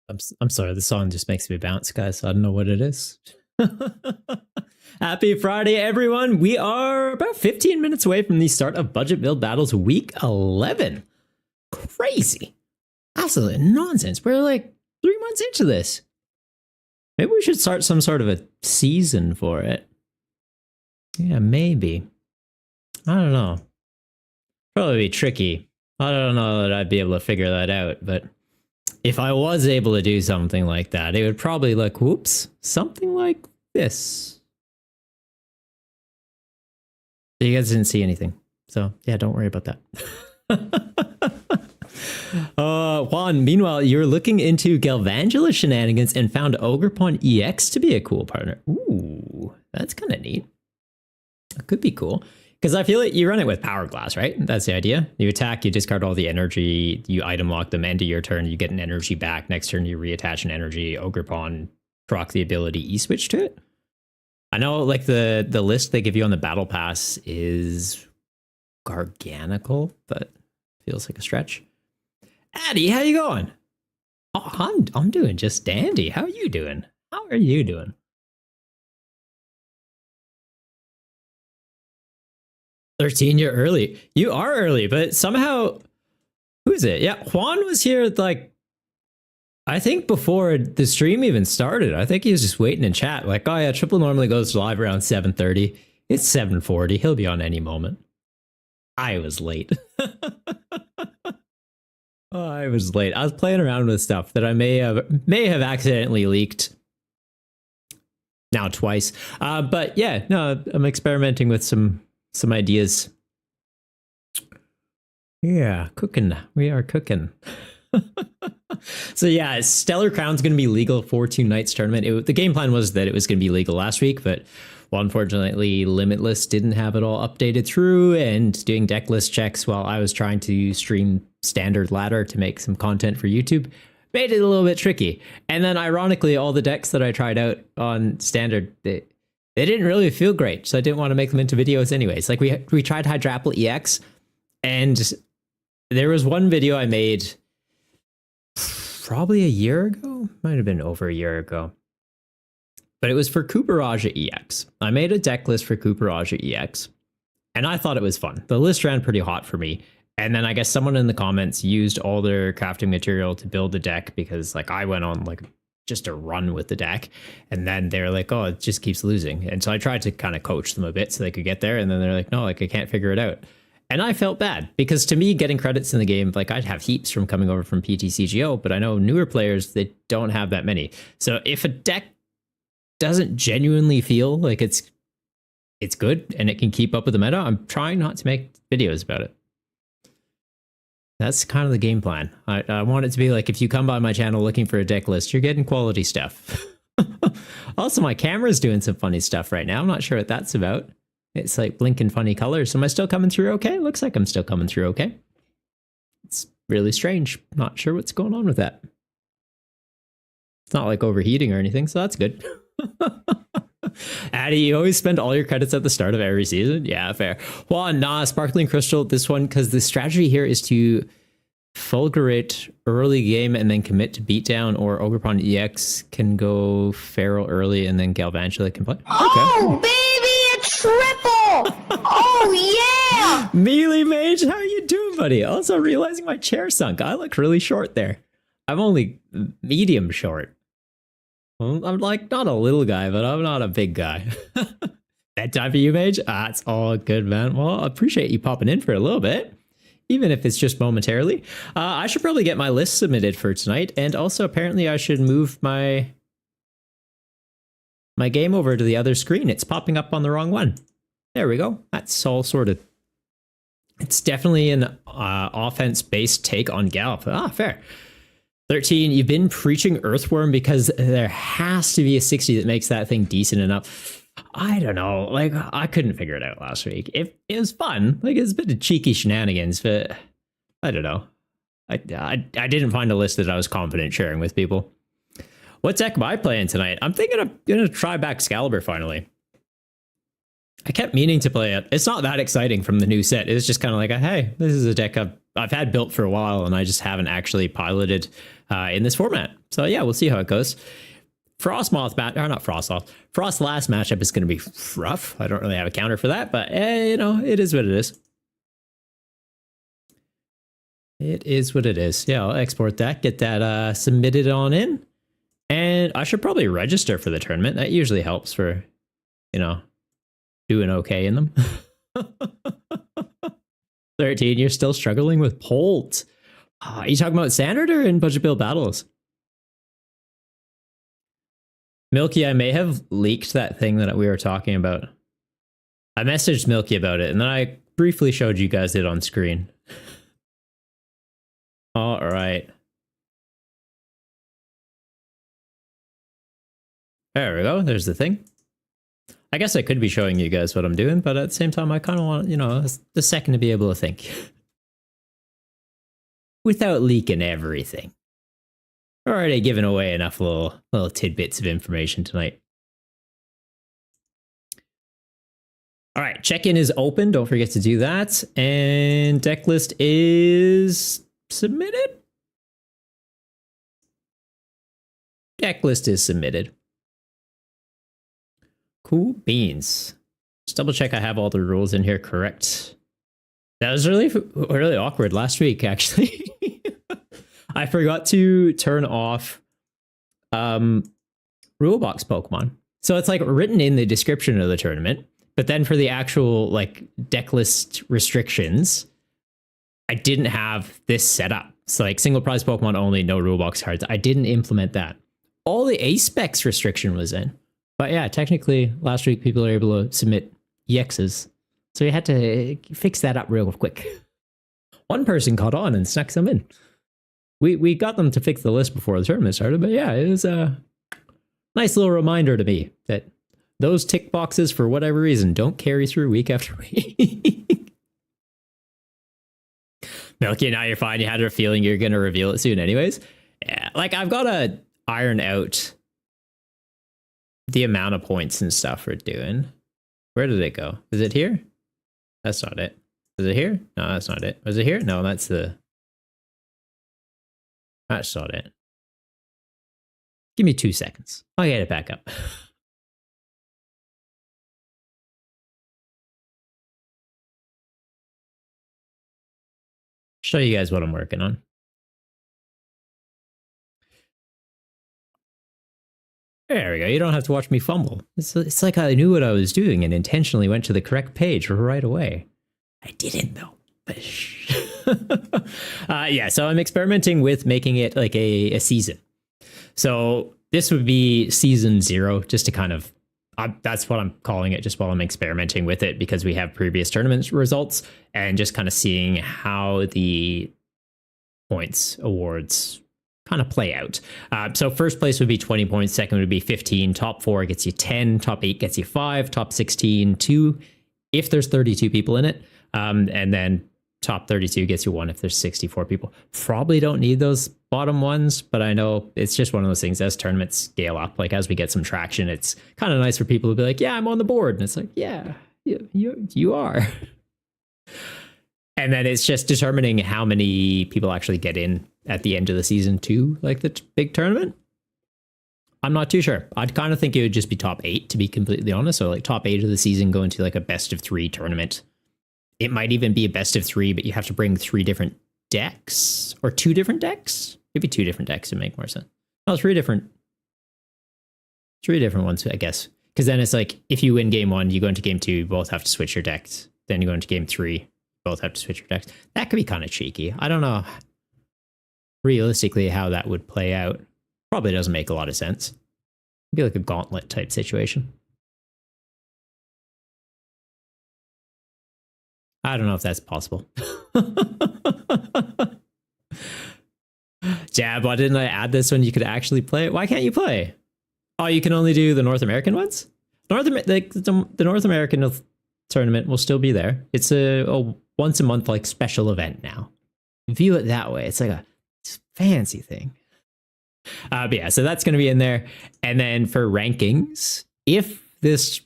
I'm sorry, the song just makes me bounce, guys. I don't know what it is. Happy Friday, everyone. We are about 15 minutes away from the start of Budget Build Battles Week 11. Crazy. Absolute nonsense. We're like 3 months into this. Maybe we should start some sort of a season for it. Yeah, maybe. I don't know. Probably be tricky. I don't know that I'd be able to figure that out, but if I was able to do something like that, it would probably look, whoops, something like this. You guys didn't see anything. So yeah, don't worry about that. Juan, meanwhile, you're looking into Galvangula shenanigans and found Ogrepon EX to be a cool partner. Ooh, that's kind of neat. It could be cool. Because I feel like you run it with Power Glass, right? That's the idea. You attack, you discard all the energy, you item lock them, end of your turn, you get an energy back. Next turn, you reattach an energy. Ogrepon proc the ability E-switch to it. I know like the list they give you on the Battle Pass is garganical, but feels like a stretch. Addy, how you going? Oh, I'm doing just dandy. How are you doing? How are you doing? You're early. You are early, but somehow, who's it? Yeah, Juan was here like, I think before the stream even started. I think he was just waiting in chat. Like, oh yeah, Triple normally goes live around 7:30. It's 7:40. He'll be on any moment. I was late. Oh, I was late. I was playing around with stuff that I may have accidentally leaked. Now twice. But yeah, no, I'm experimenting with some ideas. Yeah, cooking. We are cooking. So yeah, Stellar Crown's going to be legal for tonight's tournament. The game plan was that it was going to be legal last week, but well, unfortunately, Limitless didn't have it all updated through, and doing deck list checks while I was trying to stream Standard Ladder to make some content for YouTube made it a little bit tricky. And then ironically, all the decks that I tried out on Standard, they didn't really feel great, so I didn't want to make them into videos anyways. Like we tried Hydrapple EX, and there was one video I made probably a year ago, might have been over a year ago, but it was for Cooperaja EX. I made a deck list for Cooperaja EX, and I thought it was fun. The list ran pretty hot for me, and then I guess someone in the comments used all their crafting material to build the deck because like I went on like just a run with the deck, and then they're like, oh, it just keeps losing. And so I tried to kind of coach them a bit so they could get there, and then they're like, no, like I can't figure it out. And I felt bad because to me, getting credits in the game, like I'd have heaps from coming over from PTCGO, but I know newer players, they don't have that many. So if a deck doesn't genuinely feel like it's good and it can keep up with the meta, I'm trying not to make videos about it. That's kind of the game plan. I want it to be like, if you come by my channel looking for a deck list, you're getting quality stuff. Also, my camera's doing some funny stuff right now. I'm not sure what that's about. It's like blinking funny colors. Am I still coming through okay? Looks like I'm still coming through okay. It's really strange. Not sure what's going on with that. It's not like overheating or anything, so that's good. Addy, you always spend all your credits at the start of every season? Yeah, fair. Well, nah, Sparkling Crystal, this one, because the strategy here is to Fulgurate early game and then commit to beatdown, or Ogrepon EX can go Feral early and then Galvantula can play. Okay. Oh, baby, a triple! Oh, yeah! Melee Mage, how are you doing, buddy? Also realizing my chair sunk. I look really short there. I'm only medium short. I'm like not a little guy, but I'm not a big guy. That time for you, Mage? It's all good, man. Well, I appreciate you popping in for a little bit, even if it's just momentarily. I should probably get my list submitted for tonight, and also apparently I should move my game over to the other screen. It's popping up on the wrong one. There we go. That's all sorted. It's definitely an offense-based take on Galp. Fair. 13, you've been preaching Earthworm because there has to be a 60 that makes that thing decent enough. I don't know. Like, I couldn't figure it out last week. It was fun. Like, it's a bit of cheeky shenanigans, but I don't know. I didn't find a list that I was confident sharing with people. What deck am I playing tonight? I'm thinking I'm going to try back Excalibur finally. I kept meaning to play it. It's not that exciting from the new set. It's just kind of like, hey, this is a deck I've had built for a while, and I just haven't actually piloted in this format. So yeah, we'll see how it goes. Frost last matchup is going to be rough. I don't really have a counter for that, but you know, it is what it is. It is what it is. Yeah, I'll export that, get that submitted on in, and I should probably register for the tournament. That usually helps for, you know, doing okay in them. 13, you're still struggling with Polt. Are you talking about standard or in budget build battles? Milky, I may have leaked that thing that we were talking about. I messaged Milky about it, and then I briefly showed you guys it on screen. All right. There we go. There's the thing. I guess I could be showing you guys what I'm doing, but at the same time, I kind of want, you know, the second to be able to think. Without leaking everything. Already given away enough little tidbits of information tonight. All right, check-in is open. Don't forget to do that. And deck list is submitted. Deck list is submitted. Cool beans. Just double check I have all the rules in here correct. That was really awkward last week, actually. I forgot to turn off rulebox Pokemon. So it's like written in the description of the tournament, but then for the actual like deck list restrictions, I didn't have this set up. So like single prize Pokemon only, no rulebox cards. I didn't implement that. All the A-Specs restriction was in. But yeah, technically last week people were able to submit EXs. So you had to fix that up real quick. One person caught on and snuck some in. We got them to fix the list before the tournament started, but yeah, it was a nice little reminder to me that those tick boxes, for whatever reason, don't carry through week after week. Milky, now you're fine. You had a feeling you're going to reveal it soon anyways. Yeah, like I've got to iron out the amount of points and stuff we're doing. Where did it go? Is it here? That's not it. Is it here? No, that's not it. Was it here? No, that's the... That's not it. Give me 2 seconds. I'll get it back up. Show you guys what I'm working on. There we go. You don't have to watch me fumble. It's like I knew what I was doing and intentionally went to the correct page right away. I didn't though. Yeah, so I'm experimenting with making it like a season. So this would be season 0, just to kind of, that's what I'm calling it, just while I'm experimenting with it, because we have previous tournament results and just kind of seeing how the points awards kind of play out. So first place would be 20 points, second would be 15, top 4 gets you 10, top 8 gets you 5, top 16, 2, if there's 32 people in it, and then top 32 gets you 1 if there's 64 people. Probably don't need those bottom ones, but I know it's just one of those things as tournaments scale up, like as we get some traction, it's kind of nice for people to be like, yeah, I'm on the board. And it's like, yeah, you are. And then it's just determining how many people actually get in at the end of the season to like the big tournament. I'm not too sure. I'd kind of think it would just be top 8, to be completely honest. So like top 8 of the season go into like a best of 3 tournament. It might even be a best of 3, but you have to bring 3 different decks or 2 different decks. Maybe 2 different decks would make more sense. No, 3 different ones, I guess. Because then it's like if you win game 1, you go into game 2, you both have to switch your decks. Then you go into game 3, you both have to switch your decks. That could be kind of cheeky. I don't know realistically how that would play out. Probably doesn't make a lot of sense. It'd be like a gauntlet type situation. I don't know if that's possible. Jab, why didn't I add this when you could actually play it? Why can't you play? Oh, you can only do the North American ones? The North American tournament will still be there. It's a once a month like special event now. View it that way. It's like a fancy thing. But yeah, so that's going to be in there. And then for rankings, if this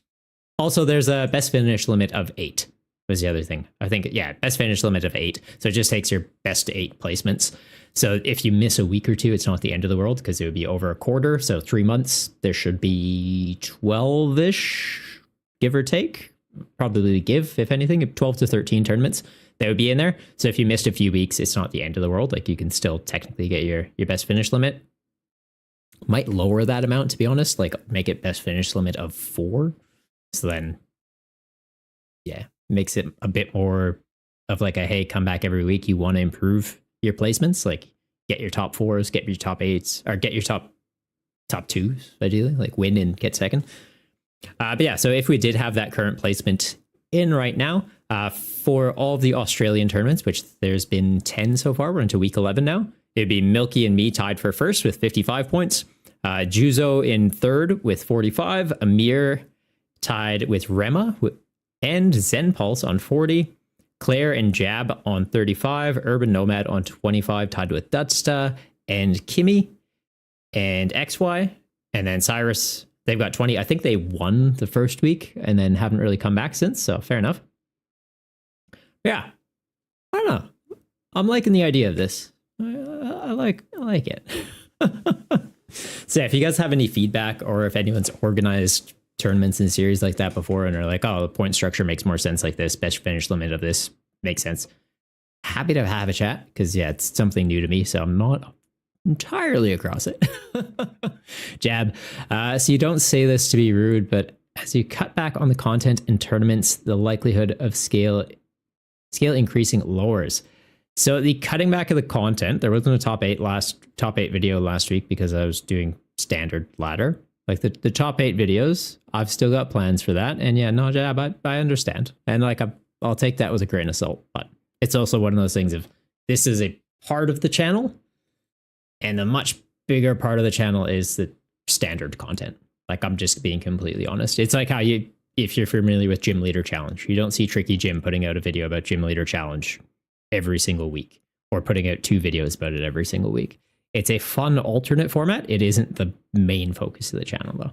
Also, there's a best finish limit of 8 was the other thing. I think, yeah, best finish limit of 8. So it just takes your best 8 placements. So if you miss a week or two, it's not the end of the world because it would be over a quarter. So 3 months, there should be 12-ish, give or take. Probably give, if anything, 12 to 13 tournaments that would be in there. So if you missed a few weeks, it's not the end of the world. Like you can still technically get your best finish limit. Might lower that amount, to be honest, like make it best finish limit of 4. So then, yeah, makes it a bit more of like a, hey, come back every week. You want to improve your placements, like get your top 4s, get your top 8s, or get your top 2s, ideally, like win and get second. But yeah, so if we did have that current placement in right now, for all of the Australian tournaments, which there's been 10 so far, we're into week 11 now, it'd be Milky and me tied for first with 55 points. Juzo in third with 45. Amir tied with Rema and Zen Pulse on 40. Claire and Jab on 35. Urban Nomad on 25, tied with Dutsta and Kimmy and XY. And then Cyrus, they've got 20. I think they won the first week and then haven't really come back since. So fair enough. Yeah. I don't know. I'm liking the idea of this. I like it. So if you guys have any feedback or if anyone's organized tournaments and series like that before and are like, oh, the point structure makes more sense like this, best finish limit of this makes sense, happy to have a chat because, yeah, it's something new to me. So I'm not entirely across it. Jab. So you don't say this to be rude, but as you cut back on the content in tournaments, the likelihood of scale increasing lowers. So the cutting back of the content, there wasn't a top 8 video last week because I was doing standard ladder. Like the top 8 videos, I've still got plans for that. And yeah, no, Jab, I understand. And like I'll take that with a grain of salt. But it's also one of those things of this is a part of the channel, and the much bigger part of the channel is the standard content. Like I'm just being completely honest. It's like how if you're familiar with Gym Leader Challenge, you don't see Tricky Jim putting out a video about Gym Leader Challenge every single week or putting out 2 videos about it every single week. It's a fun alternate format. It isn't the main focus of the channel though.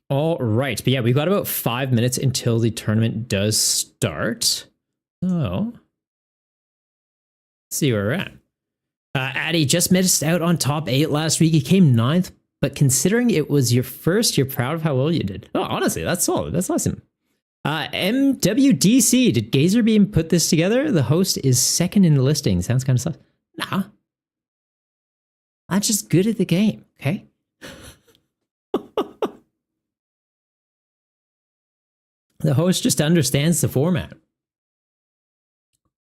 All right. But yeah, we've got about 5 minutes until the tournament does start. So let's see where we're at. Addy just missed out on top 8 last week. He came 9th, but considering it was your first, you're proud of how well you did. Oh, honestly, that's solid. That's awesome. MWDC, did Gazerbeam put this together? The host is second in the listing. Sounds kind of sus. Nah. I'm just good at the game, okay? The host just understands the format.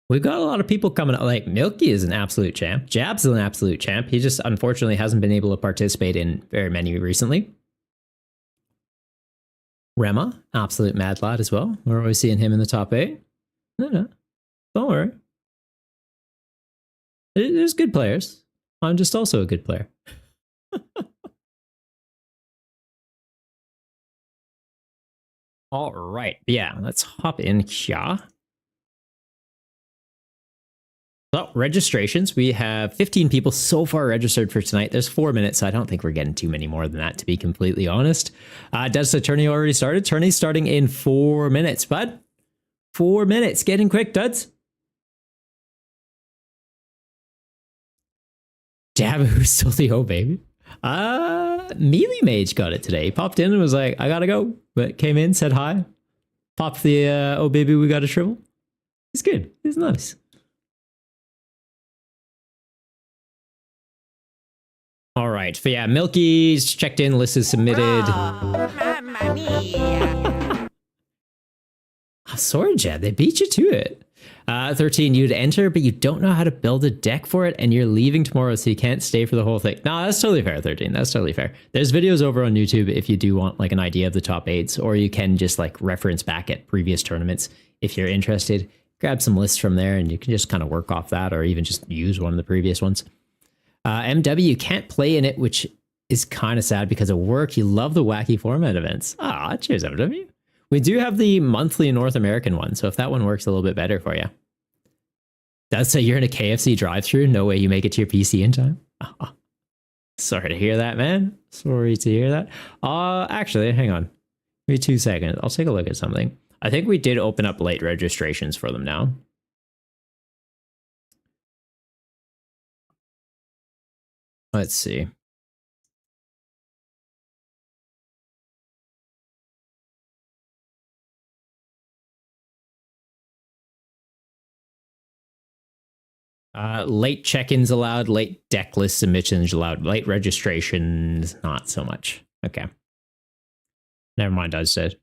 We've got a lot of people coming up. Like Milky is an absolute champ. Jab's an absolute champ. He just unfortunately hasn't been able to participate in very many recently. Rema, absolute mad lad as well. We're always seeing him in the top 8. No, don't worry. There's good players. I'm just also a good player. All right. Yeah, let's hop in here. So, registrations. We have 15 people so far registered for tonight. There's 4 minutes, so I don't think we're getting too many more than that, to be completely honest. Does the tourney already started? Tourney's starting in 4 minutes, bud. 4 minutes. Getting quick, duds. Jab, who's still the O, baby? Melee Mage got it today. He popped in and was like, I gotta go. But came in, said hi. Popped the, oh, baby, we got a shrivel. It's good. It's nice. All right. But yeah, Milky's checked in. List is submitted. Mamma mia. Sorry, Jeb. They beat you to it. 13, you'd enter, but you don't know how to build a deck for it, and you're leaving tomorrow, so you can't stay for the whole thing. No, that's totally fair, 13. That's totally fair. There's videos over on YouTube if you do want like an idea of the top 8s, or you can just like reference back at previous tournaments if you're interested. Grab some lists from there, and you can just kind of work off that, or even just use one of the previous ones. MW can't play in it, which is kind of sad because of work. You love the wacky format events. Ah, cheers, MW. We do have the monthly North American one, so if that one works a little bit better for you. That's so you're in a KFC drive-thru. No way you make it to your PC in time. Sorry to hear that, man. Sorry to hear that. Actually, hang on. Give me 2 seconds. I'll take a look at something. I think we did open up late registrations for them now. Let's see. Late check-ins allowed, late deck list submissions allowed, late registrations not so much. Okay. Never mind, I said.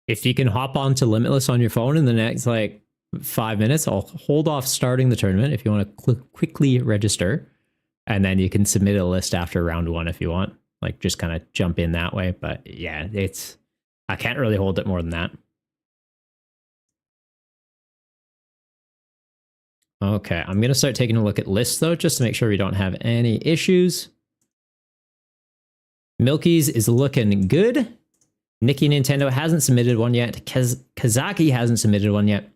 If you can hop on to Limitless on your phone in the next like 5 minutes, I'll hold off starting the tournament if you want to quickly register. And then you can submit a list after round 1 if you want. Like just kind of jump in that way. But yeah, I can't really hold it more than that. Okay, I'm going to start taking a look at lists, though, just to make sure we don't have any issues. Milky's is looking good. Nikki Nintendo hasn't submitted one yet. Kazaki hasn't submitted one yet.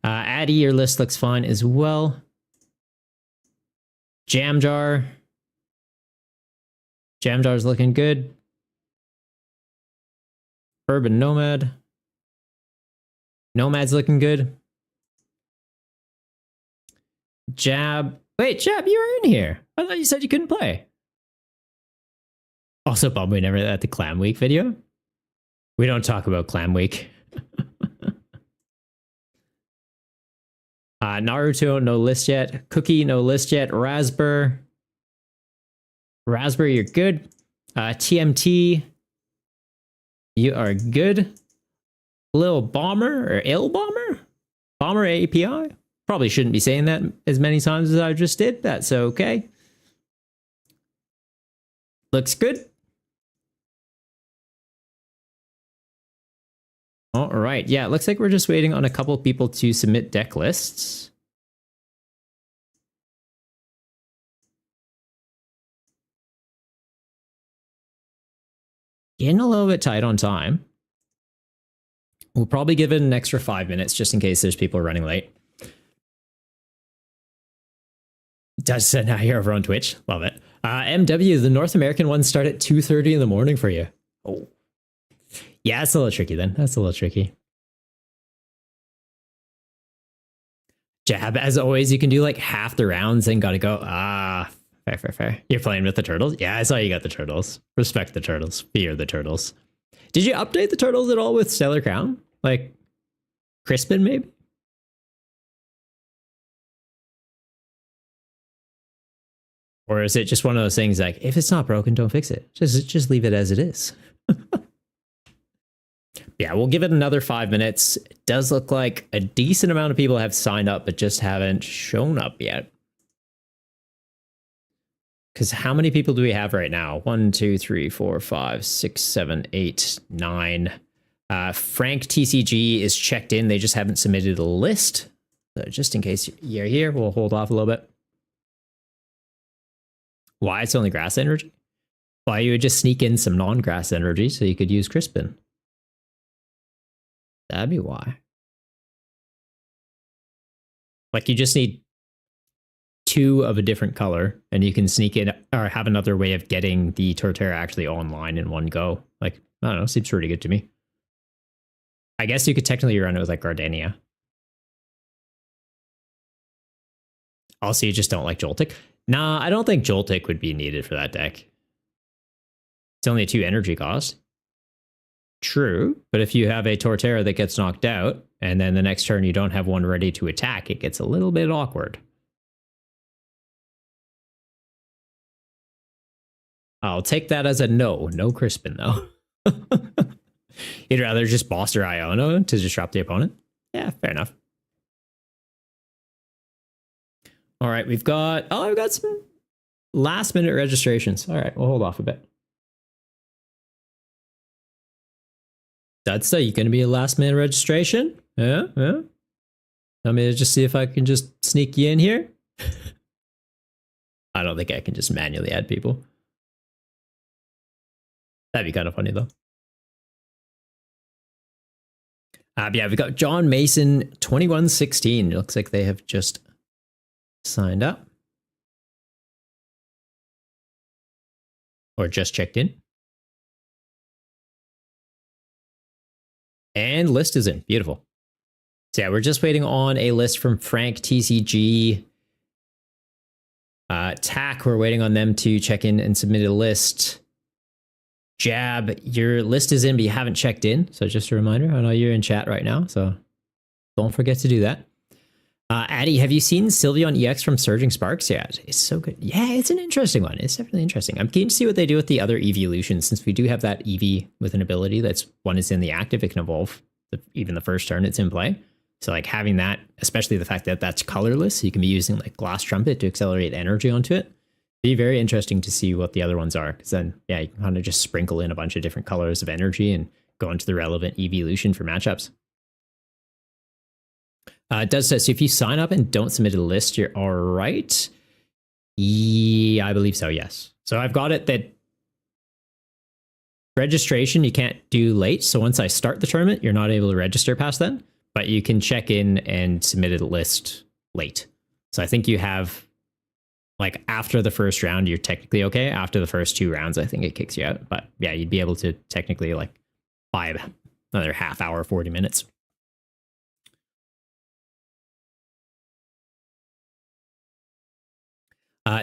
Addy, your list looks fine as well. Jamjar. Jamjar's looking good. Urban Nomad. Nomad's looking good. Jab. Wait, Jab, you were in here. I thought you said you couldn't play. Also, Bob, we never at the Clam Week video. We don't talk about Clam Week. Naruto, no list yet. Cookie, no list yet. Raspberry, you're good. TMT, you are good. Lil Bomber or Il Bomber? Bomber API? Probably shouldn't be saying that as many times as I just did. That's okay. Looks good. All right. Yeah, it looks like we're just waiting on a couple people to submit deck lists. Getting a little bit tight on time. We'll probably give it an extra 5 minutes just in case there's people running late. Does now you're over on Twitch. Love it. MW, the North American ones start at 2:30 in the morning for you. Oh. Yeah, it's a little tricky then. That's a little tricky. Jab, as always, you can do like half the rounds and gotta go. Fair. You're playing with the turtles? Yeah, I saw you got the turtles. Respect the turtles. Fear the turtles. Did you update the turtles at all with Stellar Crown? Like Crispin, maybe? Or is it just one of those things like, if it's not broken, don't fix it. Just leave it as it is. Yeah, we'll give it another 5 minutes. It does look like a decent amount of people have signed up, but just haven't shown up yet. Because how many people do we have right now? 1, 2, 3, 4, 5, 6, 7, 8, 9. Frank TCG is checked in. They just haven't submitted a list. So just in case you're here, we'll hold off a little bit. Why? It's only grass energy? Why you would just sneak in some non-grass energy so you could use Crispin. That'd be why. Like you just need 2 of a different color and you can sneak in or have another way of getting the Torterra actually online in one go. Like, I don't know, seems pretty good to me. I guess you could technically run it with like Gardenia. Also, you just don't like Joltik. Nah, I don't think Joltik would be needed for that deck. It's only a 2 energy cost. True, but if you have a Torterra that gets knocked out, and then the next turn you don't have one ready to attack, it gets a little bit awkward. I'll take that as a no. No Crispin, though. You'd rather just boss or Iono to just drop the opponent? Yeah, fair enough. All right, we've got some last minute registrations. All right, we'll hold off a bit. That's you going to be a last minute registration? Yeah. Let me just see if I can just sneak you in here. I don't think I can just manually add people. That'd be kind of funny though. Yeah, we got John Mason 2116. It looks like they have just signed up. or just checked in. And list is in. Beautiful. So yeah, we're just waiting on a list from Frank, TCG, TAC. We're waiting on them to check in and submit a list. Jab, your list is in, but you haven't checked in. So just a reminder, I know you're in chat right now, so don't forget to do that. Addy, have you seen Sylveon EX from Surging Sparks yet? It's so good. Yeah, it's an interesting one. It's definitely interesting. I'm keen to see what they do with the other evolutions, since we do have that Eevee with an ability that's one is in the active, it can evolve even the first turn it's in play. So like having that, especially the fact that that's colorless, you can be using like Glass Trumpet to accelerate energy onto it. Be very interesting to see what the other ones are, because then yeah, you can kind of just sprinkle in a bunch of different colors of energy and go into the relevant evolution for matchups. It does say, so if you sign up and don't submit a list, you're all right. Yeah, I believe so, yes. So I've got it that registration you can't do late. So once I start the tournament, you're not able to register past then, but you can check in and submit a list late. So I think you have, like after the first round, you're technically okay. After the first 2 rounds, I think it kicks you out. But yeah, you'd be able to technically like buy another half hour, 40 minutes.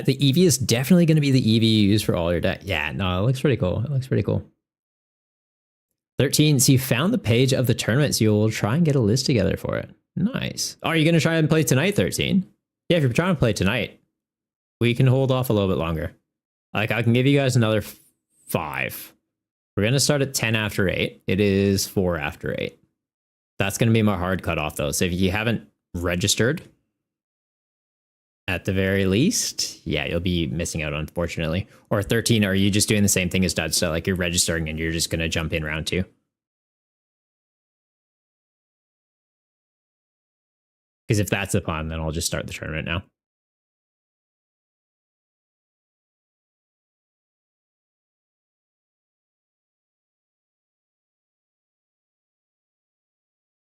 The Eevee is definitely going to be the Eevee you use for all your deck. Yeah, no, it looks pretty cool. It looks pretty cool. 13, so you found the page of the tournament, so you'll try and get a list together for it. Nice. Are you going to try and play tonight, 13? Yeah, if you're trying to play tonight, we can hold off a little bit longer. Like, I can give you guys another 5. We're going to start at 10 after 8. It is 4 after 8. That's going to be my hard cutoff, though. So if you haven't registered, at the very least, yeah, you'll be missing out, unfortunately. Or 13, are you just doing the same thing as Dud? So like you're registering and you're just going to jump in round 2? Because if that's the plan, then I'll just start the tournament now.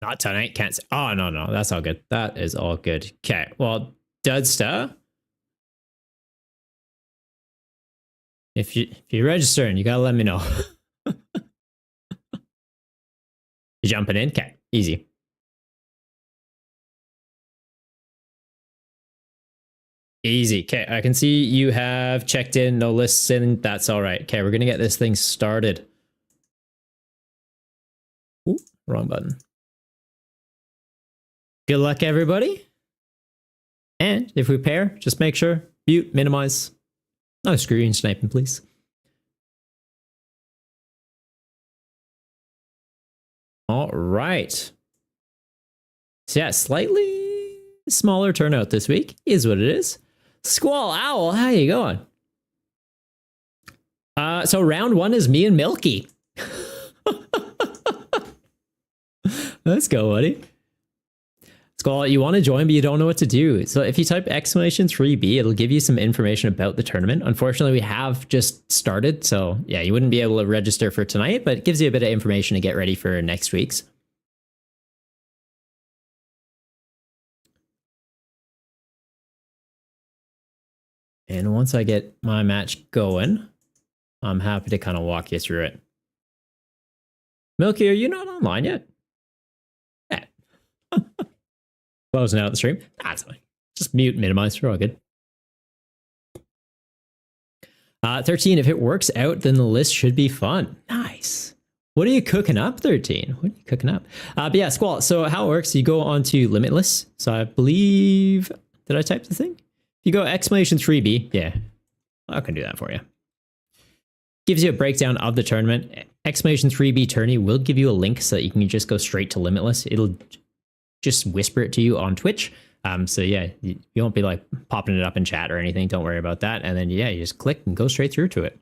Not tonight, can't say. Oh, no, that's all good. That is all good. Okay, well, Dudsta, if you're registering, you gotta let me know. You jumping in? Okay, easy. Easy. Okay, I can see you have checked in, no lists in. That's all right. Okay, we're gonna get this thing started. Ooh, wrong button. Good luck, everybody. And if we pair, just make sure, mute, minimize. No screen sniping, please. All right. So yeah, slightly smaller turnout this week is what it is. Squall Owl, how you going? So round 1 is me and Milky. Let's go, buddy. Squall, you want to join, but you don't know what to do. So if you type !3B, it'll give you some information about the tournament. Unfortunately, we have just started. So yeah, you wouldn't be able to register for tonight, but it gives you a bit of information to get ready for next week's. And once I get my match going, I'm happy to kind of walk you through it. Milky, are you not online yet? Yeah. Closing out the stream. That's fine. Just mute, minimize. We're all good. 13, if it works out, then the list should be fun. Nice. What are you cooking up, 13? What are you cooking up? But yeah, Squall. So how it works, you go on to Limitless. So I believe, did I type the thing? If you go !3B, yeah, I can do that for you. Gives you a breakdown of the tournament. !3B tourney will give you a link so that you can just go straight to Limitless. It'll just whisper it to you on Twitch. So yeah, you won't be like popping it up in chat or anything. Don't worry about that. And then yeah, you just click and go straight through to it.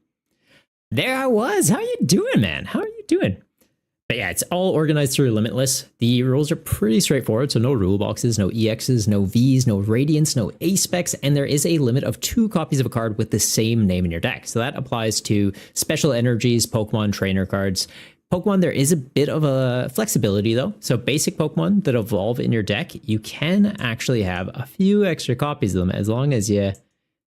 There I was. How are you doing, man? How are you doing? But yeah, it's all organized through Limitless. The rules are pretty straightforward. So no rule boxes, no EXs, no Vs, no Radiants, no A-Specs. And there is a limit of 2 copies of a card with the same name in your deck. So that applies to special energies, Pokemon, trainer cards. Pokemon, there is a bit of a flexibility though. So basic Pokemon that evolve in your deck, you can actually have a few extra copies of them as long as you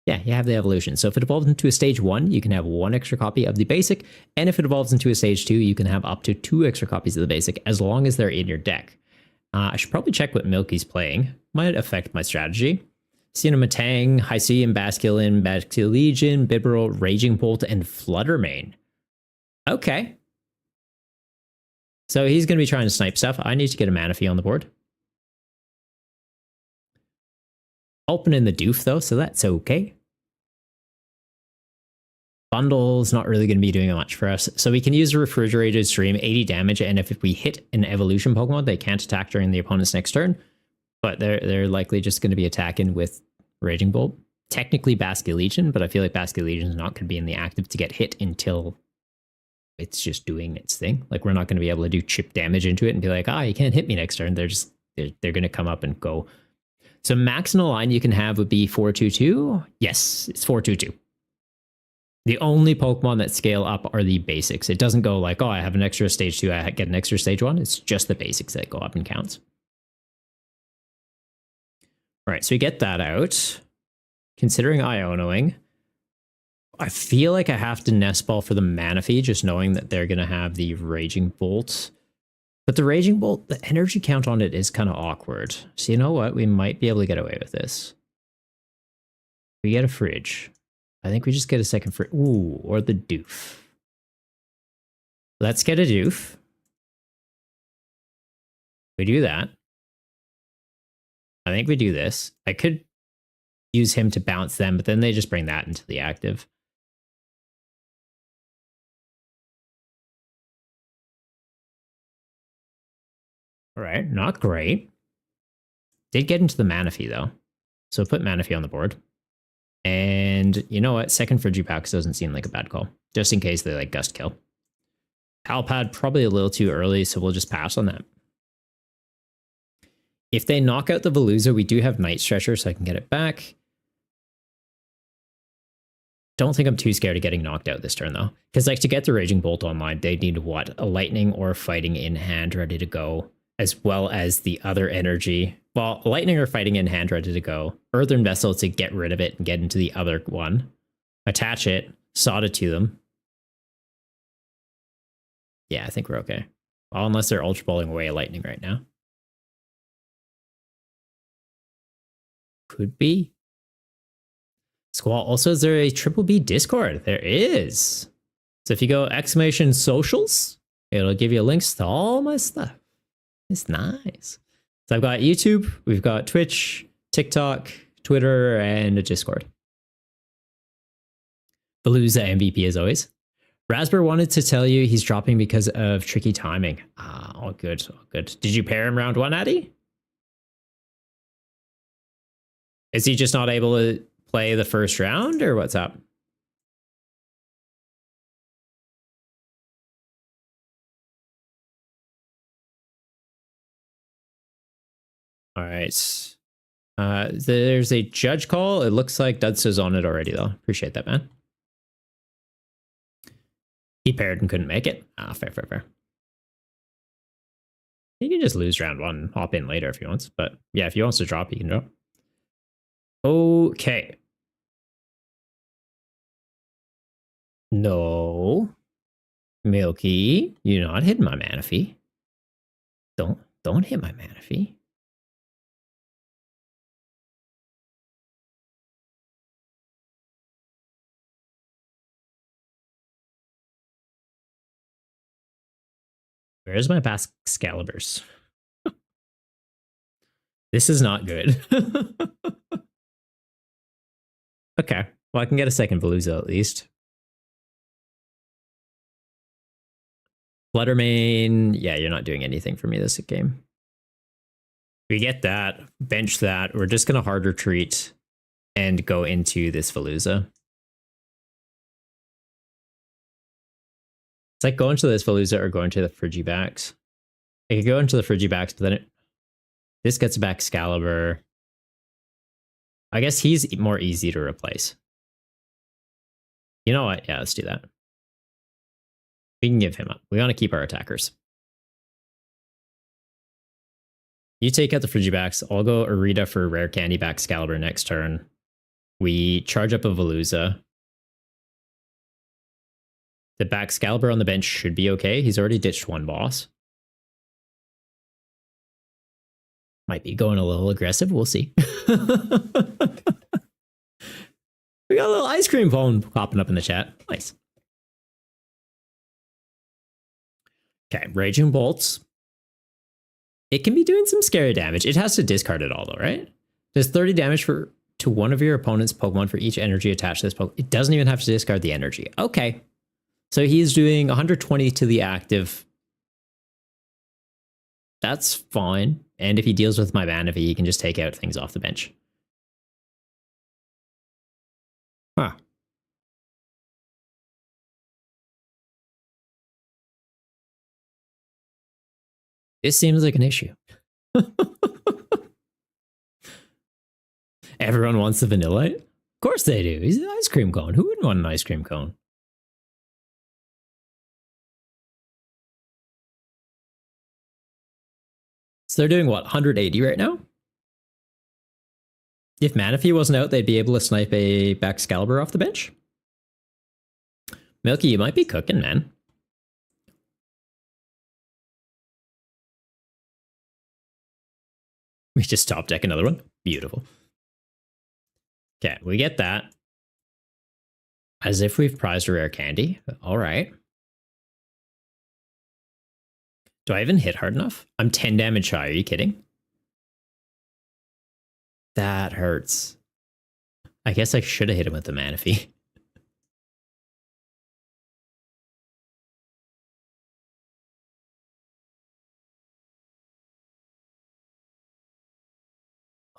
Yeah, you have the evolution. So if it evolves into a stage 1, you can have 1 extra copy of the basic. And if it evolves into a stage 2, you can have up to 2 extra copies of the basic as long as they're in your deck. I should probably check what Milky's playing. Might affect my strategy. Cinematang, Hyceum, Basculin, Basculegion, Bibarel, Raging Bolt, and Fluttermane. Okay. So he's going to be trying to snipe stuff. I need to get a Manaphy on the board. Opening the doof though, so that's okay. Bundle's not really going to be doing much for us. So we can use a Refrigerated Stream, 80 damage, and if we hit an evolution Pokemon, they can't attack during the opponent's next turn. But they're likely just going to be attacking with Raging Bolt. Technically Basculegion, but I feel like Basculegion is not going to be in the active to get hit until it's just doing its thing. Like we're not going to be able to do chip damage into it and be like, you can't hit me next turn. They're going to come up and go. So max in a line you can have would be 422. Yes, it's 422. The only Pokemon that scale up are the basics. It doesn't go like, I have an extra stage 2, I get an extra stage 1. It's just the basics that go up in counts. All right, so we get that out. Considering Ionoing, I feel like I have to Nest Ball for the Manaphy, just knowing that they're going to have the Raging Bolt. But the Raging Bolt, the energy count on it is kind of awkward. So you know what? We might be able to get away with this. We get a fridge. I think we just get a second fridge. Ooh, or the doof. Let's get a doof. We do that. I think we do this. I could use him to bounce them, but then they just bring that into the active. All right, not great. Did get into the Manaphy though. So put Manaphy on the board. And you know what? Second Frigipax doesn't seem like a bad call. Just in case they like Gust Kill. Palpad probably a little too early, so we'll just pass on that. If they knock out the Veluza, we do have Night Stretcher, so I can get it back. Don't think I'm too scared of getting knocked out this turn, though. Because like to get the Raging Bolt online, they need what? A Lightning or a Fighting in hand ready to go, as well as the other energy. Well, Lightning or Fighting in hand ready to go. Earthen Vessel to get rid of it and get into the other one. Attach it, sod it to them. Yeah, I think we're okay. Well, unless they're Ultra Balling away a Lightning right now. Could be. Squall, also, is there a Triple B Discord? There is. So if you go !socials, it'll give you links to all my stuff. It's nice. So I've got YouTube, we've got Twitch, TikTok, Twitter, and a Discord. Veluza MVP as always. Raspberry wanted to tell you he's dropping because of tricky timing. All good, all good. Did you pair him round 1, Addy? Is he just not able to play the first round, or what's up? All right. There's a judge call. It looks like Dudster's on it already, though. Appreciate that, man. He paired and couldn't make it. Fair, fair, fair. He can just lose round 1 and hop in later if he wants. But yeah, if he wants to drop, he can drop. Okay. No. Milky, you're not hitting my Manaphy. Don't hit my Manaphy. Where's my Excaliburs? This is not good. Okay. Well, I can get a second Veluza at least. Fluttermane, yeah, you're not doing anything for me this game. We get that, bench that. We're just going to hard retreat and go into this Veluza. It's like going to this Veluza or going to the Frigibax. I could go into the Frigibax, but then this gets back Excalibur. I guess he's more easy to replace. You know what? Yeah, let's do that. We can give him up. We want to keep our attackers. You take out the Frigibax. I'll go Arita for rare candy back Excalibur next turn. We charge up a Veluza. The Baxcalibur on the bench should be okay. He's already ditched one boss. Might be going a little aggressive. We'll see. We got a little ice cream phone popping up in the chat. Nice. Okay, Raging Bolts. It can be doing some scary damage. It has to discard it all, though, right? Does 30 damage to one of your opponent's Pokemon for each energy attached to this Pokemon. It doesn't even have to discard the energy. Okay. So he's doing 120 to the active. That's fine. And if he deals with my Manaphy, he can just take out things off the bench. Huh. This seems like an issue. Everyone wants the Vanillite? Of course they do. He's an ice cream cone. Who wouldn't want an ice cream cone? So they're doing what, 180 right now? If Manaphy wasn't out, they'd be able to snipe a Baxcalibur off the bench. Milky, you might be cooking, man. We just top deck another one. Beautiful. Okay, we get that. As if we've prized a rare candy. All right. Do I even hit hard enough? I'm 10 damage shy. Are you kidding? That hurts. I guess I should have hit him with the Manaphy.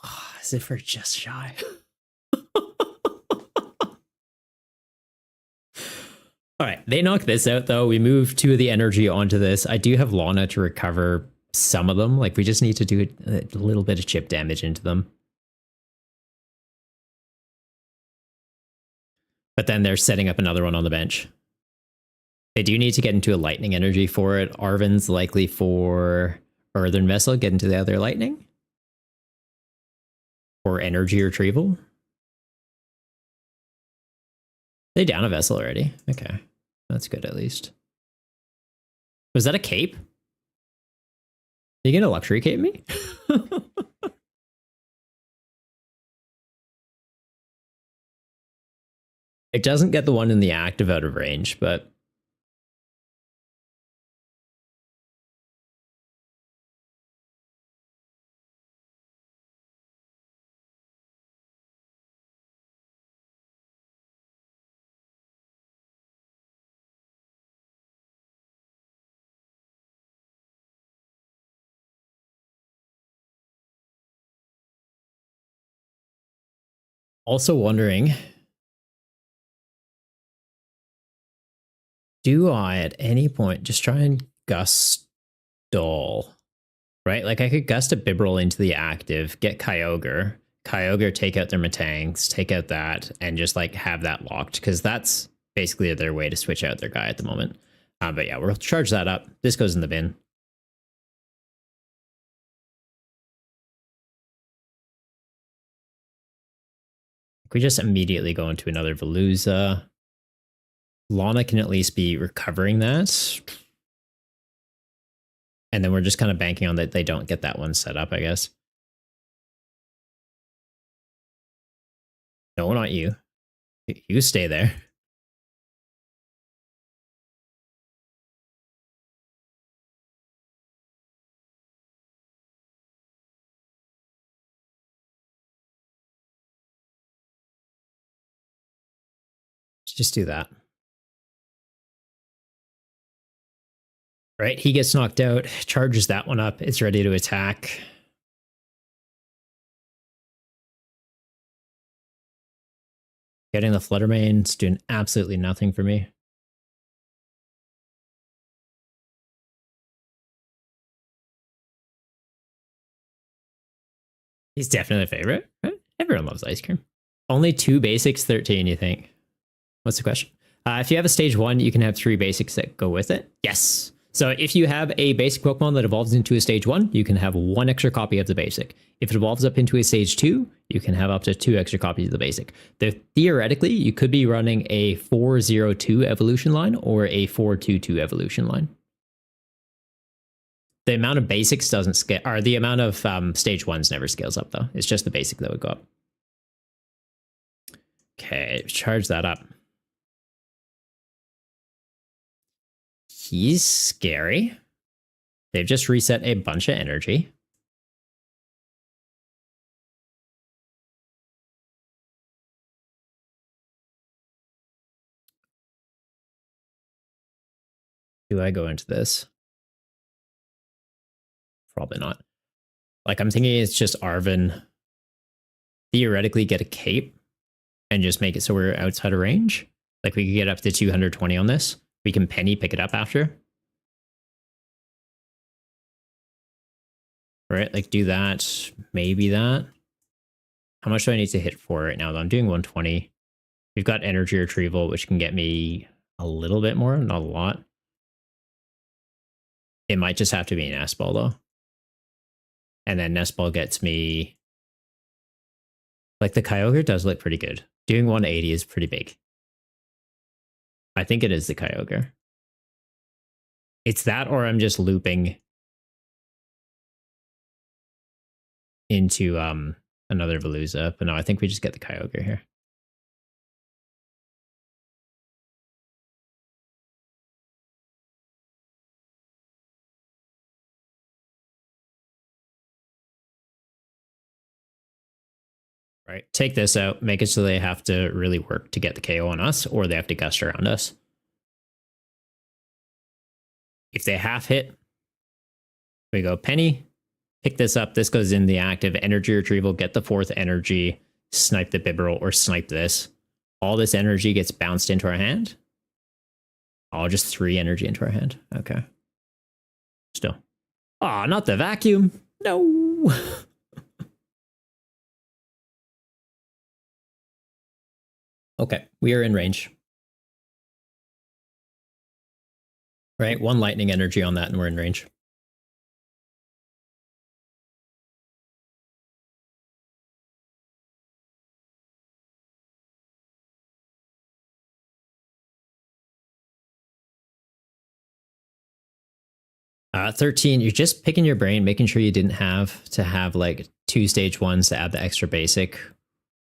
Oh, as if we're just shy. All right, they knock this out, though. We move 2 of the energy onto this. I do have Lana to recover some of them. Like, we just need to do a little bit of chip damage into them. But then they're setting up another one on the bench. They do need to get into a lightning energy for it. Arven's likely for Earthen Vessel, get into the other lightning. Or energy retrieval. They down a vessel already. Okay. That's good, at least. Was that a cape? Are you gonna luxury cape me? It doesn't get the one in the active out of range, but... Also wondering, do I at any point just try and gust stall? Right? Like I could gust a Bibarel into the active, get Kyogre, take out their Matangs, take out that, and just like have that locked, because that's basically their way to switch out their guy at the moment. But yeah, we'll charge that up. This goes in the bin. We just immediately go into another Veluza. Lana can at least be recovering that. And then we're just kind of banking on that they don't get that one set up, I guess. No, not you. You stay there. Just do that. Right, he gets knocked out, charges that one up, it's ready to attack. Getting the Flutter Mane's doing absolutely nothing for me. He's definitely a favorite, right? Everyone loves ice cream. Only 2 basics, 13, you think? What's the question? If you have a stage 1, you can have 3 basics that go with it. Yes. So if you have a basic Pokemon that evolves into a stage 1, you can have 1 extra copy of the basic. If it evolves up into a stage 2, you can have up to 2 extra copies of the basic. Theoretically, you could be running a 402 evolution line or a 422 evolution line. The amount of basics doesn't scale, or the amount of stage 1s never scales up, though. It's just the basic that would go up. Okay, charge that up. He's scary. They've just reset a bunch of energy. Do I go into this? Probably not. Like, I'm thinking it's just Arvin theoretically get a cape and just make it so we're outside of range. Like, we could get up to 220 on this. We can penny pick it up after. Right, like do that, maybe that. How much do I need to hit for right now, though? I'm doing 120. We've got energy retrieval, which can get me a little bit more, not a lot. It might just have to be an nest ball, though. And then nest ball gets me... Like, the Kyogre does look pretty good. Doing 180 is pretty big. I think it is the Kyogre. It's that, or I'm just looping into another Veluza. But no, I think we just get the Kyogre here. Right, take this out, make it so they have to really work to get the KO on us, or they have to gust around us. If they half hit, we go penny, pick this up, this goes in the active, energy retrieval, get the 4th energy, snipe the Bibarel, or snipe this. All this energy gets bounced into our hand. Oh, just 3 energy into our hand. Okay. Still. Ah, not the vacuum. No. Okay, we are in range. Right, 1 lightning energy on that and we're in range. Uh, 13, you're just picking your brain, making sure you didn't have to have like 2 stage 1s to add the extra basic.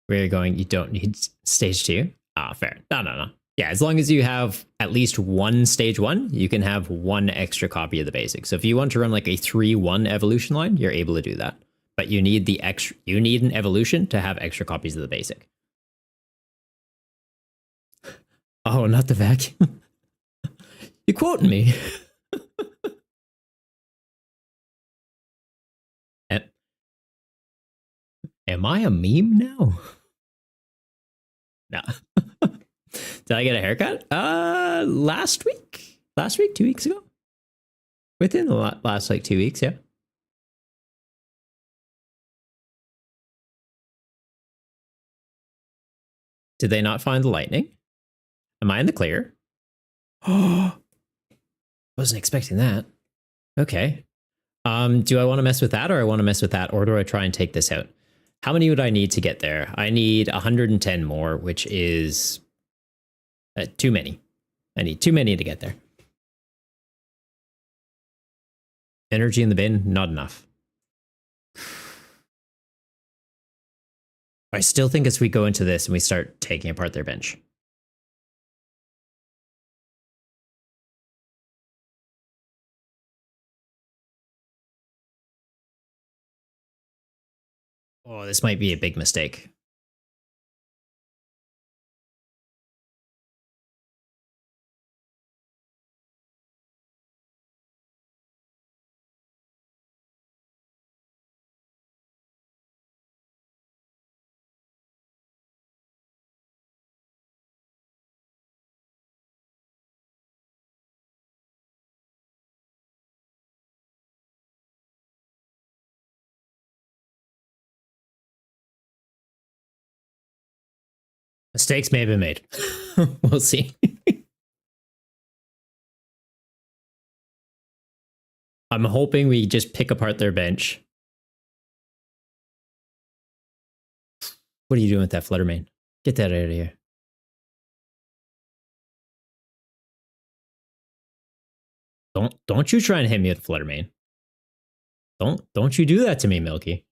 Where you're going, you don't need stage 2. Ah, fair. No. Yeah, as long as you have at least 1 stage 1, you can have 1 extra copy of the basic. So if you want to run like a 3-1 evolution line, you're able to do that. But you need the extra, you need an evolution to have extra copies of the basic. Oh, not the vacuum. You quoting me. Am I a meme now? No. Did I get a haircut? Last week? 2 weeks ago? Within the last like 2 weeks, yeah. Did they not find the lightning? Am I in the clear? Oh, wasn't expecting that. Okay. Do I want to mess with that, or I want to mess with that, or do I try and take this out? How many would I need to get there? I need 110 more, which is too many. I need too many to get there. Energy in the bin, not enough. I still think as we go into this and we start taking apart their bench. Oh, this might be a big mistake. Mistakes may have been made. We'll see. I'm hoping we just pick apart their bench. What are you doing with that Fluttermane? Get that out of here. Don't you try and hit me with Fluttermane. Don't you do that to me, Milky.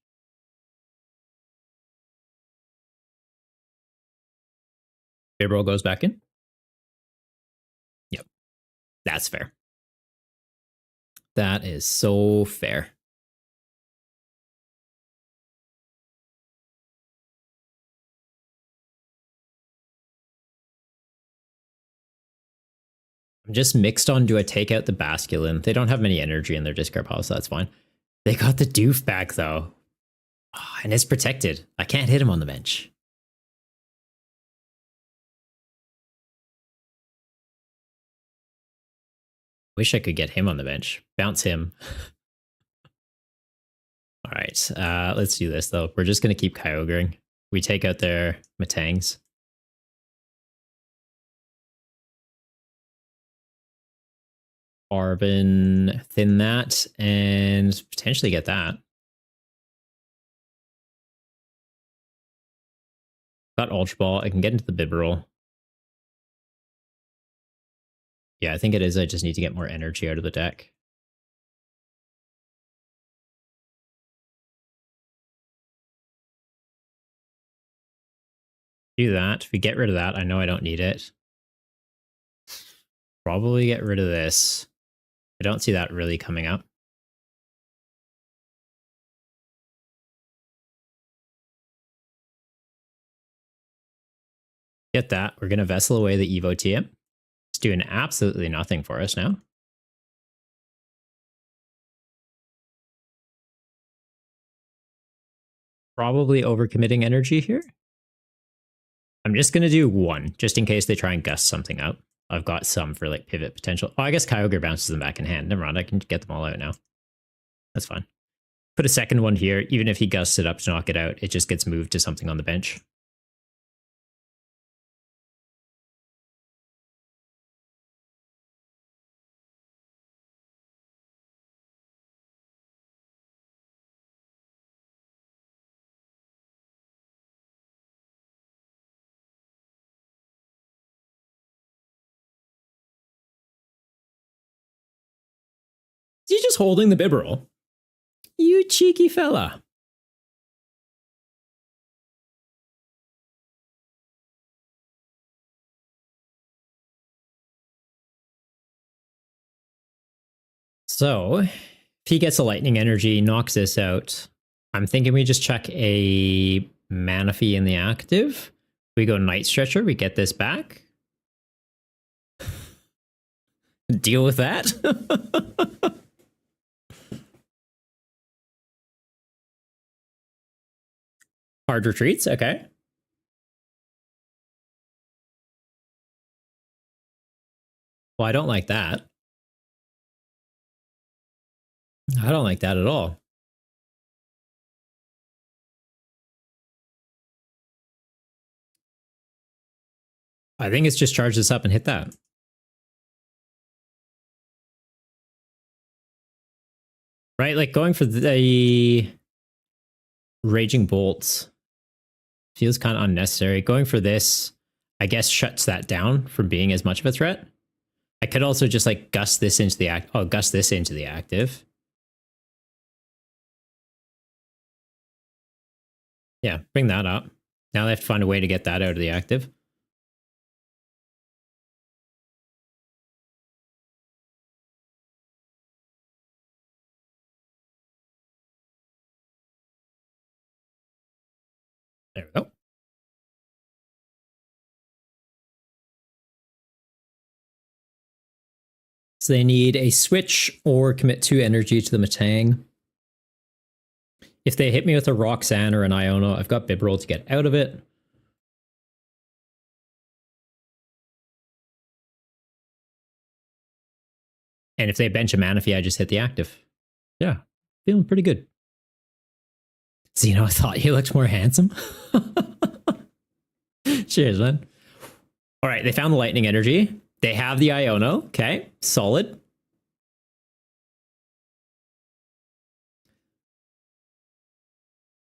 Fibro goes back in. Yep. That's fair. That is so fair. I'm just mixed on, do I take out the Basculin? They don't have many energy in their discard pile, so that's fine. They got the Doof back, though. Oh, and it's protected. I can't hit him on the bench. Wish I could get him on the bench. Bounce him. All right, let's do this, though. We're just going to keep Kyogreing. We take out their Matangs. Arbin, thin that, and potentially get that. Got Ultra Ball. I can get into the Bibarel. Yeah, I think it is. I just need to get more energy out of the deck. Do that. If we get rid of that, I know I don't need it. Probably get rid of this. I don't see that really coming up. Get that. We're going to Vessel away the Evo TM. It's doing absolutely nothing for us now. Probably overcommitting energy here. I'm just going to do one, just in case they try and gust something up. I've got some for like pivot potential. Oh, I guess Kyogre bounces them back in hand. Never mind, I can get them all out now. That's fine. Put a second one here. Even if he gusts it up to knock it out, it just gets moved to something on the bench. Is he just holding the Bibarel? You cheeky fella. So, if he gets a lightning energy, knocks this out, I'm thinking we just chuck a Manaphy in the active. We go Night Stretcher, we get this back. Deal with that. Hard retreats, okay. Well, I don't like that. I don't like that at all. I think it's just charge this up and hit that. Right? Like going for the Raging Bolts feels kind of unnecessary. Going for this, I guess, shuts that down from being as much of a threat. I could also just like gust this into the gust this into the active. Yeah, bring that up. Now they have to find a way to get that out of the active. There we go. So they need a switch or commit 2 energy to the Matang. If they hit me with a Roxanne or an Iono, I've got Bibarel to get out of it. And if they bench a Manaphy, I just hit the active. Yeah, feeling pretty good. Zeno, I thought he looked more handsome. Cheers, man. All right, they found the lightning energy. They have the Iono. Okay, solid.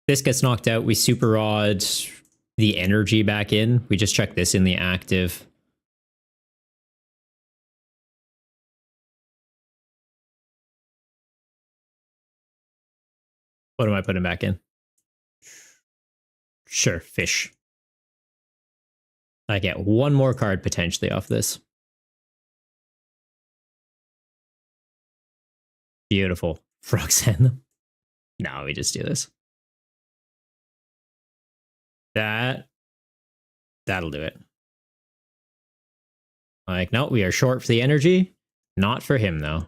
This gets knocked out. We Super Rod. the energy back in. We just check this in the active. What am I putting back in? Sure, fish. I get one more card potentially off this. Beautiful. Roxanne. No, we just do this. That'll do it. Like, no, we are short for the energy. Not for him, though.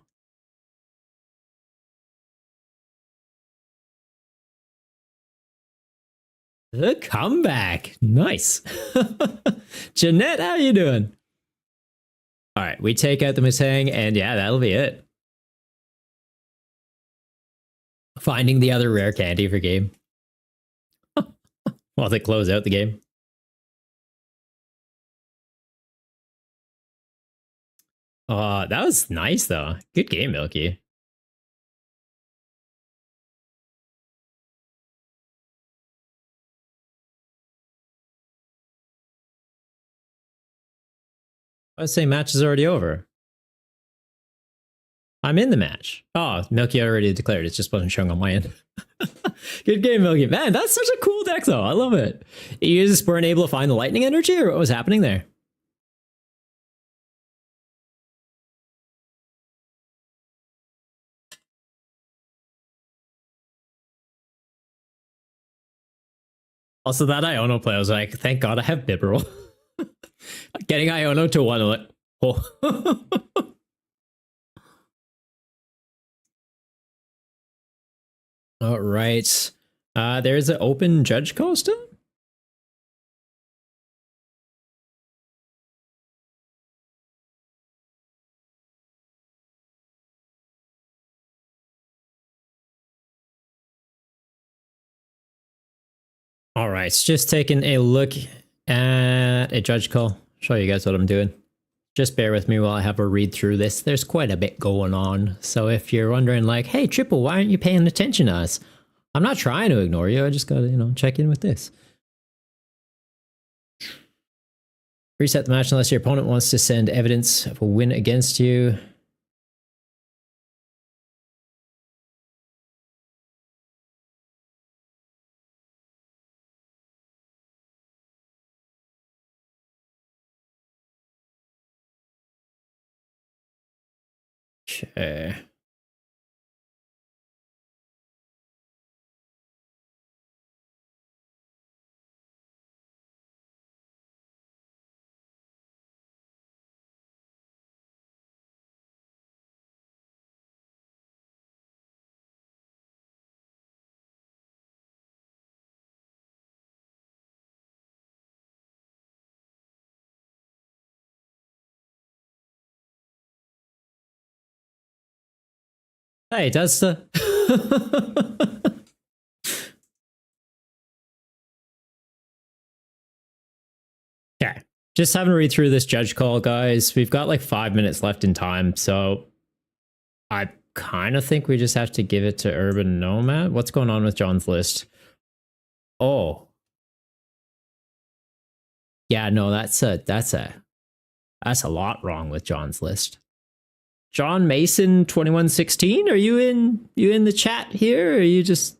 The comeback. Nice. Jeanette, how you doing? All right, we take out the Mustang, and yeah, that'll be it. Finding the other rare candy for game. While they close out the game. That was nice, though. Good game, Milky. I was saying match is already over. I'm in the match. Oh, Milky already declared. It just wasn't showing on my end. Good game, Milky. Man, that's such a cool deck, though. I love it. You just weren't able to find the lightning energy, or what was happening there? Also, that Iono play, I was like, thank God I have Bibarel. Getting Iono to one. Oh. All right. There's an open judge call still? All right, just taking a look at a judge call. Show you guys what I'm doing. Just bear with me while I have a read through this. There's quite a bit going on. So if you're wondering like, hey, Triple, why aren't you paying attention to us? I'm not trying to ignore you. I just got to, check in with this. Reset the match unless your opponent wants to send evidence of a win against you. Okay. Hey, that's the... Okay. Just having to read through this judge call, guys. We've got like 5 minutes left in time, so I kind of think we just have to give it to Urban Nomad. What's going on with John's list? Oh. Yeah, no, that's a lot wrong with John's list. John Mason 2116, are you in the chat here, or are you just...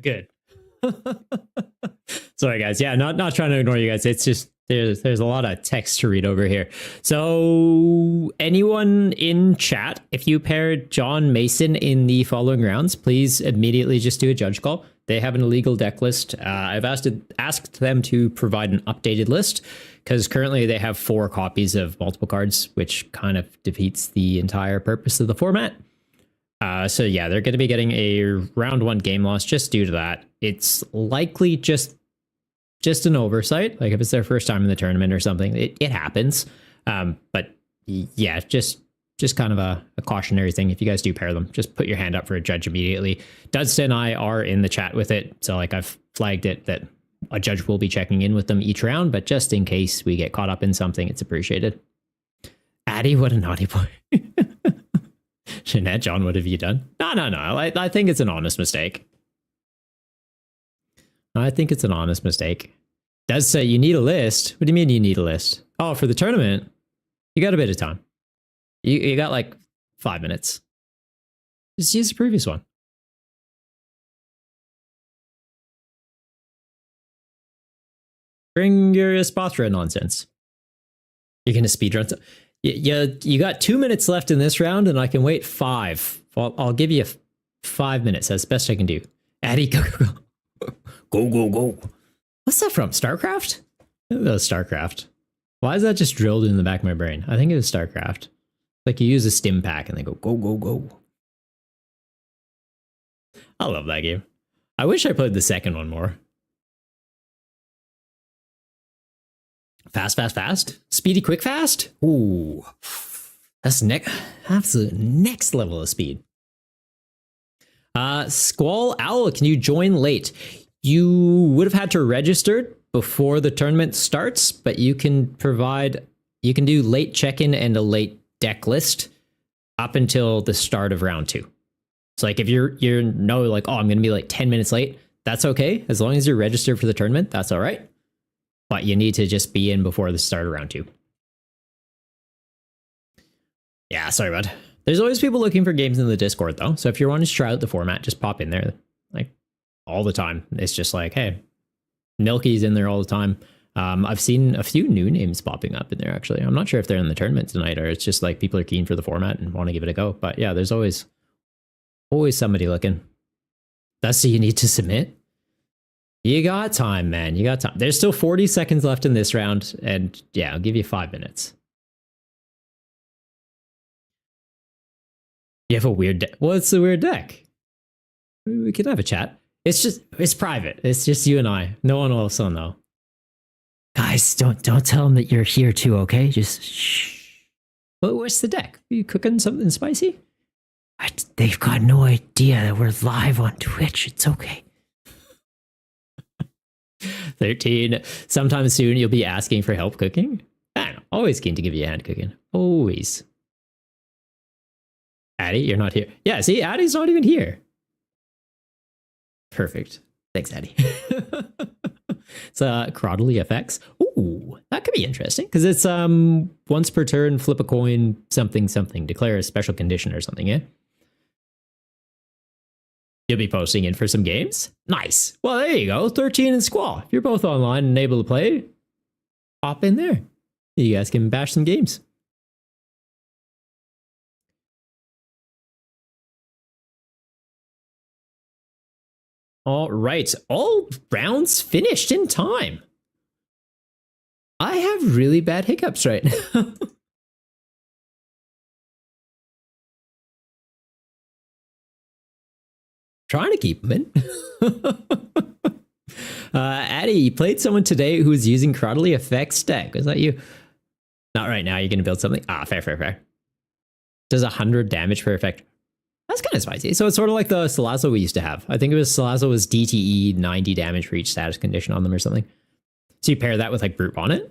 Good. Sorry, guys. Yeah, not trying to ignore you guys. It's just there's a lot of text to read over here. So anyone in chat, if you paired John Mason in the following rounds, please immediately just do a judge call. They have an illegal deck list. I've asked them to provide an updated list because currently they have 4 copies of multiple cards, which kind of defeats the entire purpose of the format. So yeah, they're going to be getting a round 1 game loss just due to that. It's likely just an oversight. Like if it's their first time in the tournament or something, it happens. But yeah, just kind of a cautionary thing. If you guys do pair them, just put your hand up for a judge immediately. Dudsta and I are in the chat with it. So like I've flagged it that a judge will be checking in with them each round, but just in case we get caught up in something, it's appreciated. Addie, what a naughty boy. Jeanette, John, what have you done? No. I think it's an honest mistake. I think it's an honest mistake. Does say you need a list. What do you mean you need a list? Oh, for the tournament, you got a bit of time. You got like 5 minutes. Just use the previous one. Bring your Spothra nonsense. You're going to speedrun. You got 2 minutes left in this round, and I can wait 5. I'll give you 5 minutes. That's the best I can do. Addy, go. Go. What's that from? StarCraft? That was StarCraft. Why is that just drilled in the back of my brain? I think it was StarCraft. Like you use a stim pack and they go. I love that game. I wish I played the second one more. Fast. Speedy quick fast? Ooh. That's absolute next level of speed. Squall Owl, can you join late? You would have had to register before the tournament starts, but you can do late check-in and a late deck list up until the start of round 2. So like if you're like, oh, I'm going to be like 10 minutes late, that's okay. As long as you're registered for the tournament, that's all right. But you need to just be in before the start of round 2. Yeah, sorry, bud. There's always people looking for games in the Discord, though. So if you're wanting to try out the format, just pop in there. Like, all the time. It's just like, hey, Milky's in there all the time. I've seen a few new names popping up in there, actually. I'm not sure if they're in the tournament tonight or it's just like people are keen for the format and want to give it a go. But yeah, there's always somebody looking. That's what you need to submit. You got time, man. You got time. There's still 40 seconds left in this round. And yeah, I'll give you 5 minutes. You have a weird deck. What's the weird deck? We could have a chat. It's private. It's just you and I. No one else will know. Guys, don't tell them that you're here too, okay? Just shh. What's the deck? Are you cooking something spicy? They've got no idea that we're live on Twitch. It's okay. 13. Sometime soon you'll be asking for help cooking. I don't know. Always keen to give you a hand cooking. Always. Addie, you're not here. Yeah, see, Addie's not even here. Perfect. Thanks, Addie. It's Crodley FX. Ooh, that could be interesting because it's once per turn, flip a coin, something, declare a special condition or something, yeah? You'll be posting in for some games? Nice. Well, there you go. 13 and Squall. If you're both online and able to play, hop in there. You guys can bash some games. All right, all rounds finished in time. I have really bad hiccups right now. Trying to keep them in. Addy, you played someone today who was using Crodley Effects deck. Was that you? Not right now. You're going to build something. Ah, fair. Does 100 damage per effect. That's kind of spicy. So it's sort of like the Salazzle we used to have. I think it was Salazzle was DTE 90 damage for each status condition on them or something. So you pair that with like Brute Bonnet.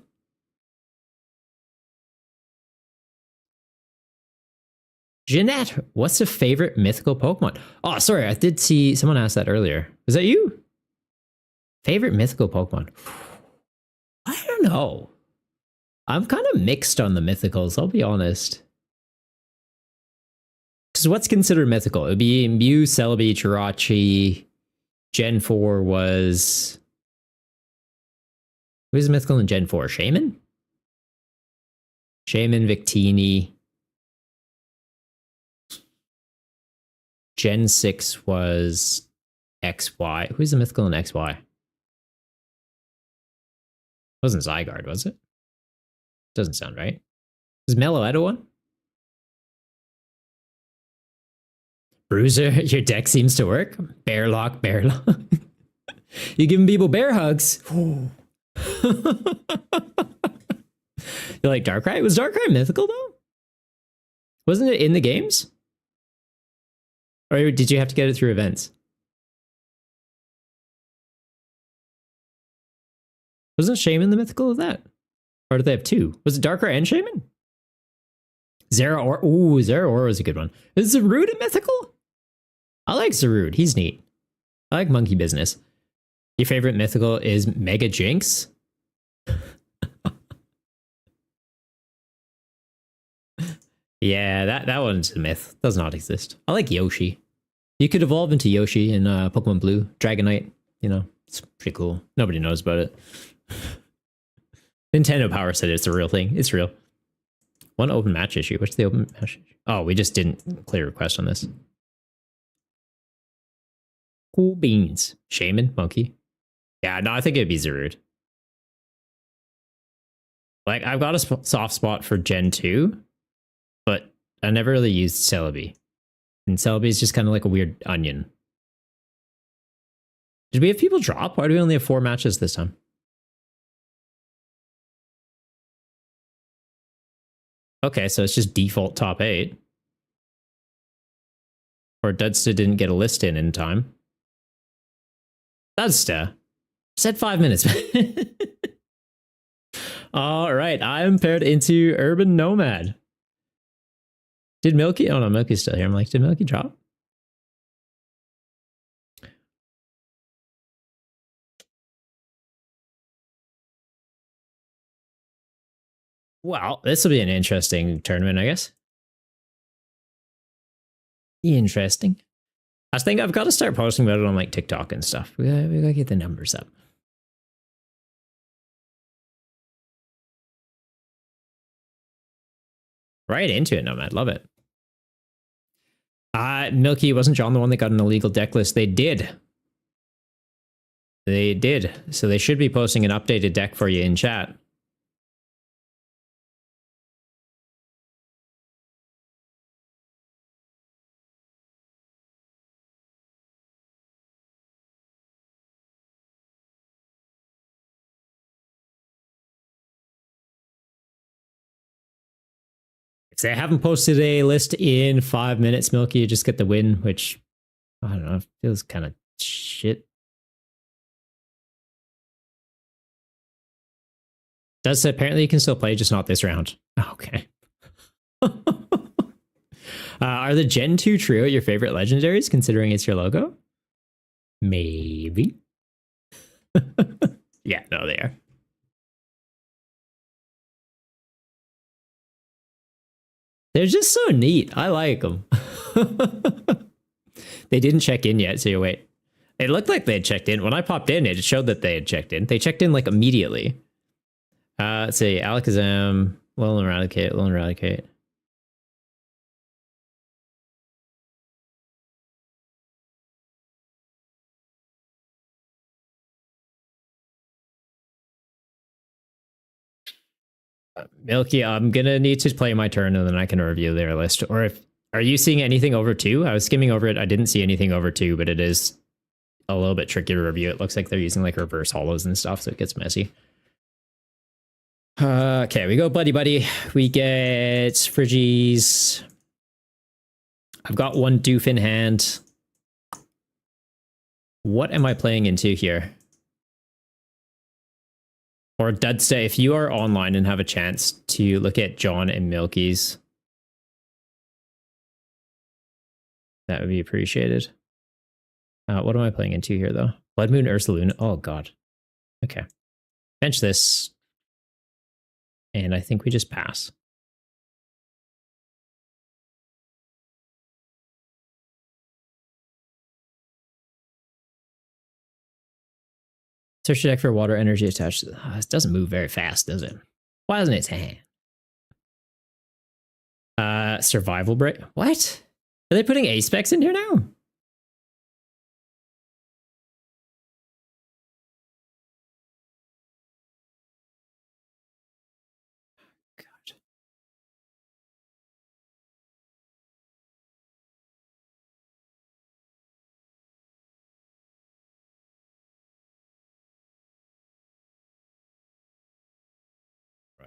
Jeanette, what's a favorite mythical Pokemon? Oh, sorry, I did see someone ask that earlier. Was that you? Favorite mythical Pokemon? I don't know. I'm kind of mixed on the mythicals, I'll be honest. Because what's considered mythical? It would be Mew, Celebi, Jirachi, Gen 4 was... Who's mythical in Gen 4? Shaman? Shaman, Victini. Gen 6 was XY. Who's the mythical in XY? Wasn't Zygarde, was it? Doesn't sound right. Was Meloetta one? Bruiser, your deck seems to work. Bearlock, Bearlock. You giving people bear hugs. You like Darkrai? Was Darkrai mythical though? Wasn't it in the games? Or did you have to get it through events? Wasn't Shaman the mythical of that? Or did they have two? Was it Darkrai and Shaman? Zeraora. Ooh, Zeraora was a good one. Is Zarude a mythical? I like Zarude. He's neat. I like Monkey Business. Your favorite mythical is Mega Jinx? Yeah, that one's a myth. Does not exist. I like Yoshi. You could evolve into Yoshi in Pokemon Blue. Dragonite. You know, it's pretty cool. Nobody knows about it. Nintendo Power said it's a real thing. It's real. One open match issue. What's the open match issue? Oh, we just didn't clear a request on this. Cool beans. Shaman, Monkey. Yeah, no, I think it'd be Zarude. Like, I've got a soft spot for Gen 2, but I never really used Celebi. And Celebi is just kind of like a weird onion. Did we have people drop? Why do we only have 4 matches this time? Okay, so it's just default top 8. Or Dudsta didn't get a list in time. Dudsta. Said 5 minutes. All right, I am paired into Urban Nomad. Did Milky? Oh no, Milky's still here. I'm like, did Milky drop? Well, this will be an interesting tournament, I guess. Interesting. I think I've got to start posting about it on like TikTok and stuff. We gotta get the numbers up. Right into it, Nomad. Love it. Milky, wasn't John the one that got an illegal deck list? They did. They did. So they should be posting an updated deck for you in chat. If they haven't posted a list in 5 minutes, Milky, you just get the win, which, I don't know, feels kind of shit. Does apparently you can still play, just not this round. Okay. Are the Gen 2 trio your favorite legendaries, considering it's your logo? Maybe. Yeah, no, they are. They're just so neat. I like them. They didn't check in yet, so you wait. It looked like they had checked in. When I popped in, it showed that they had checked in. They checked in like immediately. Let's see. Alakazam, Lil Eradicate. Milky, I'm gonna need to play my turn and then I can review their list. Or if are you seeing anything over 2? I was skimming over it. I didn't see anything over 2, but it is a little bit tricky to review. It looks like they're using like reverse hollows and stuff, so it gets messy. Okay, we go buddy. We get Friggies. I've got one doof in hand. What am I playing into here? Or Dudsta, if you are online and have a chance to look at John and Milky's, that would be appreciated. What am I playing into here, though? Blood Moon, Ursaluna. Oh, God. Okay. Bench this. And I think we just pass. Search the deck for water energy attached. It doesn't move very fast, does it? Why doesn't it say? Survival break. What? Are they putting A specs in here now? God.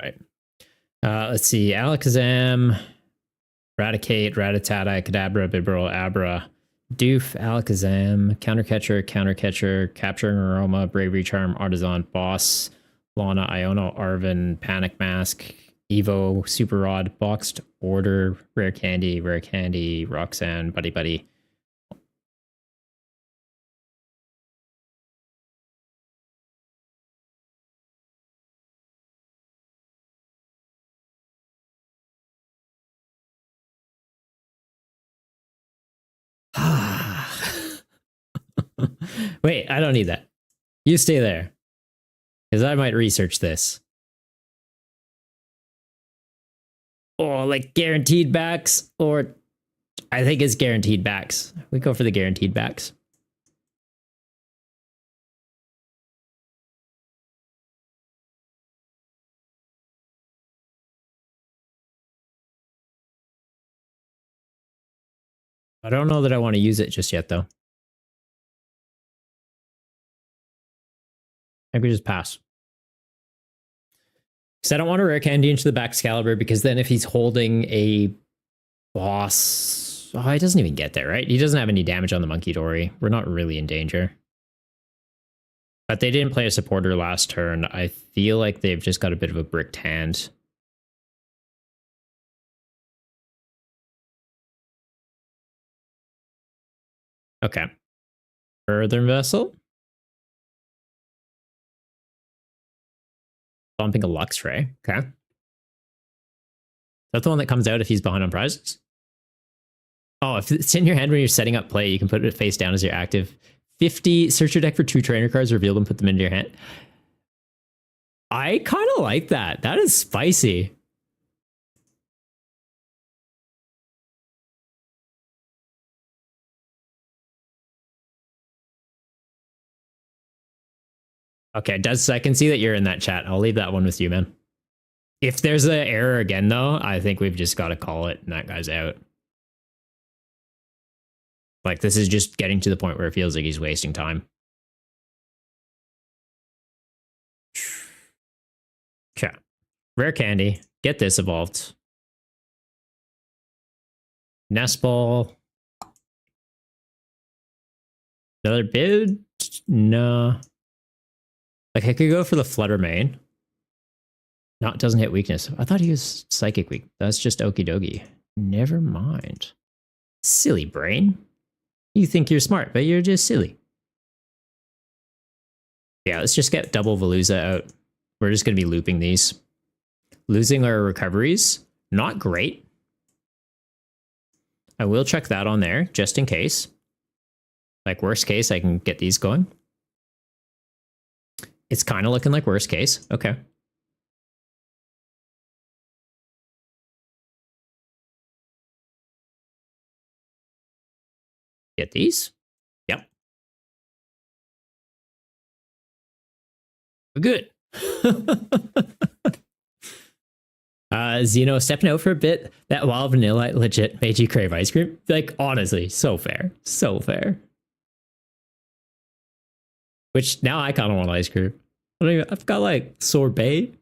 Right. Let's see. Alakazam, Raticate, Rattata, Kadabra, Bibarel, Abra, Doof, Alakazam, Countercatcher, Capturing Aroma, Bravery Charm, Artisan, Boss, Lana, Iona, Arven, Panic Mask, Evo, Super Rod, Boxed Order, Rare Candy, Roxanne, Buddy. Wait, I don't need that. You stay there. Because I might research this. Oh, like guaranteed backs, or I think it's guaranteed backs. We go for the guaranteed backs. I don't know that I want to use it just yet, though. I could just pass. Because I don't want to rare candy into the back Excalibur, because then if he's holding a boss... Oh, he doesn't even get there, right? He doesn't have any damage on the Monkey Dory. We're not really in danger. But they didn't play a supporter last turn. I feel like they've just got a bit of a bricked hand. Okay. Further Vessel. Bumping a Luxray. Okay. Is that the one that comes out if he's behind on prizes? Oh, if it's in your hand when you're setting up play, you can put it face down as your active. 50, search your deck for 2 trainer cards, reveal them, put them into your hand. I kind of like that. That is spicy. Okay, Des, I can see that you're in that chat. I'll leave that one with you, man. If there's an error again, though, I think we've just got to call it and that guy's out. Like, this is just getting to the point where it feels like he's wasting time. Okay. Rare Candy. Get this evolved. Nest Ball. Another bid? No. Like, I could go for the Flutter Mane. No, it doesn't hit weakness. I thought he was Psychic weak. That's just Okie dokie. Never mind. Silly brain. You think you're smart, but you're just silly. Yeah, let's just get double Veluza out. We're just going to be looping these. Losing our recoveries. Not great. I will check that on there, just in case. Like, worst case, I can get these going. It's kind of looking like worst case. Okay. Get these. Yep. We're good. Xeno stepping out for a bit. That wild vanilla legit made you crave ice cream. Like, honestly, so fair. So fair. Which now I kind of want ice cream. I've got like sorbet.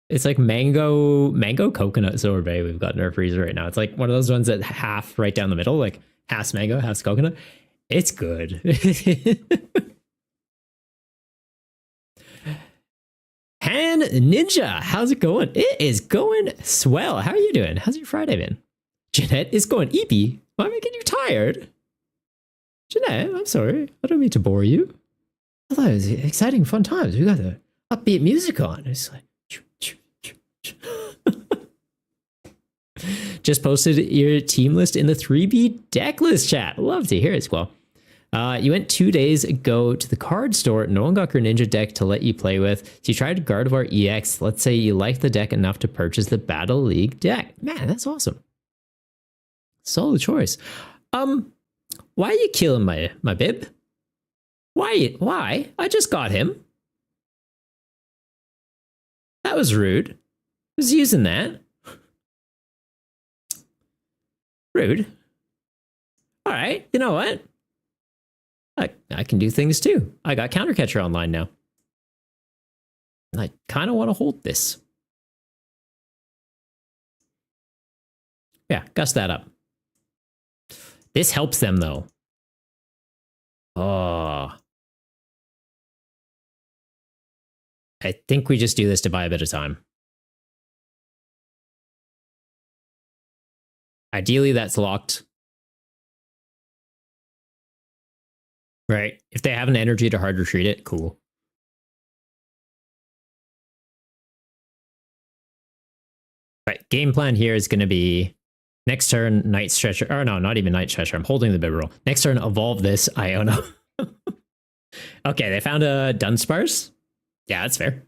It's like mango coconut sorbet we've got in our freezer right now. It's like one of those ones that half right down the middle, like half mango, half coconut. It's good. Han Ninja, how's it going? It is going swell. How are you doing? How's your Friday been? Jeanette is going eepy. Why am I making you tired? Jeanette, I'm sorry. I don't mean to bore you. I thought it was exciting, fun times. We got the upbeat music on. It's like... Just posted your team list in the 3B deck list chat. Love to hear it, Squall. You went 2 days ago to the card store. No one got Greninja deck to let you play with. So you tried Gardevoir EX. Let's say you like the deck enough to purchase the Battle League deck. Man, that's awesome. Solid choice. Why are you killing my bib? Why? I just got him. That was rude. I was using that. Rude. All right, you know what? I can do things too. I got Counter Catcher online now. I kind of want to hold this. Yeah, gust that up. This helps them though. Oh. I think we just do this to buy a bit of time. Ideally, that's locked. Right. If they have an energy to hard retreat it, cool. Right. Game plan here is going to be next turn, Night Stretcher. Or no, not even Night Stretcher. I'm holding the Bibarel. Next turn, evolve this Iona. Okay, they found a Dunsparce. Yeah, that's fair.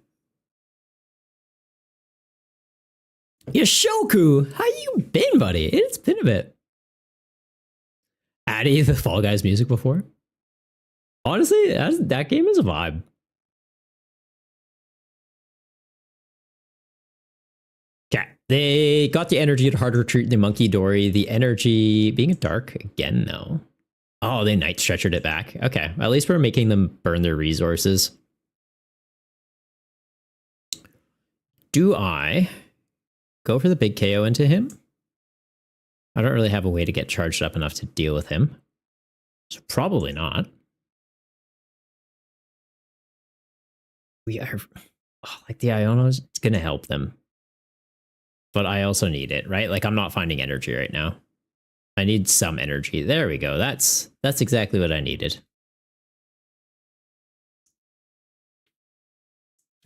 Yoshoku, how you been, buddy? It's been a bit. Addy, the Fall Guys music before. Honestly, that game is a vibe. Okay, they got the energy to hard retreat the Monkey Dory. The energy being a dark again, though. Oh, they Night Stretchered it back. Okay, at least we're making them burn their resources. Do I go for the big KO into him? I don't really have a way to get charged up enough to deal with him. So probably not. We are... Oh, like the Ionos, it's going to help them. But I also need it, right? Like I'm not finding energy right now. I need some energy. There we go. That's exactly what I needed.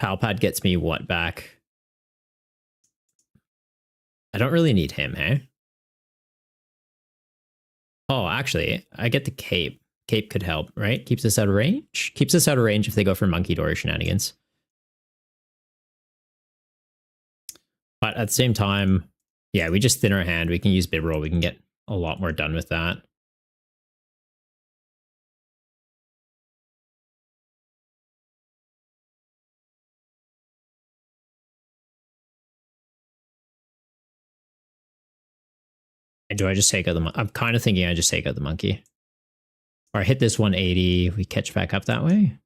Palpad gets me what back? I don't really need him, hey? Oh, actually, I get the cape. Cape could help, right? Keeps us out of range? Keeps us out of range if they go for Monkey Dory shenanigans. But at the same time, yeah, we just thin our hand. We can use Bibarel. We can get a lot more done with that. And do I just take out the... I'm kind of thinking I just take out the monkey. Or I hit this 180. We catch back up that way.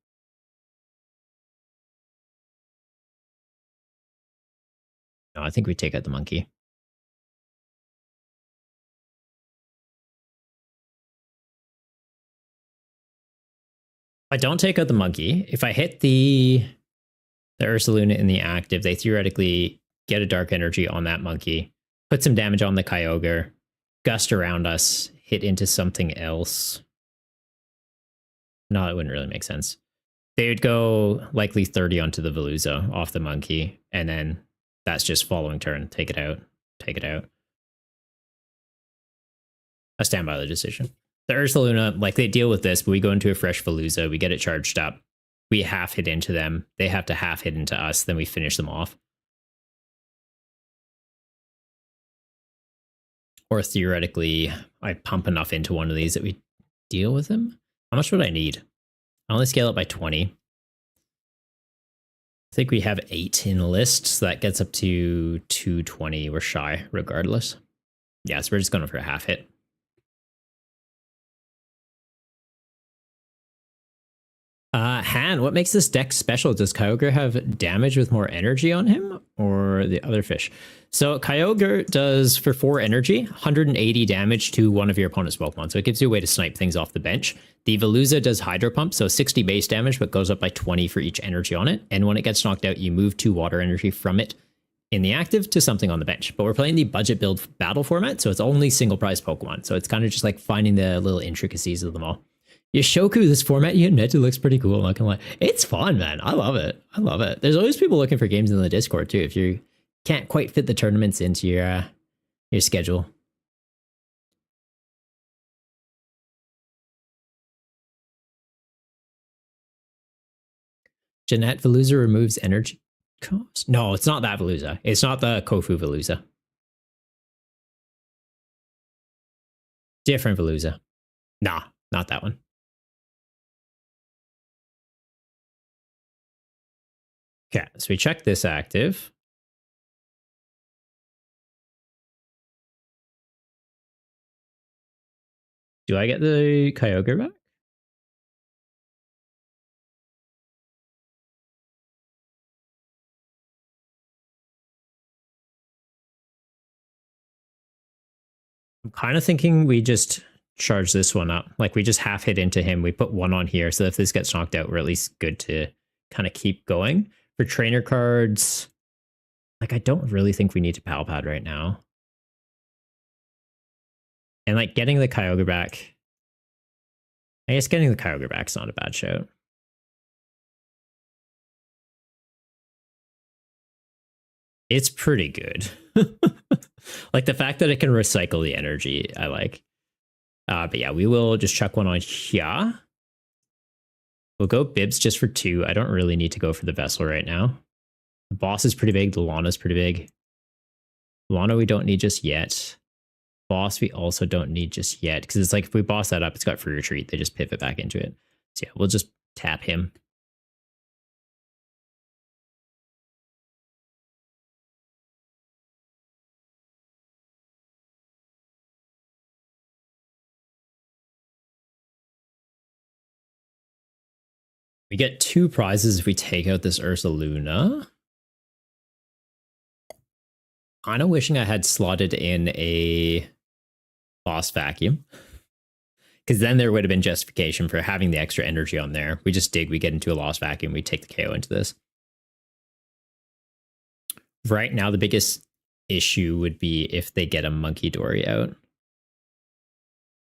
No, I think we take out the monkey. If I don't take out the monkey, if I hit the Ursaluna in the active, they theoretically get a dark energy on that monkey, put some damage on the Kyogre, gust around us, hit into something else. No, it wouldn't really make sense. They would go likely 30 onto the Veluza off the monkey, and then that's just following turn. Take it out. Take it out. I stand by the decision. The Ursaluna, like they deal with this, but we go into a fresh Veluza, we get it charged up, we half hit into them, they have to half hit into us, then we finish them off. Or theoretically, I pump enough into one of these that we deal with them. How much would I need? I only scale it by 20. I think we have 8 in the list, so that gets up to 220. We're shy, regardless. Yeah, so we're just going for a half hit. Han, what makes this deck special? Does Kyogre have damage with more energy on him or the other fish? So Kyogre does, for 4 energy, 180 damage to one of your opponent's Pokemon. So it gives you a way to snipe things off the bench. The Veluza does Hydro Pump, so 60 base damage, but goes up by 20 for each energy on it. And when it gets knocked out, you move 2 water energy from it in the active to something on the bench. But we're playing the budget build battle format, so it's only single prize Pokemon. So it's kind of just like finding the little intricacies of them all. Yoshoku, this format you admit, it looks pretty cool. I'm not gonna lie. It's fun, man. I love it. I love it. There's always people looking for games in the Discord too. If you can't quite fit the tournaments into your schedule. Jeanette Veluza removes energy cost. No, it's not that Veluza. It's not the Kofu Veluza. Different Veluza. Nah, not that one. Okay, so we check this active. Do I get the Kyogre back? I'm kind of thinking we just charge this one up. Like we just half hit into him. We put one on here. So if this gets knocked out, we're at least good to kind of keep going. For trainer cards, like I don't really think we need to Pal Pad right now. And like getting the Kyogre back, I guess getting the Kyogre back is not a bad shout. It's pretty good. Like the fact that it can recycle the energy, I like. But yeah, we will just chuck one on here. We'll go Bibs just for 2. I don't really need to go for the Vessel right now. The boss is pretty big. The Lana's pretty big. Lana we don't need just yet. Boss we also don't need just yet. Because it's like if we boss that up, it's got free retreat. They just pivot back into it. So yeah, we'll just tap him. We get 2 prizes if we take out this Ursaluna. Kind of wishing I had slotted in a boss vacuum. Because then there would have been justification for having the extra energy on there. We just dig, we get into a lost vacuum, we take the KO into this. Right now, the biggest issue would be if they get a Monkey Dory out.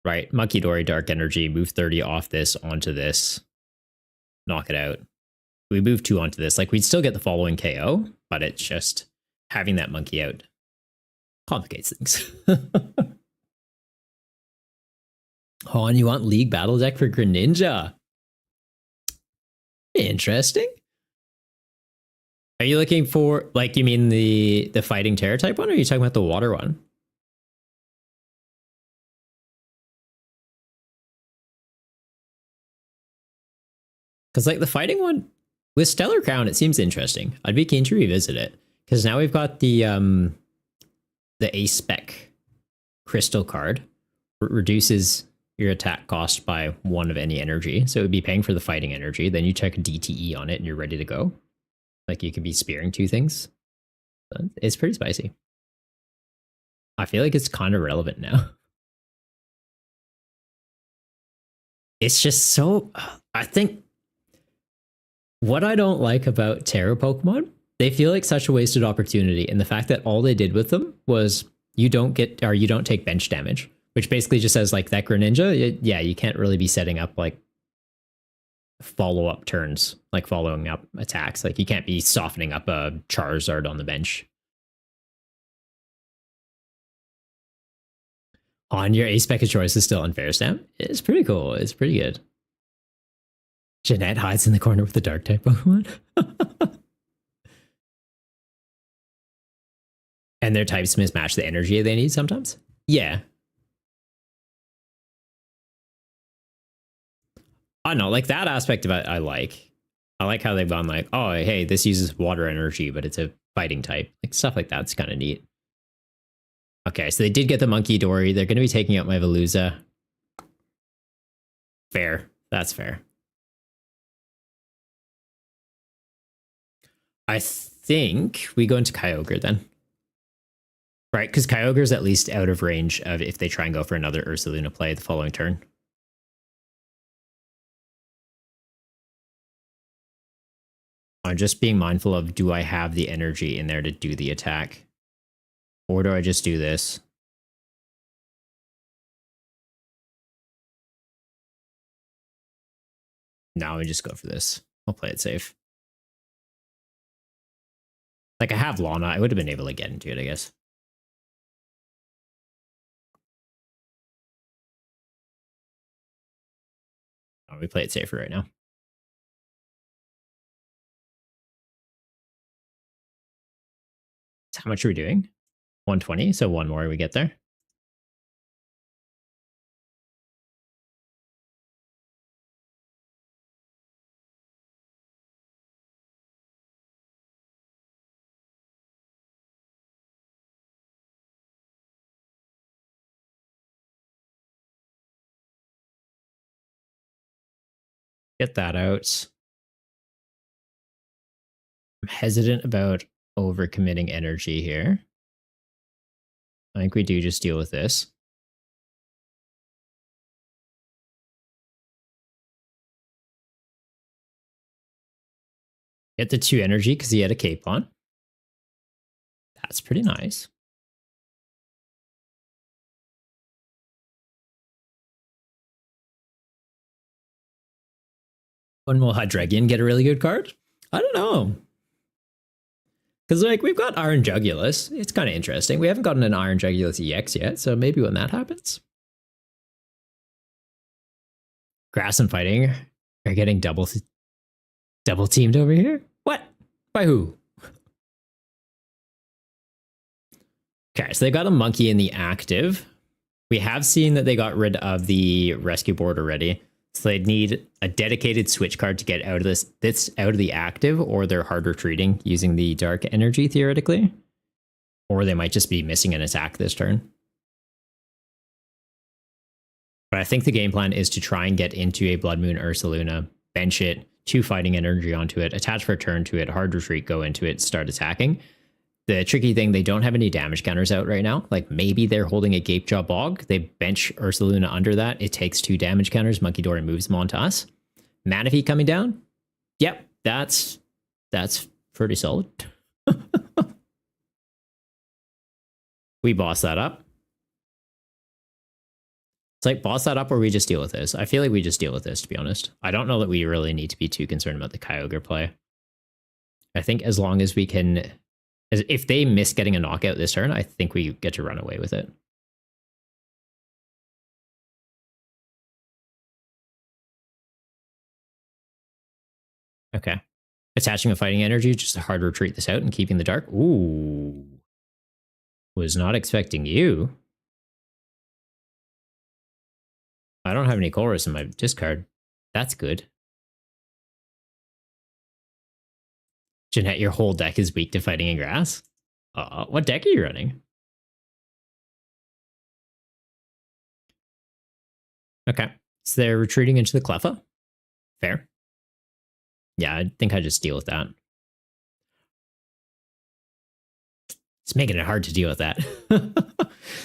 Right, Monkey Dory, Dark Energy, move 30 off this onto this. Knock it out. We move 2 onto this. Like, we'd still get the following KO, but it's just having that monkey out complicates things. Oh, and you want League Battle Deck for Greninja? Interesting. Are you looking for, like, you mean the Fighting Terror type one, or are you talking about the water one? Because, like, the fighting one with Stellar Crown, it seems interesting. I'd be keen to revisit it. Because now we've got the A-Spec crystal card. Reduces your attack cost by 1 of any energy. So it would be paying for the fighting energy. Then you check DTE on it and you're ready to go. Like you could be spearing 2 things. It's pretty spicy. I feel like it's kind of relevant now. It's just so... I think... What I don't like about Terra Pokemon, they feel like such a wasted opportunity. And the fact that all they did with them was you don't get... or you don't take bench damage. Which basically just says, like, that Greninja, yeah, you can't really be setting up, like, follow-up turns, like following up attacks. Like, you can't be softening up a Charizard on the bench. On your A-Spec of choice is still unfair stamp. It's pretty cool. It's pretty good. Jeanette hides in the corner with the Dark-type Pokemon. And their types mismatch the energy they need sometimes? Yeah. I don't know, like that aspect of it, I like. I like how they've gone like, oh, hey, this uses water energy, but it's a fighting type. Like stuff like that's kind of neat. Okay, so they did get the Monkey Dory. They're going to be taking out my Veluza. Fair. That's fair. I think we go into Kyogre then. Right, because Kyogre's at least out of range of if they try and go for another Ursaluna play the following turn. I'm just being mindful of, do I have the energy in there to do the attack? Or do I just do this? No, we just go for this. I'll play it safe. Like, I have Lana. I would have been able to get into it, I guess. Oh, we play it safer right now. How much are we doing? 120, so one more we get there. Get that out. I'm hesitant about overcommitting energy here. I think we do just deal with this. Get the 2 energy because he had a cape on. That's pretty nice. When will Hydreigon get a really good card? I don't know. Because, like, we've got Iron Jugulus. It's kind of interesting. We haven't gotten an Iron Jugulus EX yet, so maybe when that happens. Grass and Fighting are getting double teamed over here? What? By who? Okay, so they got a monkey in the active. We have seen that they got rid of the rescue board already. So they'd need a dedicated switch card to get out of this out of the active, or they're hard retreating using the dark energy theoretically. Or they might just be missing an attack this turn. But I think the game plan is to try and get into a Blood Moon Ursaluna, bench it, 2 fighting energy onto it, attach for a turn to it, hard retreat, go into it, start attacking. The tricky thing, they don't have any damage counters out right now. Like, maybe they're holding a Gapejaw Bog. They bench Ursaluna under that. It takes 2 damage counters. Monkey Dory moves them on to us. Manaphy coming down. Yep, that's pretty solid. We boss that up. It's like, boss that up or we just deal with this. I feel like we just deal with this, to be honest. I don't know that we really need to be too concerned about the Kyogre play. I think as long as we can... If they miss getting a knockout this turn, I think we get to run away with it. Okay. Attaching a fighting energy, just to hard retreat this out and keeping the dark. Ooh. Was not expecting you. I don't have any Colress in my discard. That's good. Jeanette, your whole deck is weak to fighting in grass? What deck are you running? Okay. So they're retreating into the Cleffa. Fair. Yeah, I think I just deal with that. It's making it hard to deal with that.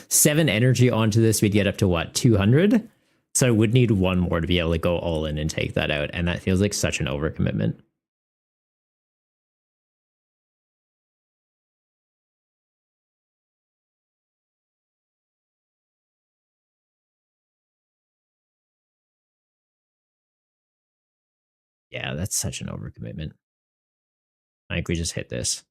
7 energy onto this, we'd get up to what, 200? So I would need 1 more to be able to go all in and take that out. And that feels like such an overcommitment. Yeah, that's such an overcommitment. I think we just hit this.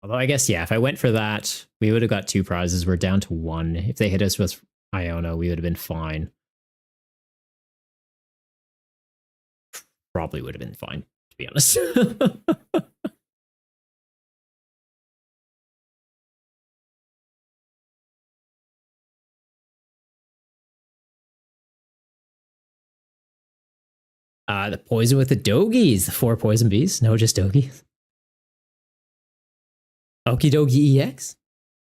Although I guess, yeah, if I went for that, we would have got 2 prizes. We're down to 1. If they hit us with Iona, we would have been fine. Probably would have been fine, to be honest. The poison with the Dogies. The 4 poison bees. No, just Dogies. Okie dokie EX?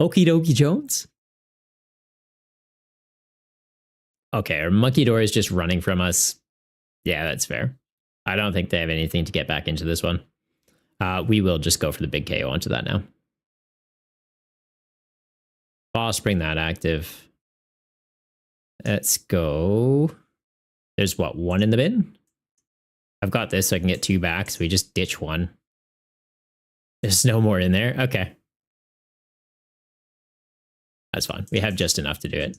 Okie dokie Jones? Okay, our Monkey Door is just running from us. Yeah, that's fair. I don't think they have anything to get back into this one. We will just go for the big KO onto that now. Boss, bring that active. Let's go. There's what, 1 in the bin? I've got this so I can get 2 back, so we just ditch 1. There's no more in there? Okay. That's fine. We have just enough to do it.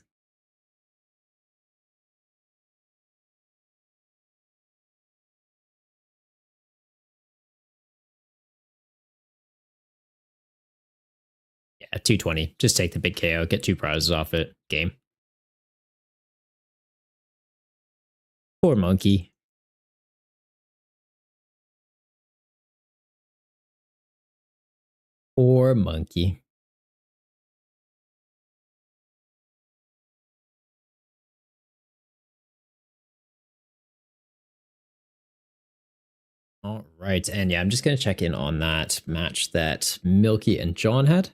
220. Just take the big KO, get 2 prizes off it. Game. Poor monkey. Poor monkey. All right, and yeah, I'm just going to check in on that match that Milky and John had.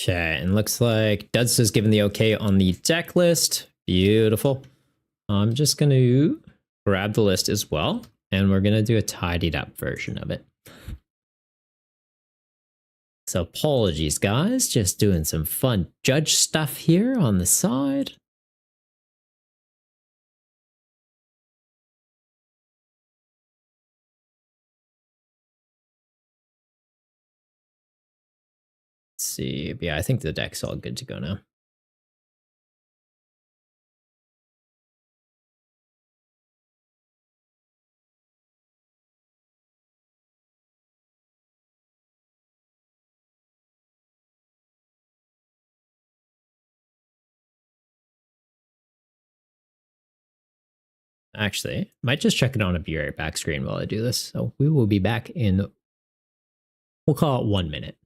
Okay, and looks like Duds has given the okay on the deck list. Beautiful. I'm just going to grab the list as well, and we're going to do a tidied up version of it. So apologies, guys. Just doing some fun judge stuff here on the side. Let's see. Yeah, I think the deck's all good to go now. Actually, might just check it on a be right back screen while I do this. So we will be back in, we'll call it 1 minute.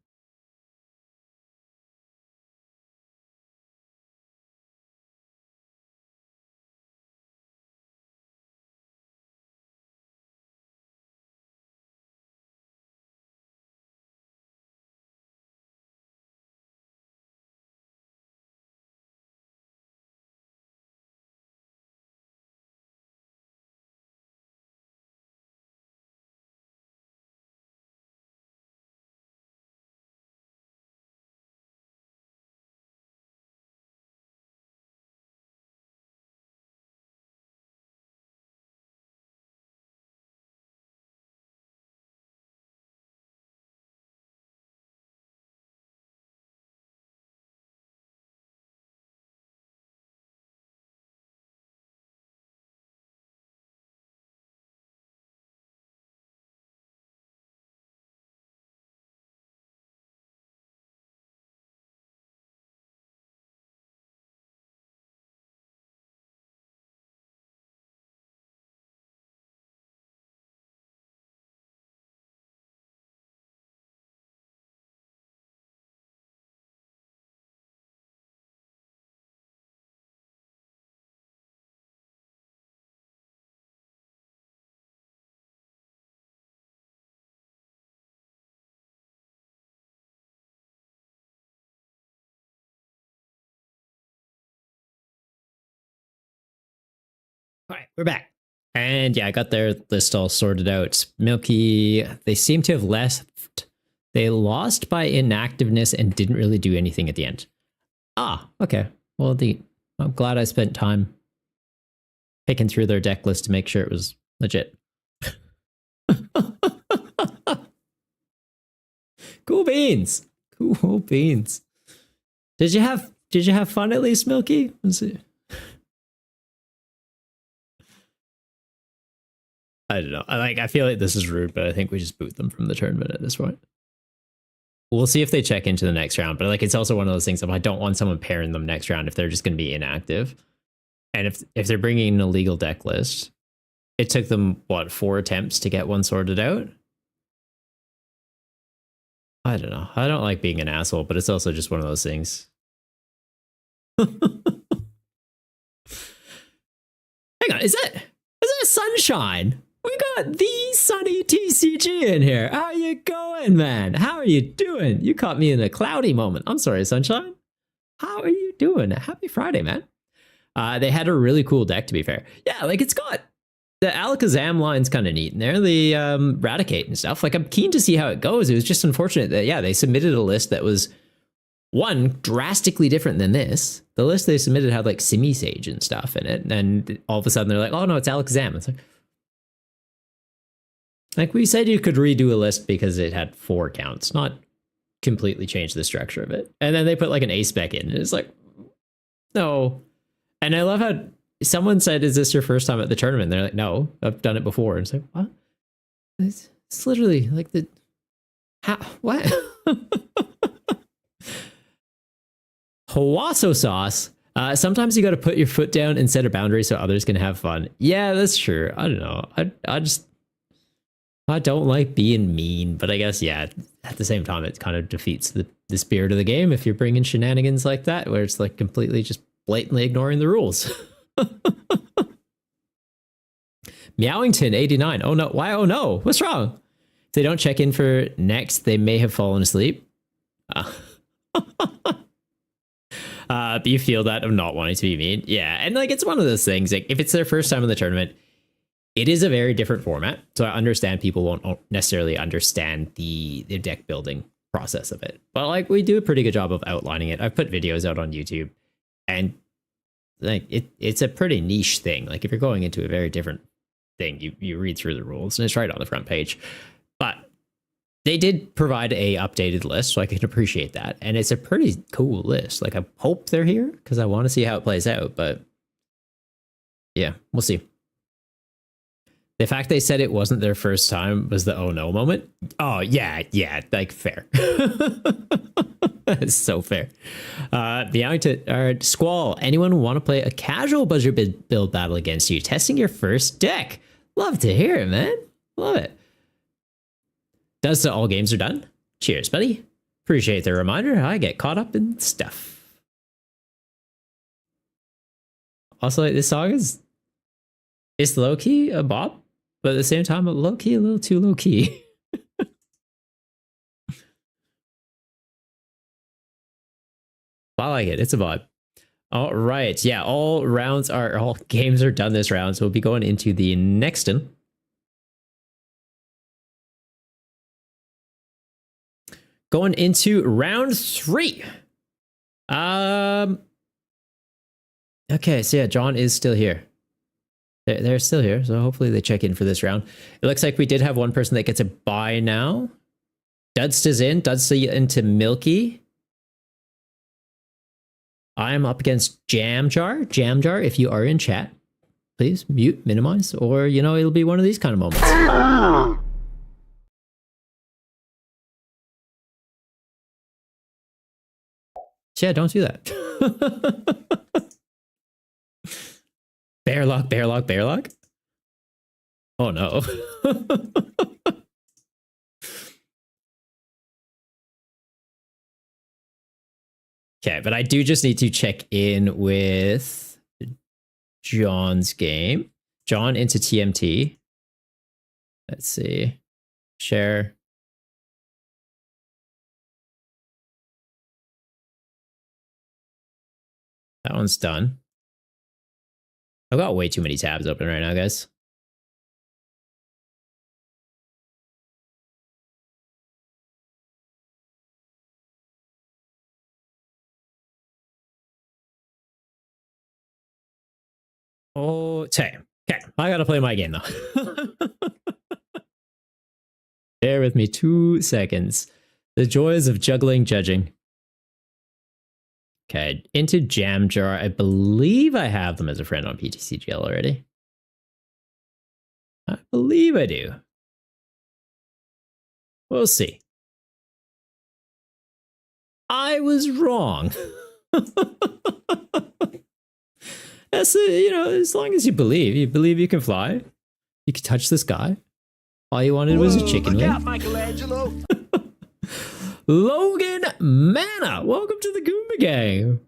All right, we're back. And yeah, I got their list all sorted out. Milky, they seem to have left. They lost by inactiveness and didn't really do anything at the end. Ah, okay. Well, I'm glad I spent time picking through their deck list to make sure it was legit. Cool beans. Cool beans. Did you have fun at least, Milky? Was it? I don't know. I feel like this is rude, but I think we just boot them from the tournament at this point. We'll see if they check into the next round, but like it's also one of those things of I don't want someone pairing them next round if they're just going to be inactive. And if they're bringing an illegal deck list, it took them what 4 attempts to get one sorted out. I don't know. I don't like being an asshole, but it's also just one of those things. Hang on, is that Sunshine? We got the sunny TCG in here. How you going, man? How are you doing? You caught me in a cloudy moment. I'm sorry, Sunshine. How are you doing? Happy Friday, man. They had a really cool deck, to be fair. Yeah, like it's got the Alakazam line's kind of neat in there. The Raticate and stuff. Like I'm keen to see how it goes. It was just unfortunate that, yeah, they submitted a list that was one drastically different than this. The list they submitted had like Simi Sage and stuff in it. And all of a sudden they're like, oh no, it's Alakazam. It's like we said you could redo a list because it had 4 counts, not completely change the structure of it. And then they put like an ace back in, and it's like, no. And I love how someone said, "Is this your first time at the tournament?" They're like, "No, I've done it before." And it's like, what? It's literally like the how what? Hawaso sauce. Sometimes you got to put your foot down and set a boundary so others can have fun. Yeah, that's true. I don't know. I don't like being mean, but I guess, yeah, at the same time, it kind of defeats the spirit of the game if you're bringing shenanigans like that, where it's like completely just blatantly ignoring the rules. Meowington 89. Oh no. Why? Oh no. What's wrong? If they don't check in for next, they may have fallen asleep. But you feel that of not wanting to be mean. Yeah. And like, it's one of those things, like if it's their first time in the tournament, it is a very different format. So I understand people won't necessarily understand the deck building process of it. But like, we do a pretty good job of outlining it. I've put videos out on YouTube, and like it's a pretty niche thing. Like if you're going into a very different thing, you read through the rules, and it's right on the front page. But they did provide a updated list, so I can appreciate that. And it's a pretty cool list. Like I hope they're here because I want to see how it plays out. But yeah, we'll see. The fact they said it wasn't their first time was the oh no moment. Oh yeah, like fair. That's so fair. Squall, anyone want to play a casual budget build battle against you? Testing your first deck. Love to hear it, man. Love it. Does the all games are done? Cheers, buddy. Appreciate the reminder. I get caught up in stuff. Also, like, this song it's low key a bop, but at the same time, low key a little too low key. I like it. It's a vibe. All right. Yeah, all games are done this round, so we'll be going into the next one. Going into round 3. Okay, so yeah, John is still here. They're still here, so hopefully they check in for this round. It looks like we did have one person that gets a bye now. Dudst is in. Dudst into Milky. I'm up against Jamjar. Jamjar, if you are in chat, please mute, minimize, or, you know, it'll be one of these kind of moments. Yeah, don't do that. Bearlock. Oh no. Okay, but I do just need to check in with John's game. John into TMT. Let's see. Share. That one's done. I've got way too many tabs open right now, guys. Oh, okay. I gotta play my game though. Bear with me 2 seconds. The joys of juggling judging. Okay, into Jamjar. I believe I have them as a friend on PTCGL already. I believe I do. We'll see. I was wrong. That's you know, as long as you believe you can fly. You can touch the sky. All you wanted was a chicken wing. Out, Michelangelo. Logan Mana, welcome to the Goomba gang.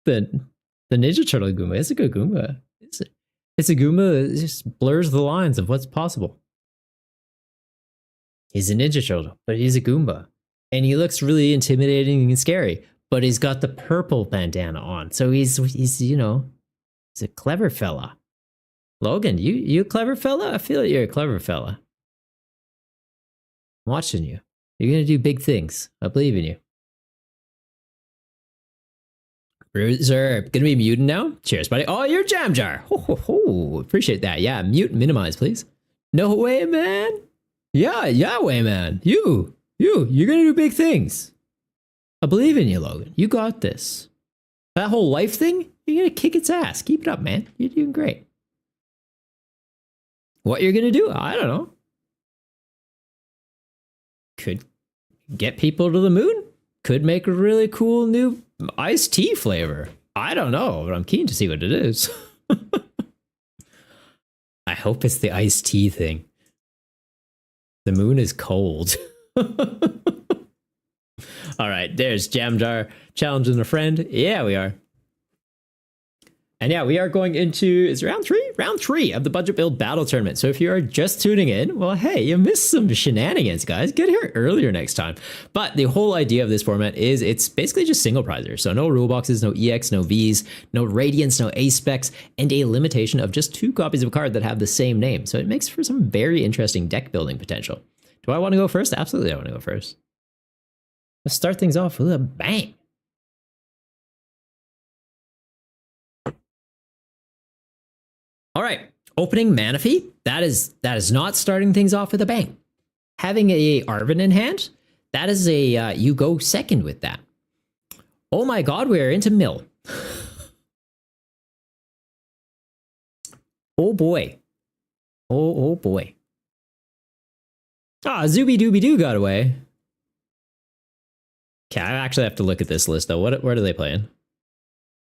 The Ninja Turtle Goomba. It's a good Goomba. It's a Goomba that just blurs the lines of what's possible. He's a Ninja Turtle, but he's a Goomba. And he looks really intimidating and scary. But he's got the purple bandana on. So he's you know, he's a clever fella. Logan, you a clever fella? I feel like you're a clever fella. I'm watching you. You're going to do big things. I believe in you. Bruiser, going to be muted now? Cheers, buddy. Oh, you're Jamjar. Ho, ho, ho. Appreciate that. Yeah, mute, minimize, please. No way, man. Yeah, way, man. You. You're gonna do big things. I believe in you, Logan. You got this. That whole life thing, you're gonna kick its ass. Keep it up, man. You're doing great. What you're gonna do, I don't know. Could get people to the moon. Could make a really cool new iced tea flavor. I don't know, but I'm keen to see what it is. I hope it's the iced tea thing. The moon is cold. All right, there's Jam Jar challenging a friend. Yeah, we are. And yeah, we are going into, is round three? Round 3 of the Budget Build Battle Tournament. So if you are just tuning in, well, hey, you missed some shenanigans, guys. Get here earlier next time. But the whole idea of this format is it's basically just single prizers. So no rule boxes, no EX, no Vs, no Radiants, no A specs, and a limitation of just 2 copies of a card that have the same name. So it makes for some very interesting deck building potential. Do I want to go first? Absolutely, I want to go first. Let's start things off with a bang. All right, opening Manaphy. That is not starting things off with a bang. Having a Arven in hand, that is a you go second with that. Oh my God, we are into mill. Oh boy. Oh boy. Ah, Zooby Dooby Doo got away. Okay, I actually have to look at this list though. What are they playing?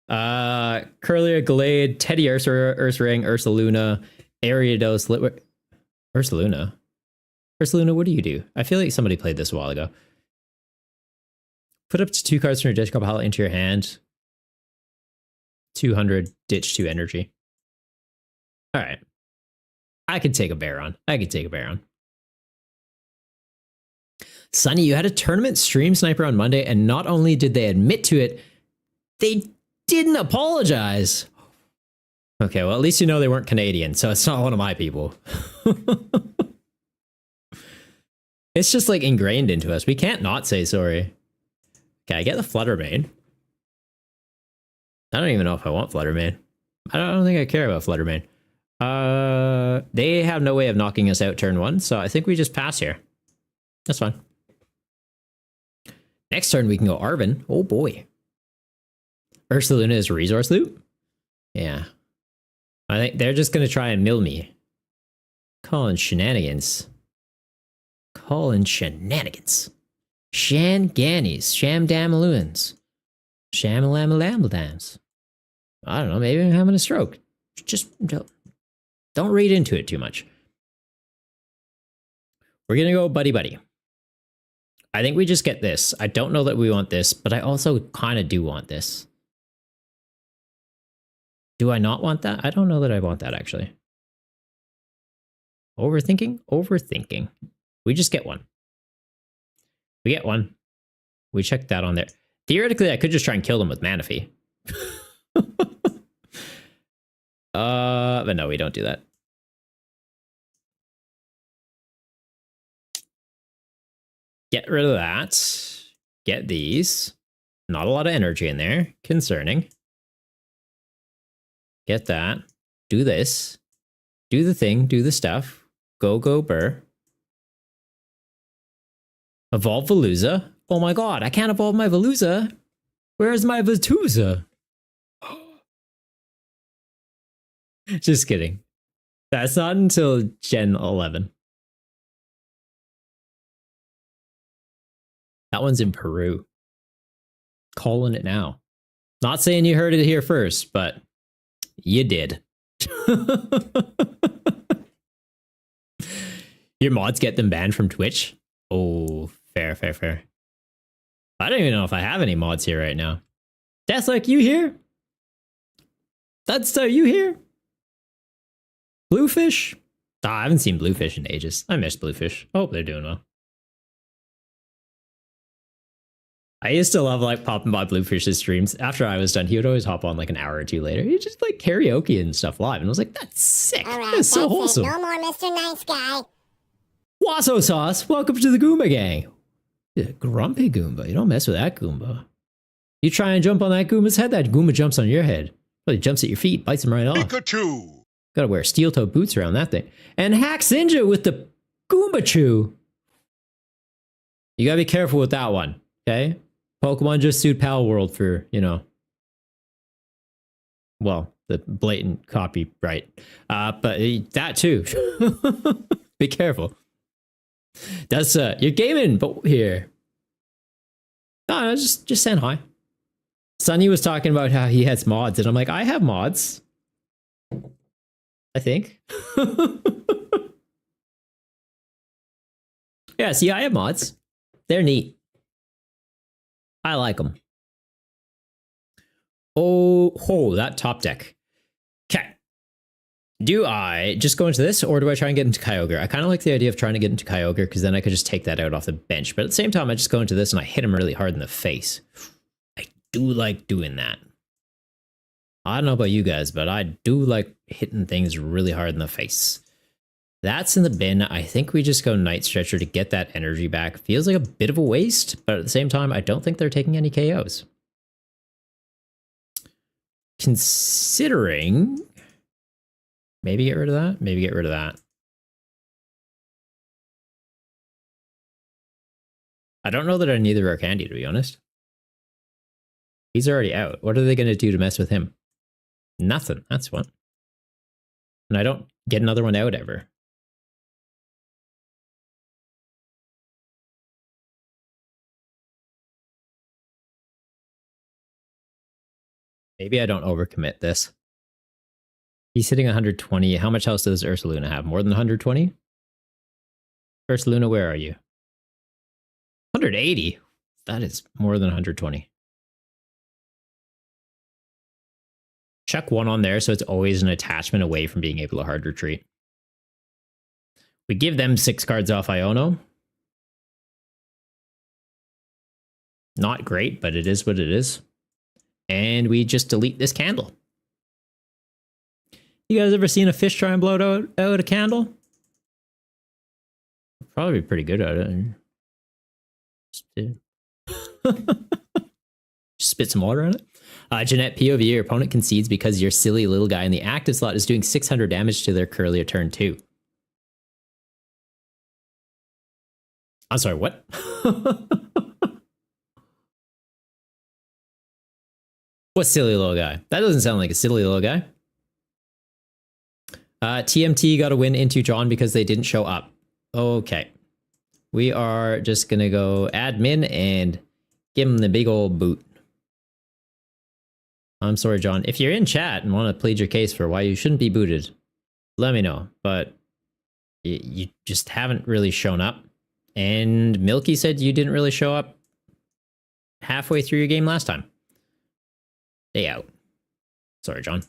Curlier, Glade, Teddy Ursaring, Ursaluna, Ariados, Litwick. Ursaluna? Ursaluna, what do you do? I feel like somebody played this a while ago. Put up to 2 cards from your discard pile into your hand. 200, ditch 2 energy. Alright. I could take a Baron. Sonny, you had a tournament stream sniper on Monday, and not only did they admit to it, they didn't apologize. Okay, well, at least you know they weren't Canadian, so it's not one of my people. It's just like ingrained into us. We can't not say sorry. Okay, I get the Fluttermane. I don't even know if I want Fluttermane. I don't think I care about Fluttermane. They have no way of knocking us out turn 1, so I think we just pass here. That's fine. Next turn we can go Arven. Oh boy. Ursaluna is resource loot? Yeah. I think they're just going to try and mill me. Calling shenanigans. Shangannies. Shamdamaluans. Shamalamalambledams. I don't know, maybe I'm having a stroke. Just don't read into it too much. We're going to go buddy buddy. I think we just get this. I don't know that we want this, but I also kind of do want this. Do I not want that? I don't know that I want that, actually. Overthinking. We just get one. We get one. We check that on there. Theoretically, I could just try and kill them with Manaphy. But no, we don't do that. Get rid of that. Get these. Not a lot of energy in there. Concerning. Get that. Do this. Do the thing. Do the stuff. Go, burr. Evolve Veluza. Oh my God, I can't evolve my Veluza. Where's my Vatuza? Just kidding. That's not until Gen 11. That one's in Peru. Calling it now. Not saying you heard it here first, but you did. Your mods get them banned from Twitch? Oh, fair. I don't even know if I have any mods here right now. That's like you here? That's you here? Bluefish? I haven't seen Bluefish in ages. I missed Bluefish. I hope they're doing well. I used to love like popping by Bluefish's streams. After I was done, he would always hop on like an hour or two later. He'd just like karaoke and stuff live. And I was like, that's sick. All right, that's so wholesome. No more Mr. Nice Guy. Wasso Sauce, welcome to the Goomba Gang. Yeah, grumpy Goomba. You don't mess with that Goomba. You try and jump on that Goomba's head, that Goomba jumps on your head. Well, he jumps at your feet, bites him right off. Pikachu! Gotta wear steel-toe boots around that thing. And Hack Ninja with the Goomba Chew. You gotta be careful with that one, okay? Pokemon just sued Pal World for, you know, well, the blatant copyright. But that too. Be careful. That's you're gaming, but here. No, just saying hi. Sunny was talking about how he has mods, and I'm like, I have mods. I think. Yeah, see, I have mods. They're neat. I like them. Oh, that top deck. Okay. Do I just go into this, or do I try and get into Kyogre? I kind of like the idea of trying to get into Kyogre, because then I could just take that out off the bench. But at the same time, I just go into this and I hit him really hard in the face. I do like doing that. I don't know about you guys, but I do like hitting things really hard in the face. That's in the bin. I think we just go Night Stretcher to get that energy back. Feels like a bit of a waste, but at the same time, I don't think they're taking any KOs. Considering... maybe get rid of that? Maybe get rid of that. I don't know that I need the rare candy, to be honest. He's already out. What are they going to do to mess with him? Nothing. That's one. And I don't get another one out ever. Maybe I don't overcommit this. He's hitting 120. How much health does Ursaluna have? More than 120? Ursaluna, where are you? 180? That is more than 120. Chuck one on there, so it's always an attachment away from being able to hard retreat. We give them 6 cards off Iono. Not great, but it is what it is. And we just delete this candle. You guys ever seen a fish try and blow out a candle? Probably be pretty good at it. Just spit some water on it. Jeanette, POV, your opponent concedes because your silly little guy in the active slot is doing 600 damage to their Curlier turn 2. I'm sorry, what? What silly little guy? That doesn't sound like a silly little guy. TMT got a win into John because they didn't show up. Okay. We are just going to go admin and give him the big old boot. I'm sorry, John. If you're in chat and want to plead your case for why you shouldn't be booted, let me know. But you just haven't really shown up. And Milky said you didn't really show up halfway through your game last time. Day out. Sorry, John.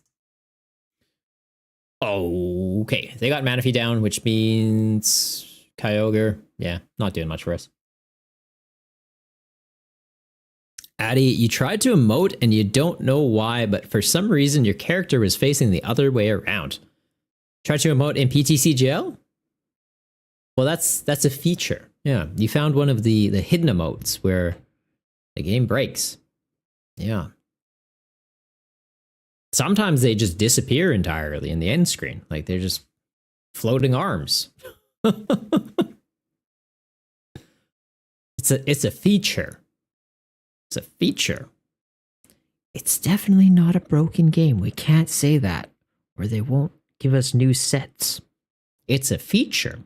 Okay, they got Manaphy down, which means Kyogre. Yeah, not doing much for us. Addy, you tried to emote and you don't know why, but for some reason your character was facing the other way around. Tried to emote in PTCGL? Well, that's a feature. Yeah, you found one of the hidden emotes where the game breaks. Yeah. Sometimes they just disappear entirely in the end screen. Like they're just floating arms. It's a feature. It's a feature. It's definitely not a broken game. We can't say that, or they won't give us new sets. It's a feature.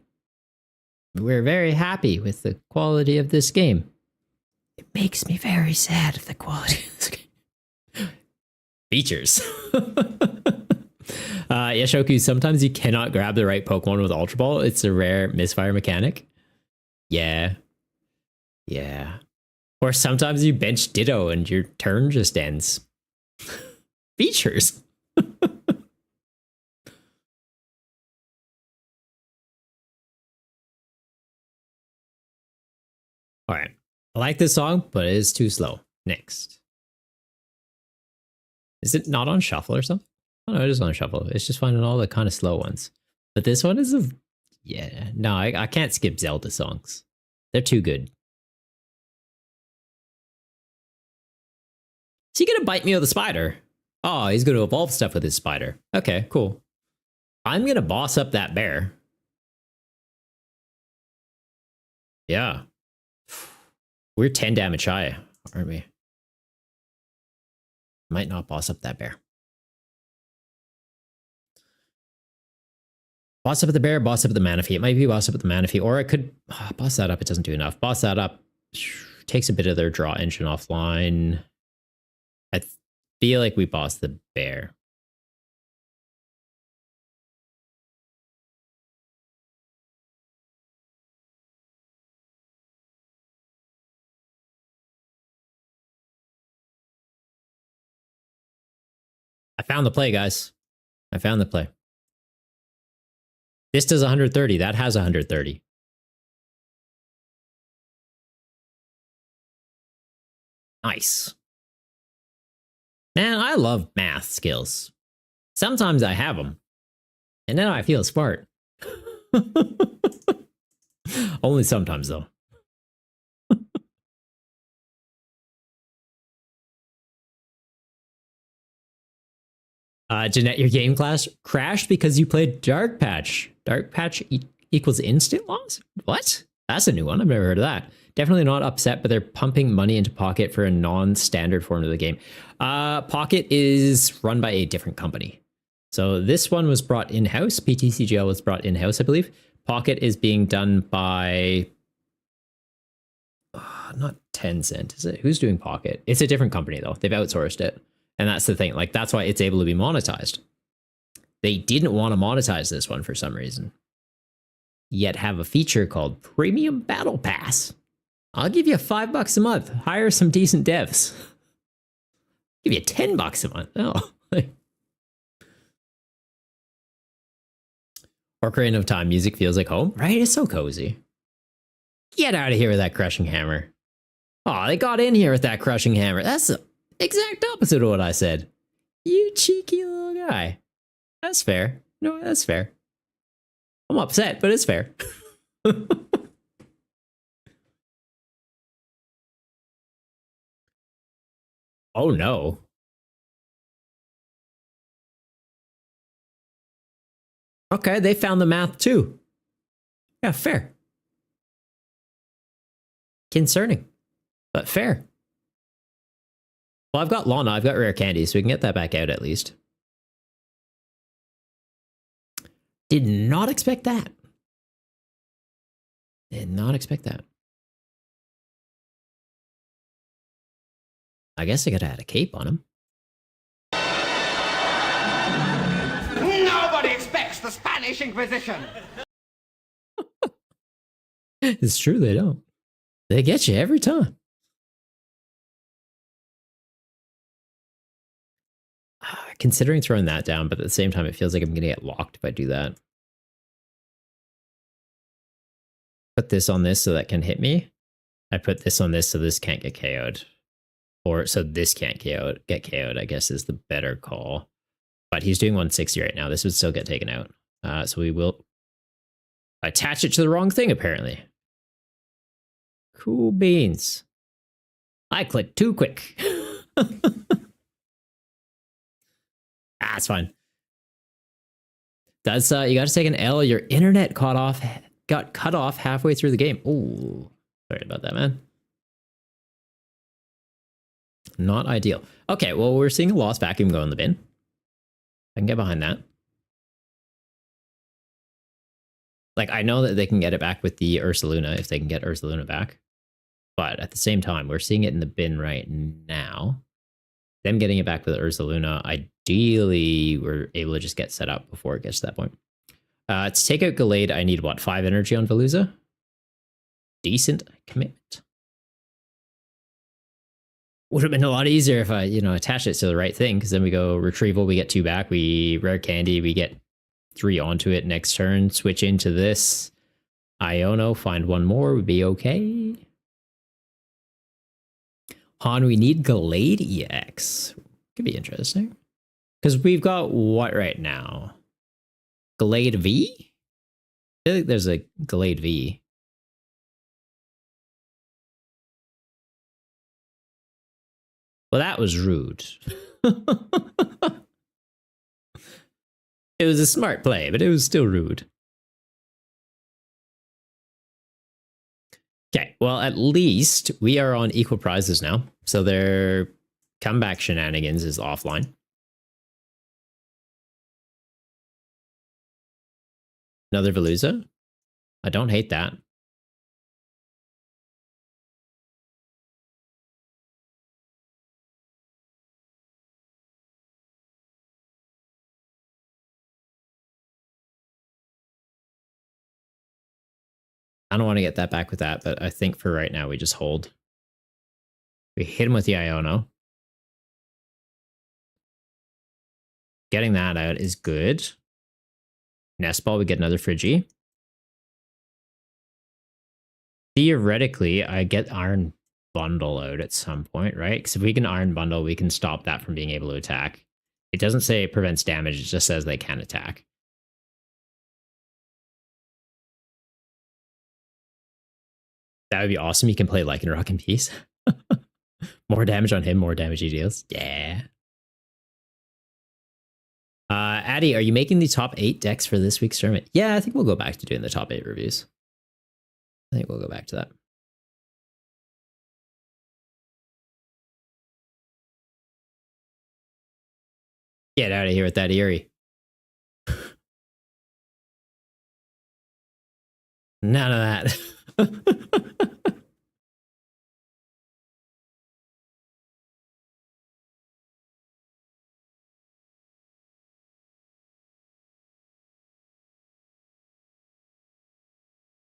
We're very happy with the quality of this game. It makes me very sad of the quality of this game. Features. Yashoku, sometimes you cannot grab the right Pokemon with Ultra Ball. It's a rare misfire mechanic. Yeah. Yeah. Or sometimes you bench Ditto and your turn just ends. Features. All right. I like this song, but it is too slow. Next. Is it not on shuffle or something? Oh no, it is on shuffle. It's just finding all the kind of slow ones. But this one is yeah. No, I can't skip Zelda songs. They're too good. Is he gonna bite me with a spider? Oh, he's gonna evolve stuff with his spider. Okay, cool. I'm gonna boss up that bear. Yeah. We're 10 damage high, aren't we? Might not boss up that bear. Boss up the bear, boss up the Manaphy. It might be boss up the Manaphy, or I could boss that up. It doesn't do enough. Boss that up. Takes a bit of their draw engine offline. I feel like we boss the bear. I found the play, guys. I found the play. This does 130. That has 130. Nice. Man, I love math skills. Sometimes I have them. And then I feel smart. Only sometimes, though. Jeanette, your game class crashed because you played Dark Patch. Dark Patch equals instant loss? What? That's a new one. I've never heard of that. Definitely not upset, but they're pumping money into Pocket for a non-standard form of the game. Pocket is run by a different company. So this one was brought in-house. PTCGL was brought in-house, I believe. Pocket is being done by... not Tencent, is it? Who's doing Pocket? It's a different company, though. They've outsourced it. And that's the thing. Like, that's why it's able to be monetized. They didn't want to monetize this one for some reason. Yet have a feature called Premium Battle Pass. I'll give you $5 a month. Hire some decent devs. Give you $10 a month. Oh. Ocarina of Time music feels like home, right? It's so cozy. Get out of here with that crushing hammer. Oh, they got in here with that crushing hammer. That's the exact opposite of what I said. You cheeky little guy. That's fair. No, that's fair. I'm upset, but it's fair. Oh no. Okay, they found the math too. Yeah, fair. Concerning, but fair. Well, I've got Lana, I've got Rare Candy, so we can get that back out at least. Did not expect that. Did not expect that. I guess I gotta add a cape on him. Nobody expects the Spanish Inquisition. It's true, they don't. They get you every time. Considering throwing that down, but at the same time, it feels like I'm going to get locked if I do that. Put this on this so that can hit me. I put this on this so this can't get KO'd. Or so this can't get KO'd, I guess is the better call. But he's doing 160 right now. This would still get taken out. So we will attach it to the wrong thing, apparently. Cool beans. I clicked too quick. It's fine. That's you got to take an L. Your internet got cut off halfway through the game. Oh, sorry about that, man. Not ideal. Okay, well, we're seeing a lost vacuum go in the bin. I can get behind that. Like, I know that they can get it back with the Ursaluna if they can get Ursaluna back. But at the same time, we're seeing it in the bin right now. Them getting it back with Ursaluna, ideally, we're able to just get set up before it gets to that point. To take out Gallade, I need, what, 5 energy on Veluza? Decent commitment. Would have been a lot easier if I, attached it to the right thing, because then we go Retrieval, we get 2 back, we Rare Candy, we get 3 onto it next turn, switch into this. Iono, find 1 more, would be okay. Han, we need Gallade EX. Could be interesting. Because we've got what right now? Gallade V? I feel like there's a Gallade V. Well, that was rude. It was a smart play, but it was still rude. Okay. well, at least we are on equal prizes now. So their comeback shenanigans is offline. Another Veluza? I don't hate that. I don't want to get that back with that, but I think for right now, we just hold. We hit him with the Iono. Getting that out is good. Nest Ball, we get another Frigi. Theoretically, I get Iron Bundle out at some point, right? Because if we can Iron Bundle, we can stop that from being able to attack. It doesn't say it prevents damage, it just says they can attack. That would be awesome. You can play Lycanroc in peace. More damage on him, more damage he deals. Yeah. Addy, are you making the top 8 decks for this week's tournament? Yeah, I think we'll go back to doing the top 8 reviews. I think we'll go back to that. Get out of here with that Eerie. None of that.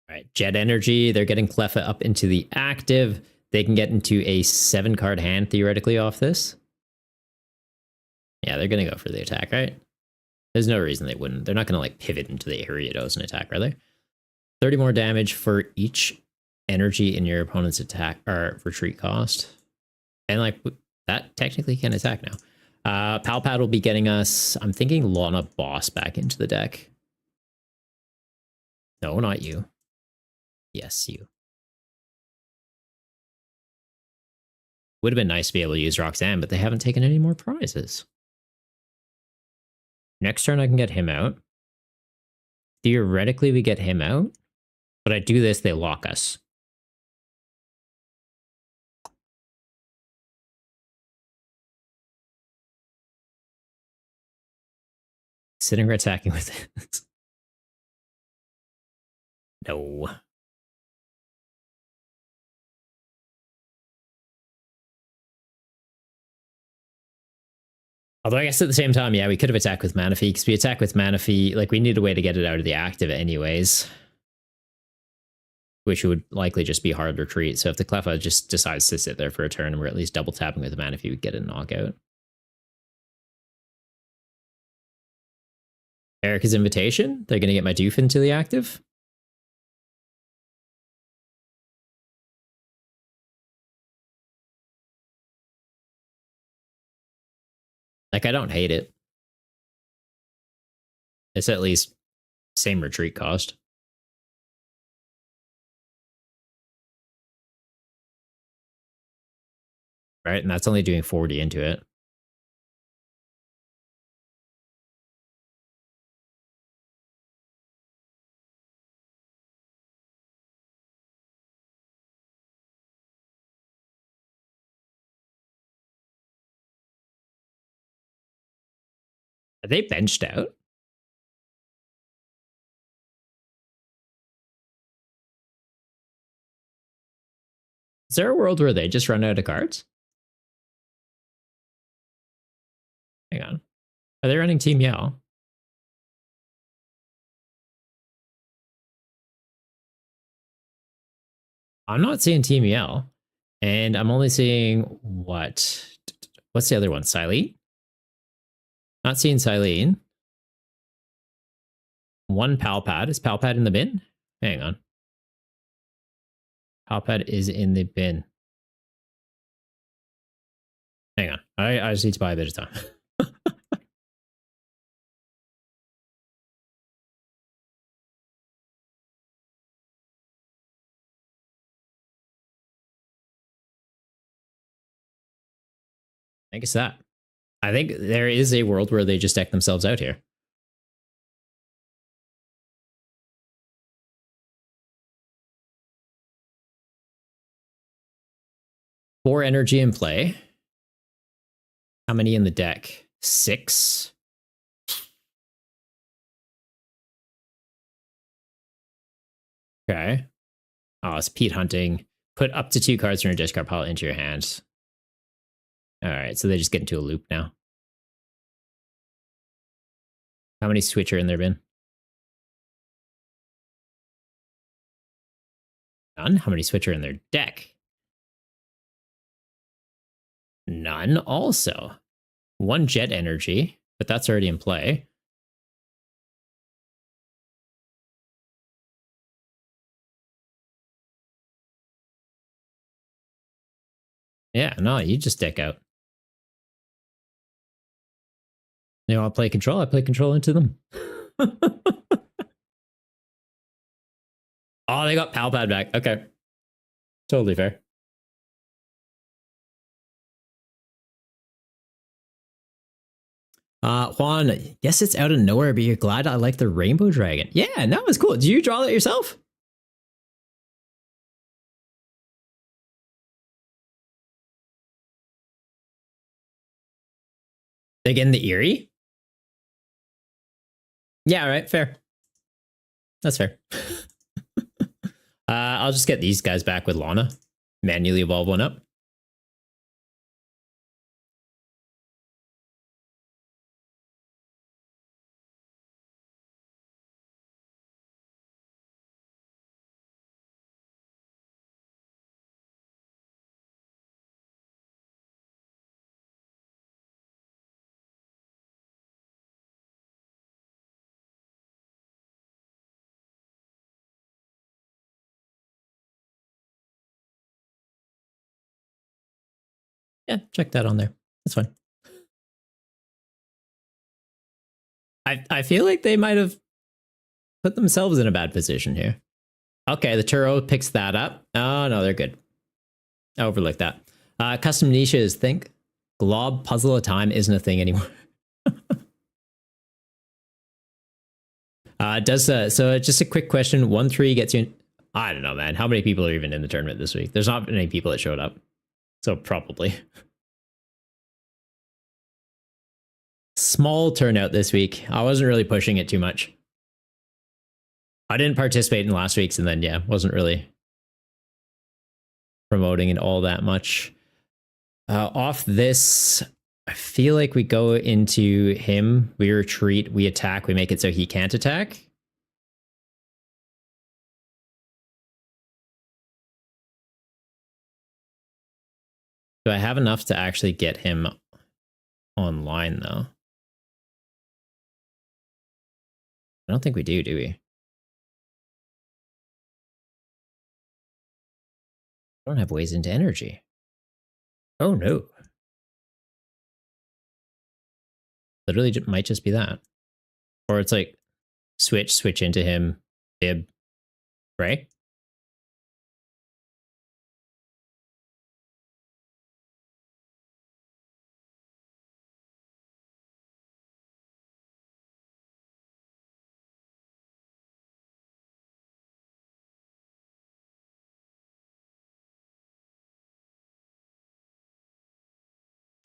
All right, Jet Energy, they're getting Cleffa up into the active. They can get into a 7-card hand theoretically off this. Yeah, they're going to go for the attack, right? There's no reason they wouldn't. They're not going to like pivot into the Ariados and attack, are they? 30 more damage for each energy in your opponent's attack or retreat cost. And like that technically can attack now. Palpad will be getting us, I'm thinking Lana Boss back into the deck. No, not you. Yes, you. Would have been nice to be able to use Roxanne, but they haven't taken any more prizes. Next turn, I can get him out. Theoretically, we get him out. But I do this, they lock us. Sitting or attacking with it. No. Although I guess at the same time, yeah, we could have attacked with Manaphy, because we attack with Manaphy, like we need a way to get it out of the active anyways. Which would likely just be hard retreat. So if the Cleffa just decides to sit there for a turn and we're at least double tapping with the Manaphy, we get a knockout. Erica's Invitation, they're going to get my Doof into the active. Like, I don't hate it. It's at least same retreat cost. Right, and that's only doing 40 into it. Are they benched out? Is there a world where they just run out of cards? Hang on. Are they running Team Yell? I'm not seeing Team Yell. And I'm only seeing what? What's the other one? Silene? Not seeing Silene. One Palpad. Is Palpad in the bin? Hang on. Palpad is in the bin. Hang on. I just need to buy a bit of time. I guess that. I think there is a world where they just deck themselves out here. 4 energy in play. How many in the deck? 6. Okay. Oh, it's Pete hunting. Put up to 2 cards from your discard pile into your hands. All right, so they just get into a loop now. How many switcher in there been? None. How many switcher in their deck? None also. 1 jet energy, but that's already in play. Yeah, no, you just deck out. You know, I'll play control. I play control into them. Oh, they got Pal Pad back. Okay. Totally fair. Juan, yes, it's out of nowhere, but you're glad I like the Rainbow Dragon. Yeah, that was cool. Did you draw that yourself? Again, the Eerie? Yeah, all right, fair. That's fair. I'll just get these guys back with Lana. Manually evolve one up. Yeah, check that on there. That's fine. I feel like they might have put themselves in a bad position here. Okay, the Turo picks that up. Oh, no, they're good. I overlooked that. Custom niches. Think glob puzzle of time isn't a thing anymore. So just a quick question. 1-3 gets you in, I don't know, man. How many people are even in the tournament this week? There's not many people that showed up. So probably. Small turnout this week. I wasn't really pushing it too much. I didn't participate in last week's, and then yeah, wasn't really promoting it all that much. Off this, I feel like we go into him, we retreat, we attack, we make it so he can't attack. Do I have enough to actually get him online, though? I don't think we do we? I don't have ways into energy. Oh, no. Literally might just be that. Or it's like switch into him, bib, right?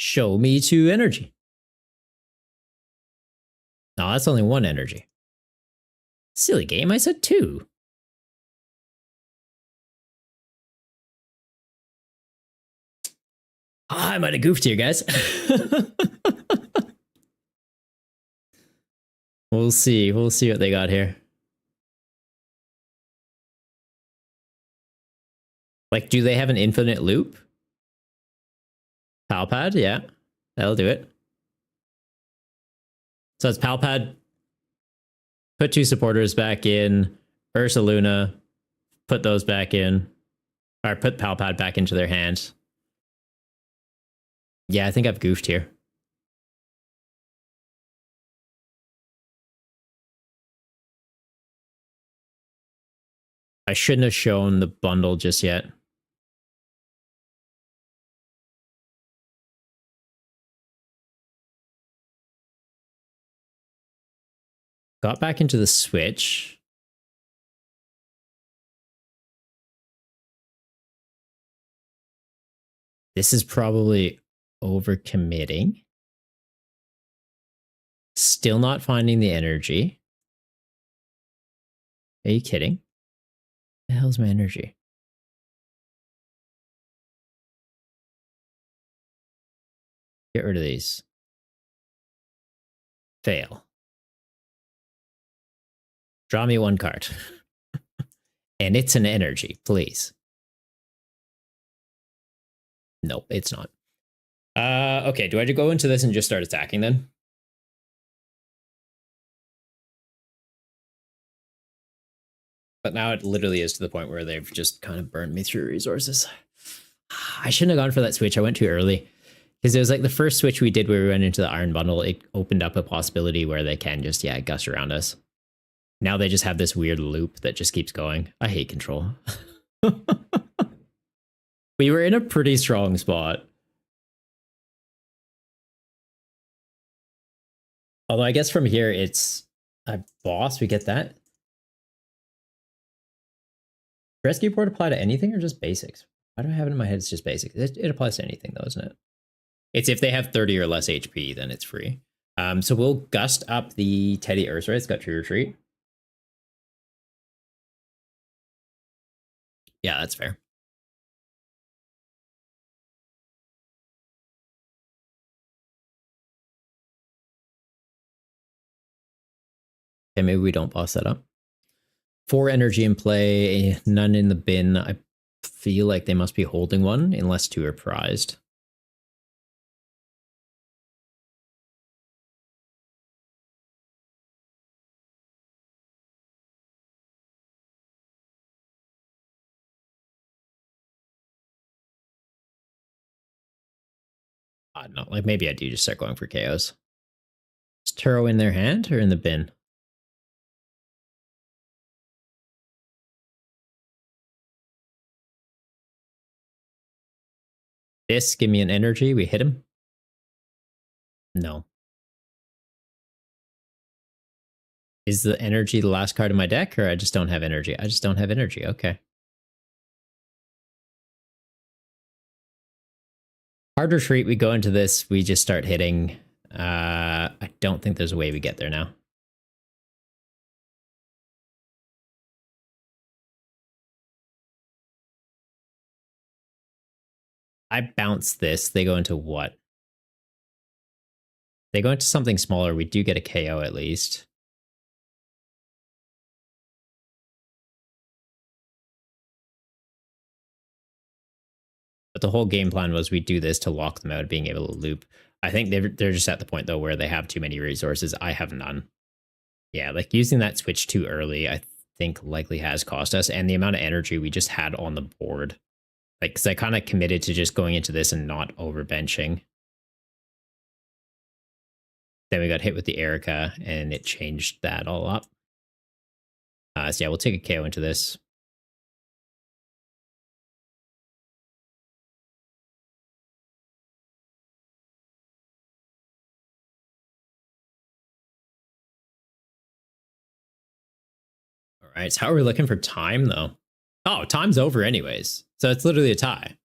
Show me 2 energy. No, that's only 1 energy. Silly game, I said 2. I might have goofed here, guys. We'll see. We'll see what they got here. Like, do they have an infinite loop? Palpad, yeah. That'll do it. So it's Palpad. Put 2 supporters back in. Ursa Luna. Put those back in. Or put Palpad back into their hands. Yeah, I think I've goofed here. I shouldn't have shown the bundle just yet. Got back into the switch. This is probably overcommitting. Still not finding the energy. Are you kidding? The hell's my energy? Get rid of these. Fail. Draw me one card. And it's an energy, please. Nope, it's not. Okay, do I go into this and just start attacking then? But now it literally is to the point where they've just kind of burned me through resources. I shouldn't have gone for that switch. I went too early. Because it was like the first switch we did where we went into the Iron Bundle, it opened up a possibility where they can just, gust around us. Now they just have this weird loop that just keeps going. I hate control. We were in a pretty strong spot. Although I guess from here it's a boss, we get that. Rescue board apply to anything or just basics? Why do I have it in my head? It's just basics. It applies to anything though, isn't it? It's if they have 30 or less HP, then it's free. So we'll gust up the Teddy Ursa. It's got Tree Retreat. Yeah, that's fair. Okay, maybe we don't boss that up. 4 energy in play, none in the bin. I feel like they must be holding one unless 2 are prized. I don't know, like maybe I do just start going for KOs. Is Turo in their hand or in the bin? This, give me an energy, we hit him. No. Is the energy the last card in my deck, or I just don't have energy? I just don't have energy, okay. Hard retreat, we go into this, we just start hitting. I don't think there's a way we get there now. I bounce this, they go into what? They go into something smaller, we do get a KO at least. But the whole game plan was we do this to lock them out, being able to loop. I think they're just at the point though where they have too many resources. I have none. Yeah, like using that switch too early, I think likely has cost us, and the amount of energy we just had on the board. Like, because I kind of committed to just going into this and not overbenching. Then we got hit with the Erica, and it changed that all up. So yeah, we'll take a KO into this. All right, so how are we looking for time, though? Oh, time's over anyways. So it's literally a tie.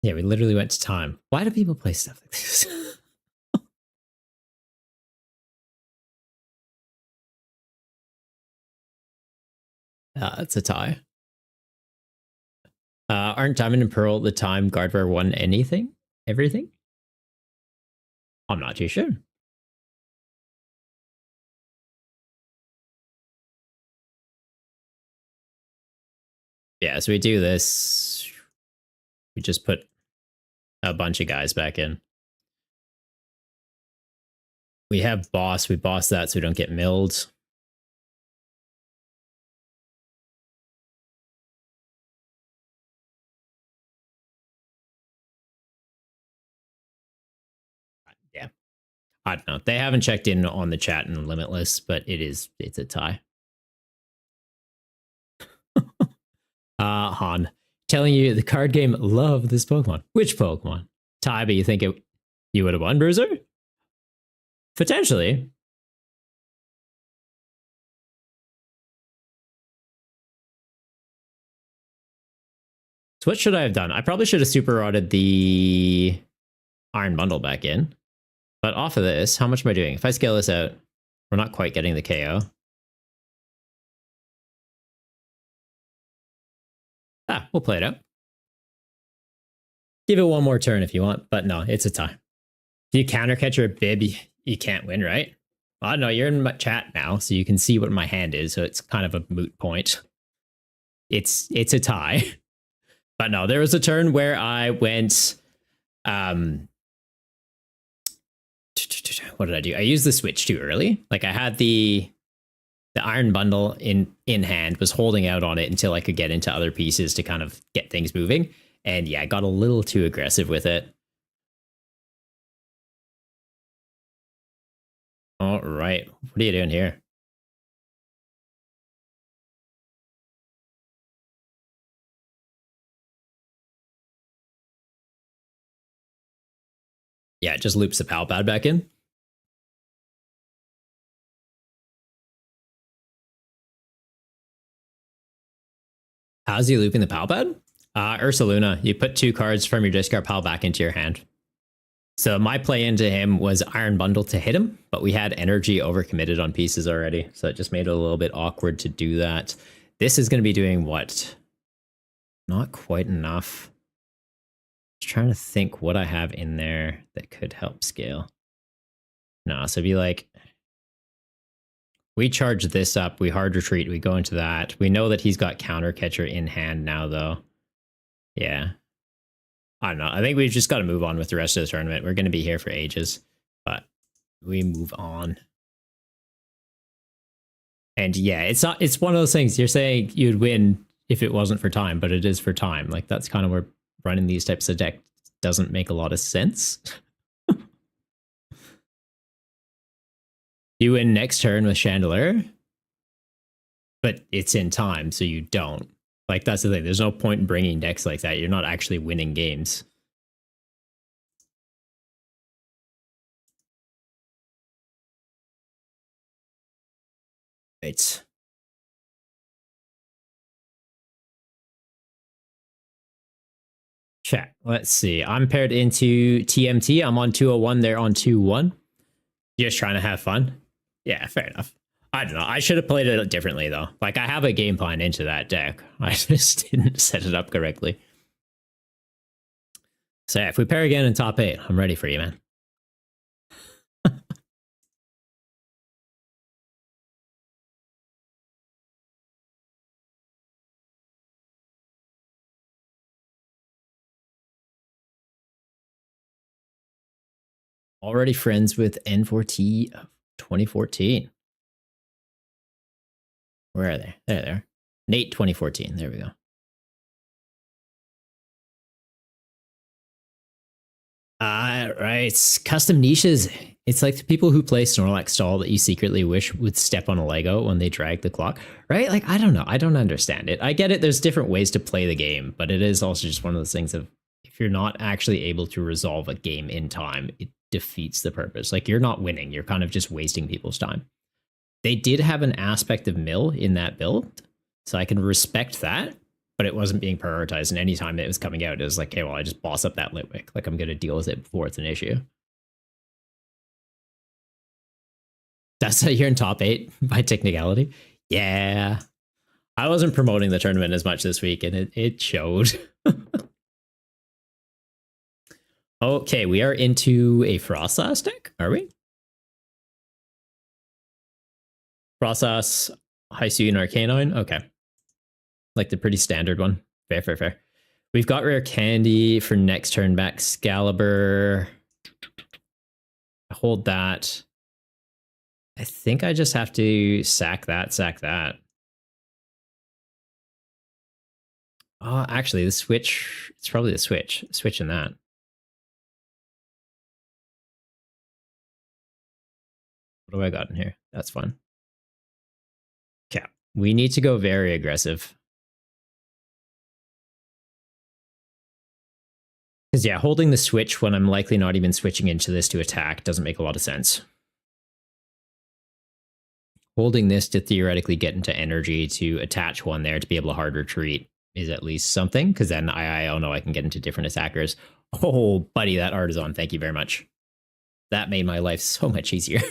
Yeah, we literally went to time. Why do people play stuff like this? It's a tie. Aren't Diamond and Pearl the time Guardware won anything? Everything? I'm not too sure. Yeah, so we do this. We just put a bunch of guys back in. We have boss. We boss that so we don't get milled. Yeah. I don't know. They haven't checked in on the chat in Limitless, but it's a tie. Han. Telling you the card game loved this Pokemon. Which Pokemon? Tybee, you think you would have won, Bruiser? Potentially. So what should I have done? I probably should have super rotted the Iron Bundle back in. But off of this, how much am I doing? If I scale this out, we're not quite getting the KO. We'll play it out. Give it one more turn if you want, but no, it's a tie. If you counter catch your bib, you can't win, right? Well, I don't know, you're in my chat now, so you can see what my hand is, so it's kind of a moot point. It's a tie. But no, there was a turn where I went what did I do? I used the switch too early. Like I had the Iron Bundle in hand, was holding out on it until I could get into other pieces to kind of get things moving. And yeah, I got a little too aggressive with it. All right. What are you doing here? Yeah, it just loops the Pal Pad back in. How's he looping the Pal Pad? Ursaluna, you put 2 cards from your discard pile back into your hand. So my play into him was Iron Bundle to hit him, but we had energy overcommitted on pieces already. So it just made it a little bit awkward to do that. This is going to be doing what? Not quite enough. Just trying to think what I have in there that could help scale. No, so it'd be like, we charge this up, we hard retreat, we go into that. We know that he's got counter catcher in hand now, though. Yeah. I don't know. I think we've just got to move on with the rest of the tournament. We're going to be here for ages, but we move on. And yeah, it's one of those things. You're saying you'd win if it wasn't for time, but it is for time. Like that's kind of where running these types of decks doesn't make a lot of sense. You win next turn with Chandelier, but it's in time, so you don't. Like, that's the thing. There's no point in bringing decks like that. You're not actually winning games. Right. Chat. Let's see. I'm paired into TMT. I'm on 201. They're on 2-1. Just trying to have fun. Yeah, fair enough. I don't know. I should have played it differently, though. Like, I have a game plan into that deck. I just didn't set it up correctly. So, yeah, if we pair again in top 8, I'm ready for you, man. Already friends with N4T of 2014. Where are they? There they are. Nate 2014. There we go. Right. Custom niches. It's like the people who play Snorlax Stall that you secretly wish would step on a Lego when they drag the clock. Right? Like, I don't know. I don't understand it. I get it. There's different ways to play the game, but it is also just one of those things of if you're not actually able to resolve a game in time, it defeats the purpose. Like, you're not winning. You're kind of just wasting people's time. They did have an aspect of mill in that build, so I can respect that, but it wasn't being prioritized. And any time that it was coming out, it was like, okay, well, I just boss up that Litwick. Like, I'm going to deal with it before it's an issue. That's how you're in top 8 by technicality. Yeah. I wasn't promoting the tournament as much this week, and it showed. Okay, we are into a Frostlass deck, are we? Frostlass, Hisuian Arcanine. Okay. Like the pretty standard one. Fair, fair, fair. We've got Rare Candy for next turn back. Excalibur. Hold that. I think I just have to sack that, sack that. Oh, actually, the switch. It's probably the switch. Switching that. What do I got in here? That's fun. Okay. We need to go very aggressive. Because yeah, holding the switch when I'm likely not even switching into this to attack doesn't make a lot of sense. Holding this to theoretically get into energy to attach one there to be able to hard retreat is at least something, because then I don't know, I can get into different attackers. Oh, buddy, that art is on. Thank you very much. That made my life so much easier.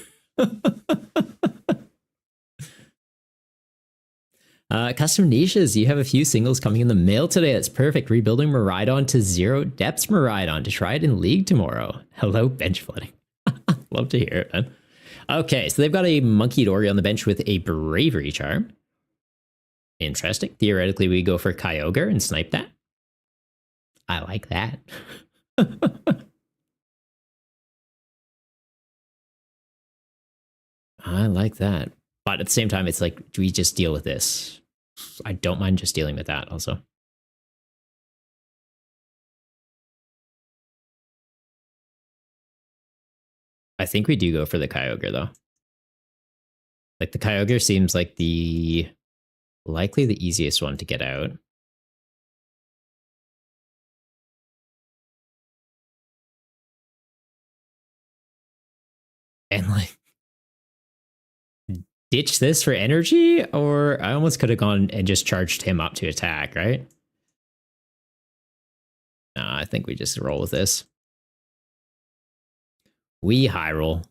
Custom niches, you have a few singles coming in the mail today. That's perfect. Rebuilding Maridon to 0 depths Maridon to try it in League tomorrow. Hello, bench flooding. Love to hear it, man. Okay, so they've got a Monkey Dory on the bench with a Bravery Charm. Interesting. Theoretically, we go for Kyogre and snipe that. I like that. I like that. But at the same time, it's like, do we just deal with this? I don't mind just dealing with that also. I think we do go for the Kyogre, though. Like, the Kyogre seems like likely the easiest one to get out. And, like, ditch this for energy? Or I almost could have gone and just charged him up to attack, right? I think we just roll with this. We high roll.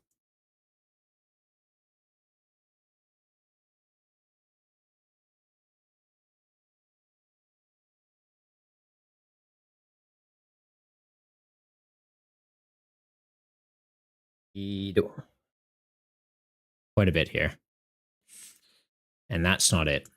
Quite a bit here. And that's not it.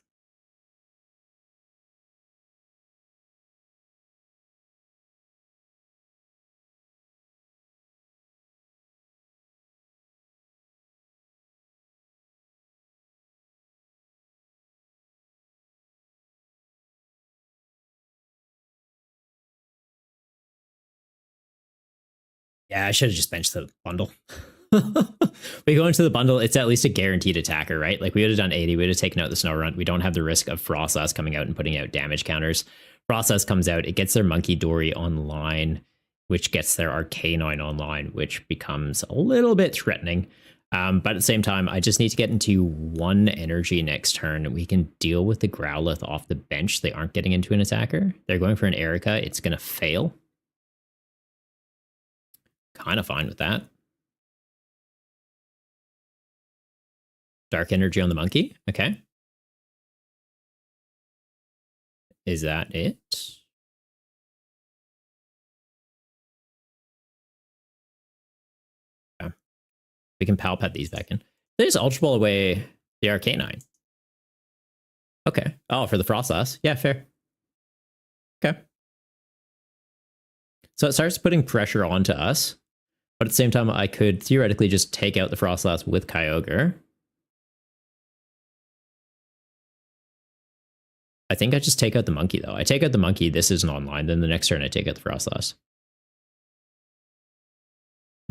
Yeah, I should have just benched the bundle. We go into the bundle, it's at least a guaranteed attacker, right? Like, we would have done 80, we would have taken out the Snow Runt. We don't have the risk of Frostas coming out and putting out damage counters. Frostas comes out, it gets their Monkey Dory online, which gets their Arcanine online, which becomes a little bit threatening. But at the same time, I just need to get into 1 energy next turn, and we can deal with the Growlithe off the bench. They aren't getting into an attacker. They're going for an Erica. It's going to fail. Kind of fine with that. Dark energy on the monkey. Okay. Is that it? Yeah. We can Palpet these back in. They just Ultra Ball away the Arcanine. Okay. Oh, for the Frostless. Yeah, fair. Okay. So it starts putting pressure onto us. But at the same time, I could theoretically just take out the Frostless with Kyogre. I think I just take out the monkey, though. I take out the monkey, this isn't online, then the next turn I take out the Frostless.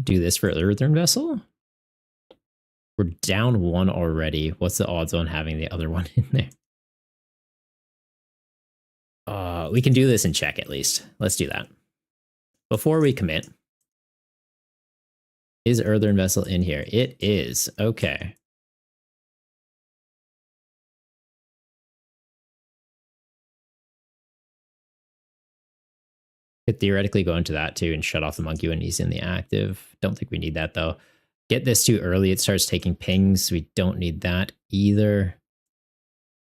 Do this for Earthen Vessel? We're down 1 already. What's the odds on having the other one in there? We can do this and check at least. Let's do that. Before we commit. Is Earthen Vessel in here? It is. Okay. Could theoretically go into that too and shut off the monkey when he's in the active. Don't think we need that though. Get this too early, it starts taking pings. We don't need that either.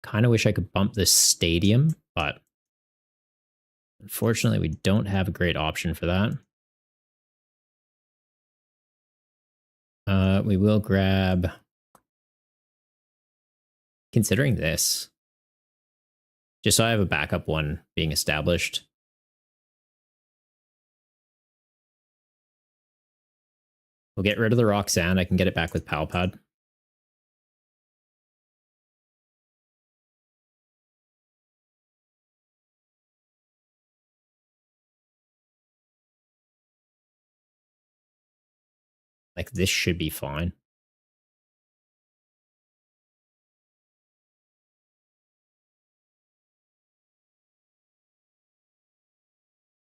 Kind of wish I could bump this stadium, but unfortunately we don't have a great option for that. We will grab, considering this, just so I have a backup one being established. We'll get rid of the Roxanne. I can get it back with Palpad. Like, this should be fine.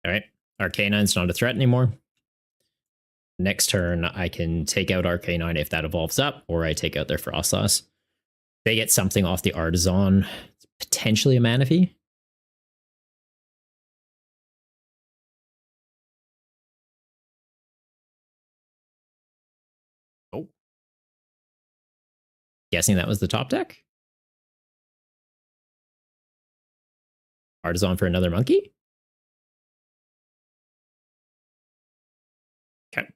All right. Arcanine's not a threat anymore. Next turn, I can take out Arcanine if that evolves up, or I take out their Frostlass. They get something off the Artisan, potentially a Manaphy. Oh. Guessing that was the top deck? Artisan for another monkey? Okay.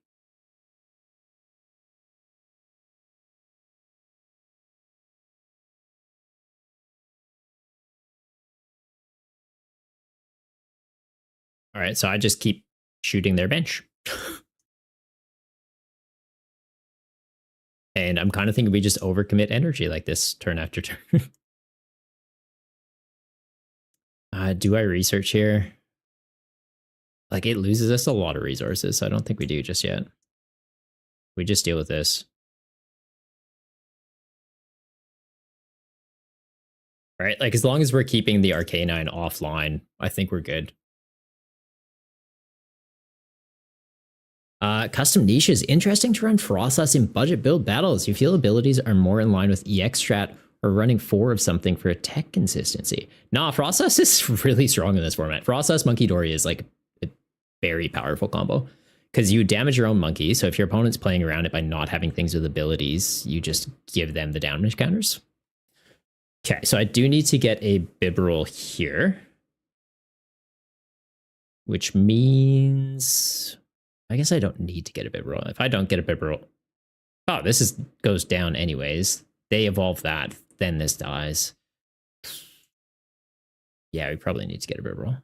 All right, so I just keep shooting their bench. And I'm kind of thinking we just overcommit energy like this turn after turn. Do I research here? Like, it loses us a lot of resources, so I don't think we do just yet. We just deal with this. All right, like, as long as we're keeping the Arcanine offline, I think we're good. Custom niches. Interesting to run Frostlass in budget build battles. You feel abilities are more in line with EX strat or running 4 of something for attack consistency. Nah, Frostlass is really strong in this format. Frostlass Monkey Dory is like a very powerful combo because you damage your own monkey. So if your opponent's playing around it by not having things with abilities, you just give them the damage counters. Okay, so I do need to get a Bibarel here, which means I guess I don't need to get a Bibarel. If I don't get a Bibarel, oh, this goes down anyways. They evolve that, then this dies. Yeah, we probably need to get a Bibarel.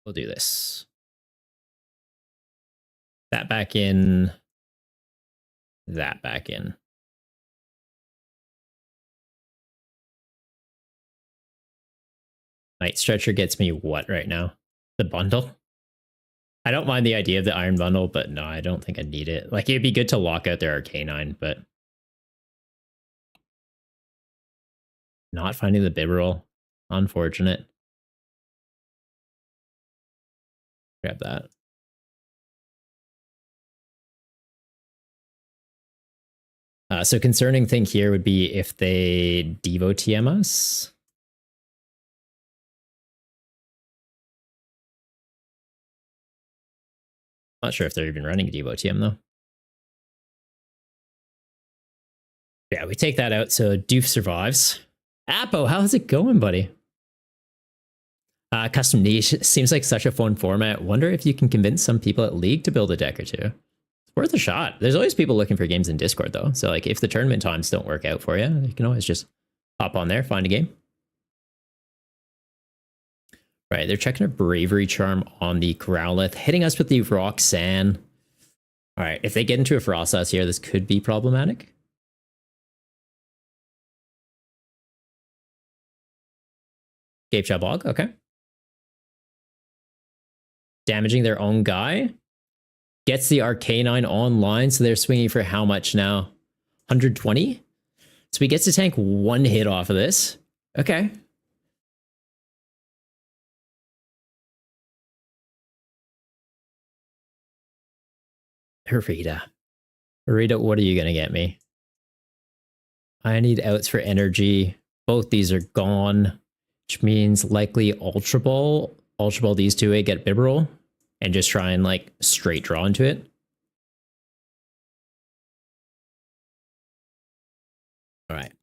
We'll do this. That back in. That back in. Night Stretcher gets me what right now? The bundle? I don't mind the idea of the Iron Bundle, but no, I don't think I need it. Like, it'd be good to lock out their Arcanine, but not finding the Bibarel. Unfortunate. Grab that. So concerning thing here would be if they Devo TM us. Not sure if they're even running Devo TM though. Yeah, we take that out, so Doof survives. Apo, how's it going, buddy? Custom niche seems like such a fun format. Wonder if you can convince some people at League to build a deck or two. It's worth a shot. There's always people looking for games in Discord though. So like if the tournament times don't work out for you, you can always just hop on there, find a game. Right, they're checking a Bravery Charm on the Growlithe, hitting us with the Roxanne. All right, if they get into a Frostlass here, this could be problematic. Gape Chabog, okay. Damaging their own guy. Gets the Arcanine online, so they're swinging for how much now? 120? So he gets to tank 1 hit off of this. Okay. Rita, what are you going to get me? I need outs for energy. Both these are gone, which means likely Ultra Ball. Ultra Ball these two, get Bibarel, and just try and like straight draw into it. All right,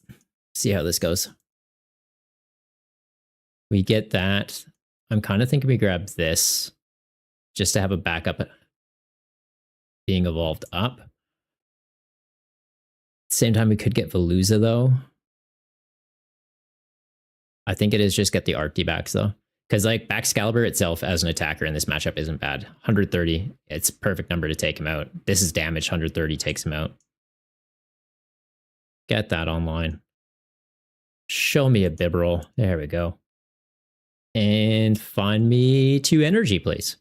see how this goes. We get that. I'm kind of thinking we grab this just to have a backup being evolved up. Same time, we could get Veluza though. I think it is just get the Arctibax though. Because like Baxcalibur itself as an attacker in this matchup isn't bad. 130, it's a perfect number to take him out. This is damage, 130 takes him out. Get that online. Show me a Bibarel. There we go. And find me 2 energy, please.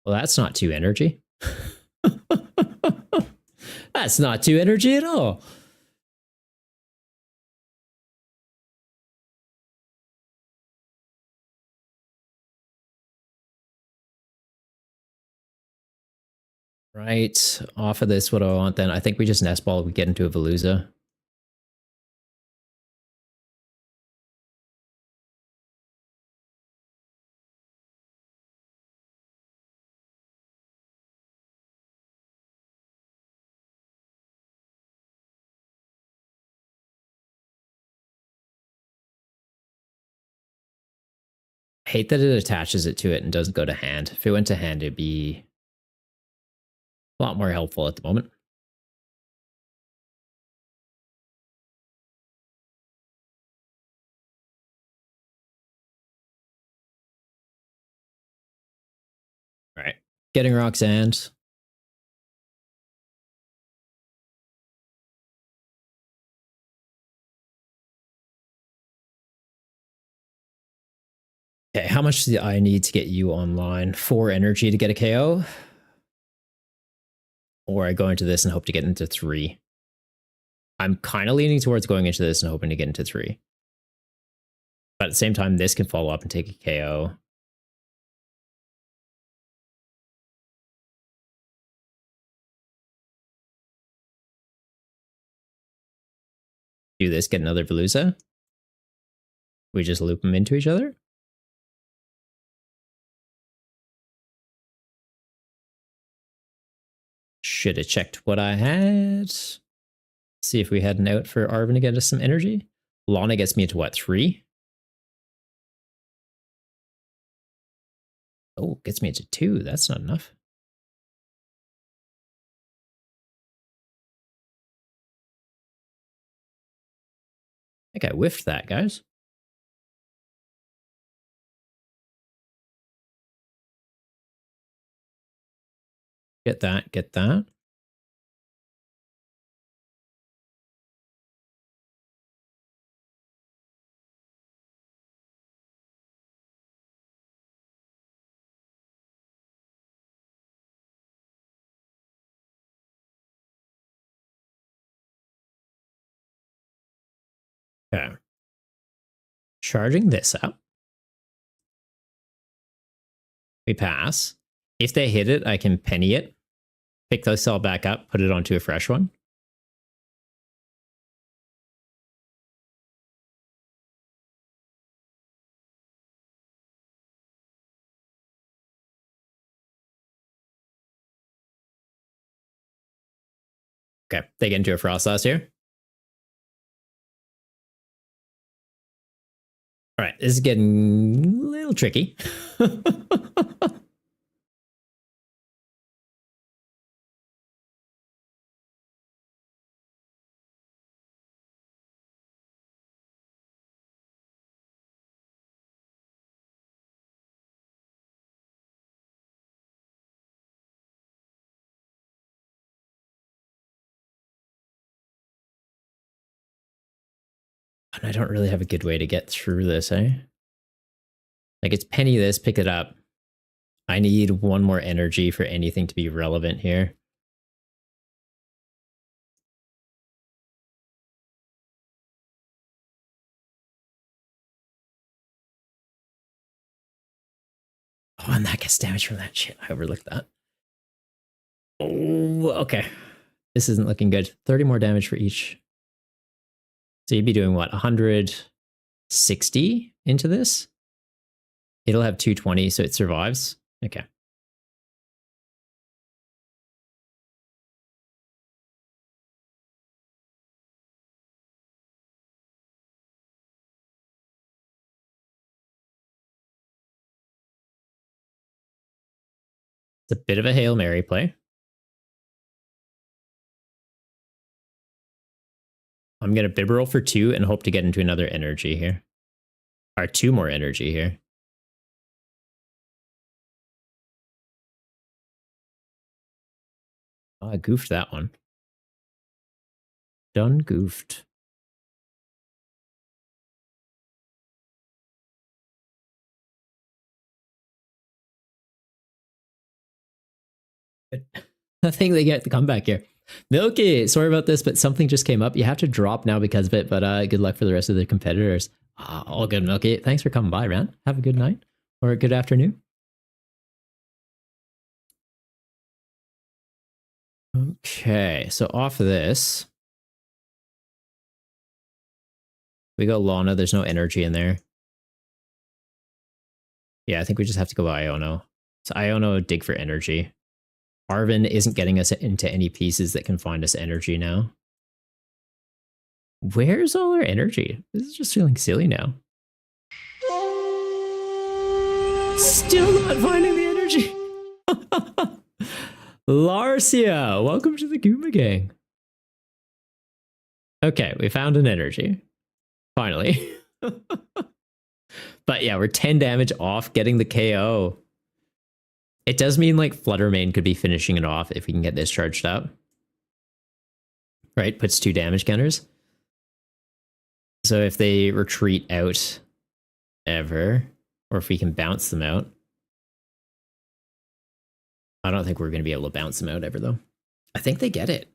Well, that's not 2 energy. That's not 2 energy at all. Right. Off of this, what do I want then? I think we just nest ball. We get into a Veluza. I hate that it attaches it to it and doesn't go to hand. If it went to hand, it'd be a lot more helpful at the moment. All right. Getting Roxanne. Okay, how much do I need to get you online? 4 energy to get a KO? Or I go into this and hope to get into 3? I'm kind of leaning towards going into this and hoping to get into 3. But at the same time, this can follow up and take a KO. Do this, get another Veluza. We just loop them into each other. Should have checked what I had. See if we had an out for Arvin to get us some energy. Lana gets me into what, 3? Oh, gets me into 2. That's not enough. I think I whiffed that, guys. Get that, get that. Okay. Charging this up. We pass. If they hit it, I can penny it. Pick this all back up, put it onto a fresh one. Okay, they get into a frost last here. All right, this is getting a little tricky. And I don't really have a good way to get through this, eh? Like, it's penny this, pick it up. I need 1 more energy for anything to be relevant here. Oh, and that gets damage from that shit. I overlooked that. Oh, okay. This isn't looking good. 30 more damage for each. So you'd be doing what? 160 into this? It'll have 220, so it survives. Okay. It's a bit of a Hail Mary play. I'm going to bib roll for 2 and hope to get into another energy here. Or 2 more energy here. Oh, I goofed that one. Done goofed. I think they get the comeback here. Milky, sorry about this, but something just came up. You have to drop now because of it, but good luck for the rest of the competitors. All good, Milky. Thanks for coming by, man. Have a good night or a good afternoon. Okay, so off of this, we go Lana. There's no energy in there. Yeah, I think we just have to go Iono. So Iono, dig for energy. Arvin isn't getting us into any pieces that can find us energy now. Where's all our energy? This is just feeling silly now. Still not finding the energy. Larcia, welcome to the Goomba Gang. Okay, we found an energy. Finally. But yeah, we're 10 damage off getting the KO. It does mean like Fluttermane could be finishing it off if we can get this charged up. Right, puts 2 damage counters. So if they retreat out ever, or if we can bounce them out. I don't think we're going to be able to bounce them out ever, though. I think they get it.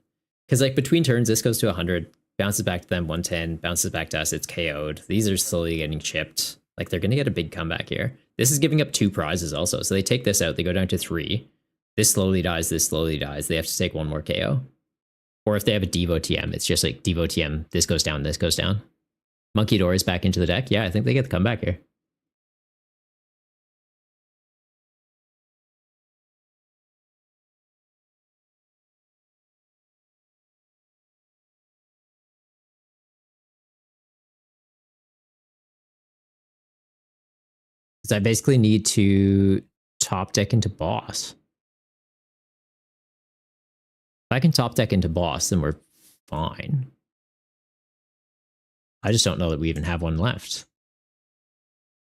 Because like between turns, this goes to 100, bounces back to them 110, bounces back to us, it's KO'd. These are slowly getting chipped. Like they're going to get a big comeback here. This is giving up 2 prizes also. So they take this out, they go down to 3. This slowly dies, this slowly dies. They have to take 1 more KO. Or if they have a Devo TM, it's just like Devo TM, this goes down, this goes down. Monkey Door is back into the deck. Yeah, I think they get the comeback here. Because I basically need to top deck into boss. If I can top deck into boss, then we're fine. I just don't know that we even have one left.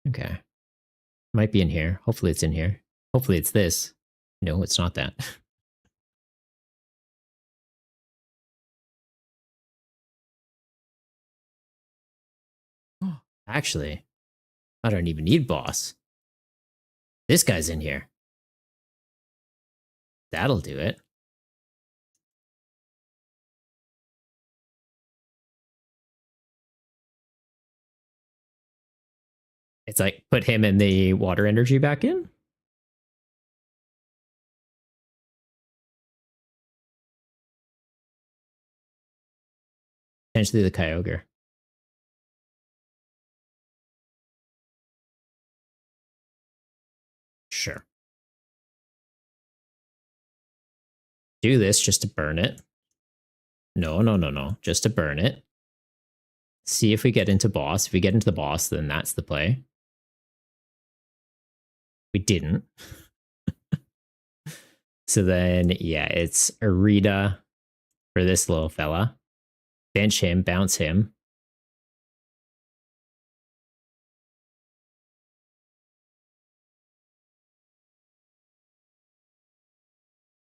Okay. Might be in here. Hopefully it's in here. Hopefully it's this. No, it's not that. Actually, I don't even need boss. This guy's in here. That'll do it. It's like put him and the water energy back in. Potentially the Kyogre. Sure. Do this just to burn it. No, no, no, no. Just to burn it. See if we get into boss. If we get into the boss, then that's the play. We didn't. So then, yeah, it's Arita for this little fella. Bench him, bounce him.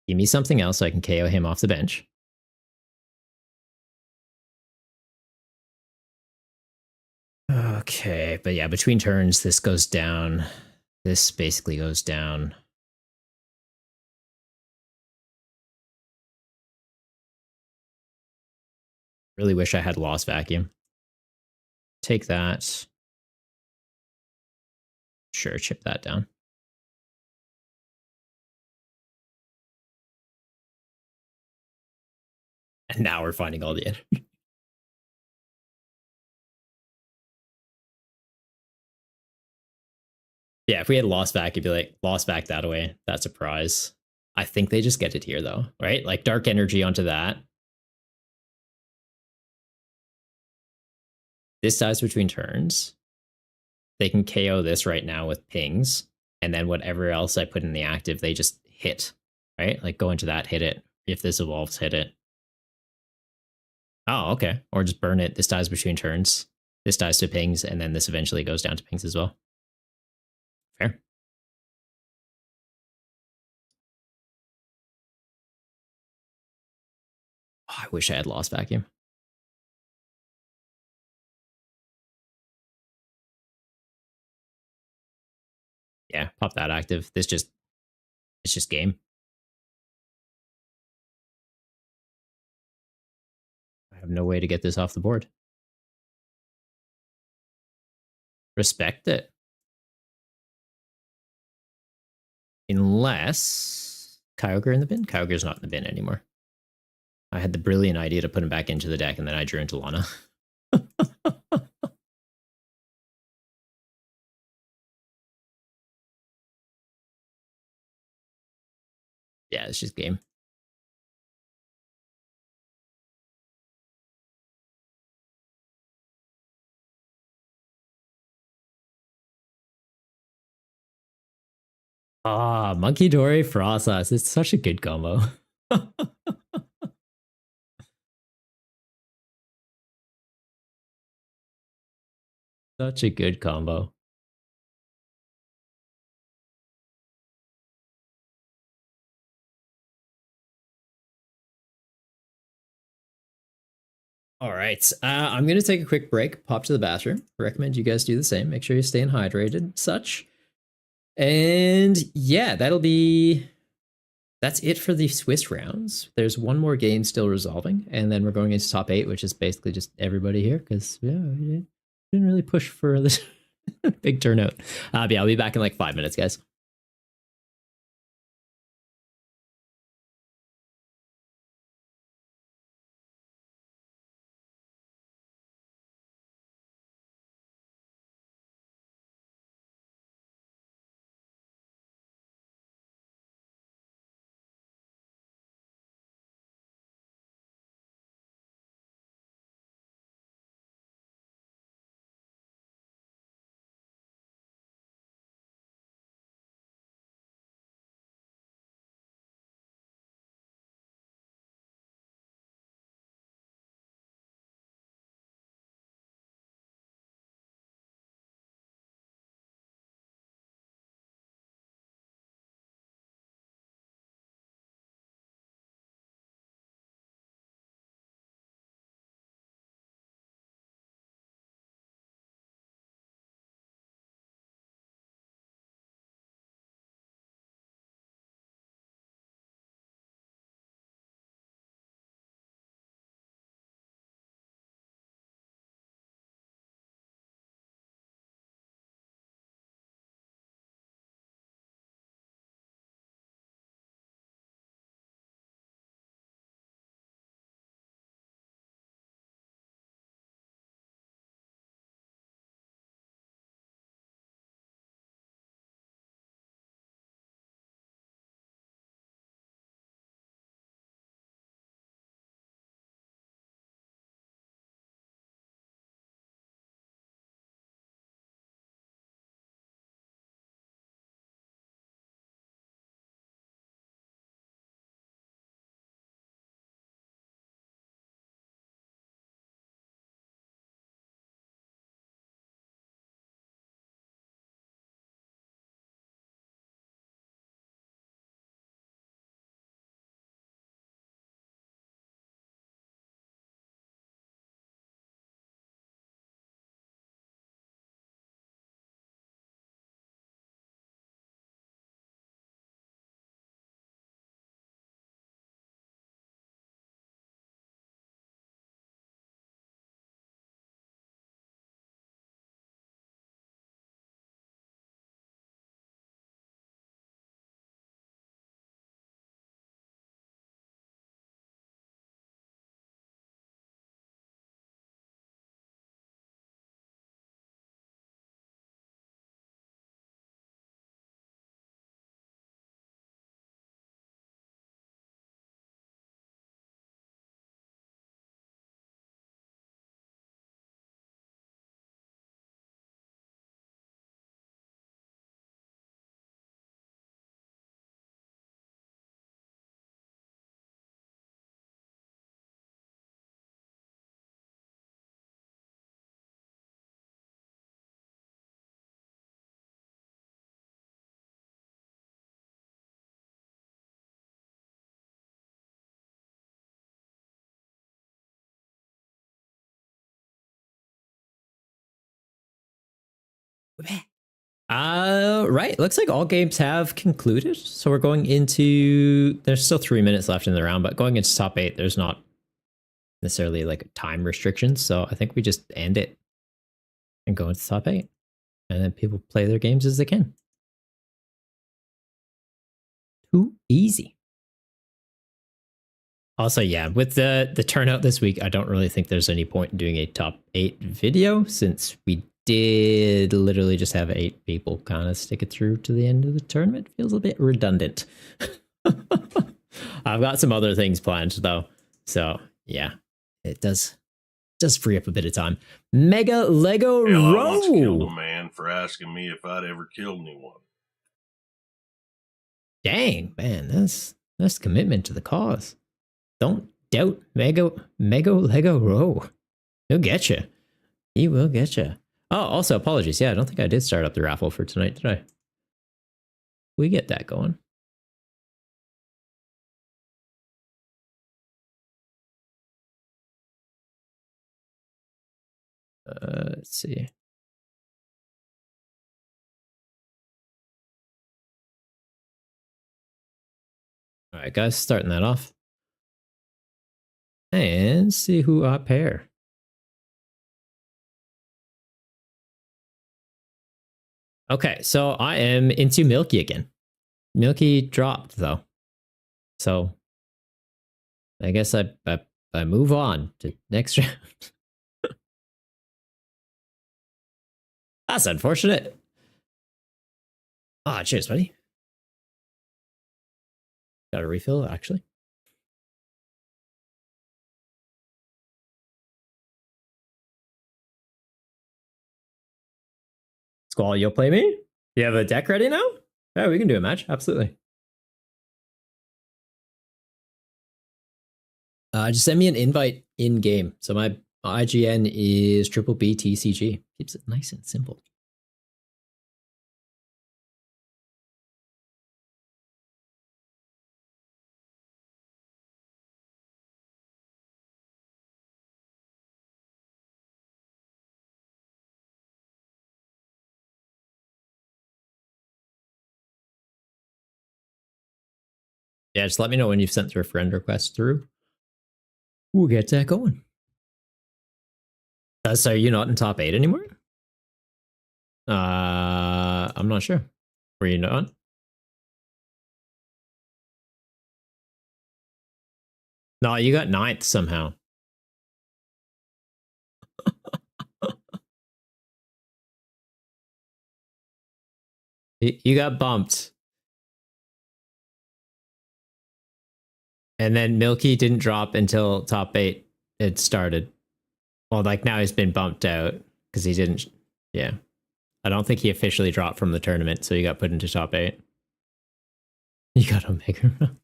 Give me something else so I can KO him off the bench. Okay, but yeah, between turns, this goes down. This basically goes down. Really wish I had Lost Vacuum. Take that. Sure, chip that down. And now we're finding all the energy. Yeah, if we had Lost Back, it'd be like, Lost Back that away. That's a prize. I think they just get it here, though, right? Like Dark Energy onto that. This dies between turns. They can KO this right now with pings. And then whatever else I put in the active, they just hit, right? Like go into that, hit it. If this evolves, hit it. Oh, okay. Or just burn it. This dies between turns. This dies to pings, and then this eventually goes down to pings as well. Fair. Oh, I wish I had Lost Vacuum. Yeah, pop that active. It's just game. have no way to get this off the board. Respect it. Unless Kyogre in the bin? Kyogre's not in the bin anymore. I had the brilliant idea to put him back into the deck, and then I drew into Lana. Yeah, it's just game. Ah, Monkey Dory Frostas. It's such a good combo. Such a good combo. All right. I'm going to take a quick break, pop to the bathroom. Recommend you guys do the same. Make sure you're staying hydrated, such. And yeah, that's it for the Swiss rounds. There's one more game still resolving, and then we're going into top 8, which is basically just everybody here because yeah, we didn't really push for this big turnout. But yeah, I'll be back in like 5 minutes, guys. Right. Looks like all games have concluded. So we're going into. There's still 3 minutes left in the round, but going into top 8, there's not necessarily like time restrictions. So I think we just end it and go into top 8. And then people play their games as they can. Too easy. Also, yeah, with the turnout this week, I don't really think there's any point in doing a top 8 video since we did literally just have 8 people kind of stick it through to the end of the tournament. Feels a bit redundant. I've got some other things planned though. So yeah, it does free up a bit of time. Mega Lego Hell, I Row. once killed a man for asking me if I'd ever killed anyone. Dang, man, that's commitment to the cause. Don't doubt Mega Lego Row. He'll get you. He will get you. Oh, also apologies. Yeah, I don't think I did start up the raffle for tonight, did I? We get that going. Let's see. All right, guys, starting that off. And see who I pair. Okay, so I am into Milky again. Milky dropped though. So I guess I move on to next round. That's unfortunate. Ah, cheers, buddy. Got a refill, actually. Squall, you'll play me? You have a deck ready now? Yeah, we can do a match. Absolutely. Just send me an invite in game. So my IGN is BBTCG. Keeps it nice and simple. Yeah, just let me know when you've sent your friend request through. We'll get that going. So are you not in top 8 anymore? I'm not sure. Were you not? No, you got 9th somehow. You got bumped. And then Milky didn't drop until top 8 it started. Well, like now he's been bumped out because he didn't. Yeah. I don't think he officially dropped from the tournament, so he got put into top 8. You got Omega.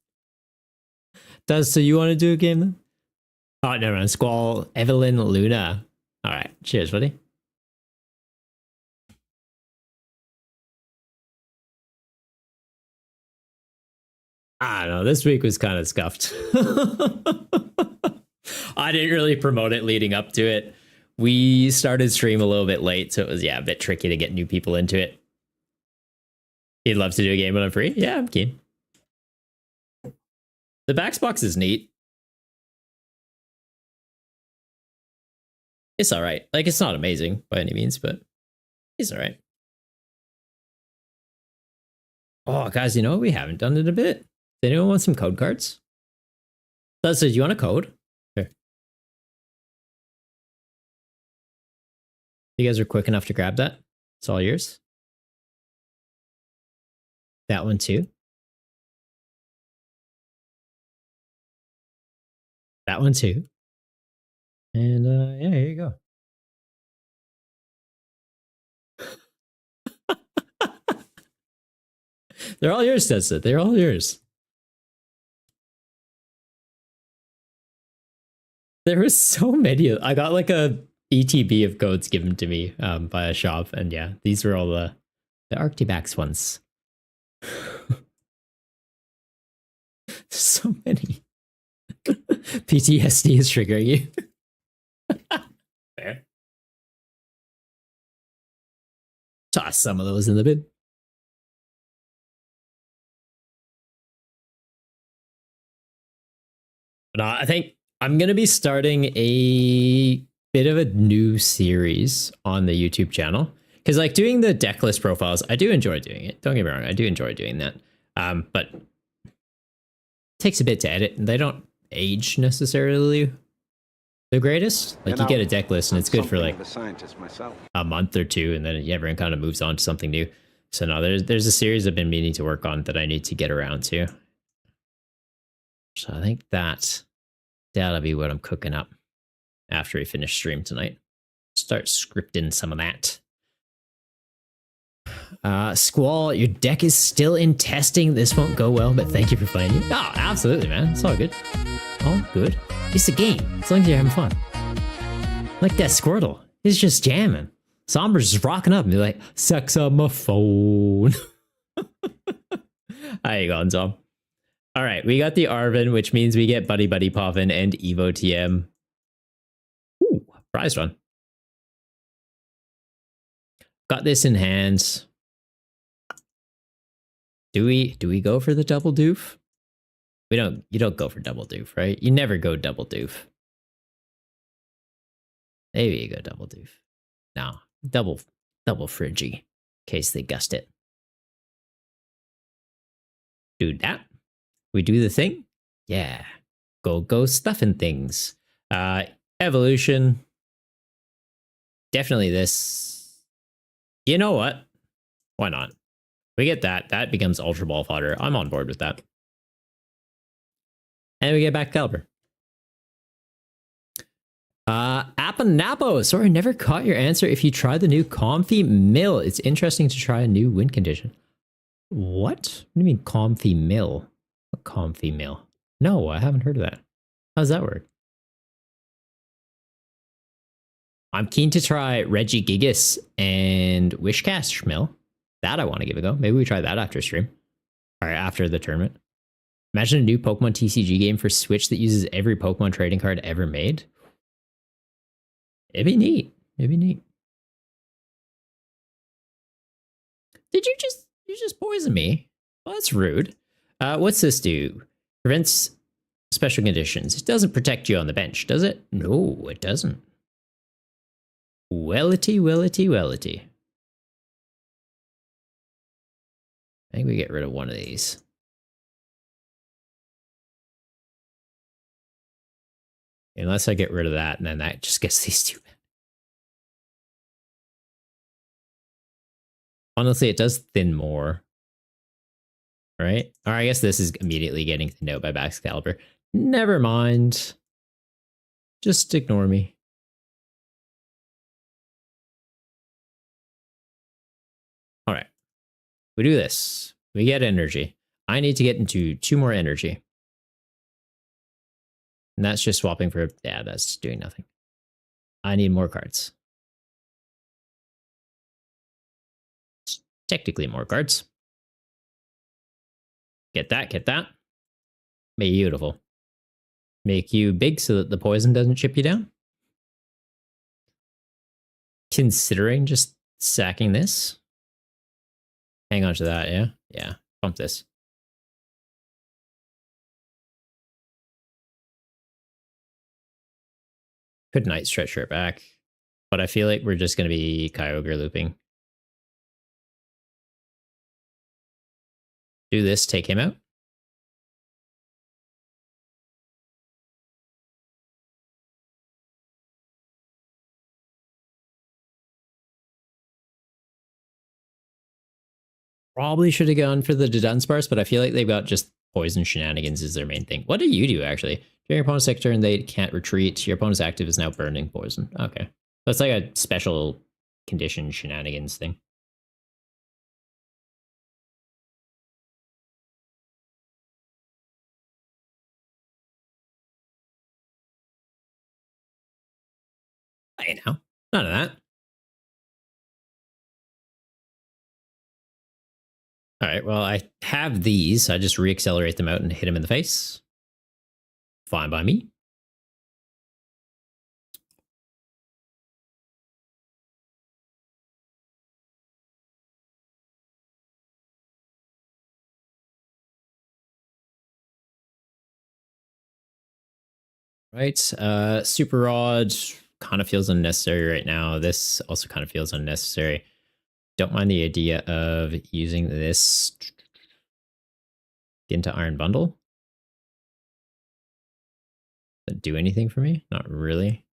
So you want to do a game then? Oh, never mind. Squall, Evelyn, Luna. All right. Cheers, buddy. I don't know. This week was kind of scuffed. I didn't really promote it leading up to it. We started stream a little bit late, so it was, a bit tricky to get new people into it. You'd love to do a game when I'm free? Yeah, I'm keen. The Baxbox is neat. It's all right. Like, it's not amazing by any means, but it's all right. Oh, guys, you know what? We haven't done it a bit. Does anyone want some code cards? So, do you want a code? Here. You guys are quick enough to grab that? It's all yours. That one too. That one too. And yeah, here you go. They're all yours, Tessa. They're all yours. There was so many. I got like a ETB of codes given to me by a shop, and yeah, these were all the Arctibax ones. So many. PTSD is triggering you. Fair. Toss some of those in the bin. But I think I'm going to be starting a bit of a new series on the YouTube channel. Because like doing the deck list profiles, I do enjoy doing it. Don't get me wrong, I do enjoy doing that. But it takes a bit to edit, and they don't age necessarily the greatest. Like you get a deck list, and it's good for like a month or two, and then everyone kind of moves on to something new. So no, there's a series I've been meaning to work on that I need to get around to. So I think that'll be what I'm cooking up after we finish stream tonight. Start scripting some of that. Squall, your deck is still in testing. This won't go well, but thank you for playing it. Oh, absolutely, man. It's all good. All good. It's a game. As long as you're having fun. Like that Squirtle. It's just jamming. Somber's just rocking up and be like, sex on my phone. How you going, Tom? All right, we got the Arvin, which means we get Buddy Buddy Poffin and Evo TM. Ooh, prize run. Got this in hand. Do we go for the double doof? You don't go for double doof, right? You never go double doof. Maybe you go double doof. No, double Friggy, in case they guessed it. Do that. We do the thing. Yeah. Go stuffing things. Evolution. Definitely this. You know what? Why not? We get that. That becomes Ultra Ball fodder. I'm on board with that. And we get back Caliber. Apanapo. Sorry, I never caught your answer. If you try the new Comfy Mill, it's interesting to try a new win condition. What? What do you mean Comfy Mill? A Comfy Mill? No, I haven't heard of that. How does that work? I'm keen to try Reggie Gigas and Wishcast Mill. That I want to give a go. Maybe we try that after stream. All right, after the tournament. Imagine a new Pokemon TCG game for Switch that uses every Pokemon trading card ever made. It'd be neat. It'd be neat. Did you just poison me? Well, that's rude. What's this do? Prevents special conditions. It doesn't protect you on the bench, does it? No, it doesn't. Wellity. I think we get rid of one of these. Unless I get rid of that, and then that just gets these two. Honestly, it does thin more. Right? Or I guess this is immediately getting thinned out by Baxcalibur. Never mind. Just ignore me. All right. We do this. We get energy. I need to get into 2 more energy. And that's just swapping for... Yeah, that's doing nothing. I need more cards. Technically more cards. Get that, get that. Beautiful. Make you big so that the poison doesn't chip you down. Considering just sacking this. Hang on to that, yeah? Yeah, pump this. Could Night Stretch her back, but I feel like we're just going to be Kyogre looping. Do this, take him out. Probably should have gone for the Dunsparce, but I feel like they've got just poison shenanigans is their main thing. What do you do, actually? During your opponent's next turn, they can't retreat. Your opponent's active is now burning poison. Okay. So it's like a special condition shenanigans thing. Hey, now. None of that. All right, well, I have these. I just reaccelerate them out and hit him in the face. Fine by me. Right. Super Rod kind of feels unnecessary right now. This also kind of feels unnecessary. Don't mind the idea of using this into Iron Bundle. Does it do anything for me? Not really.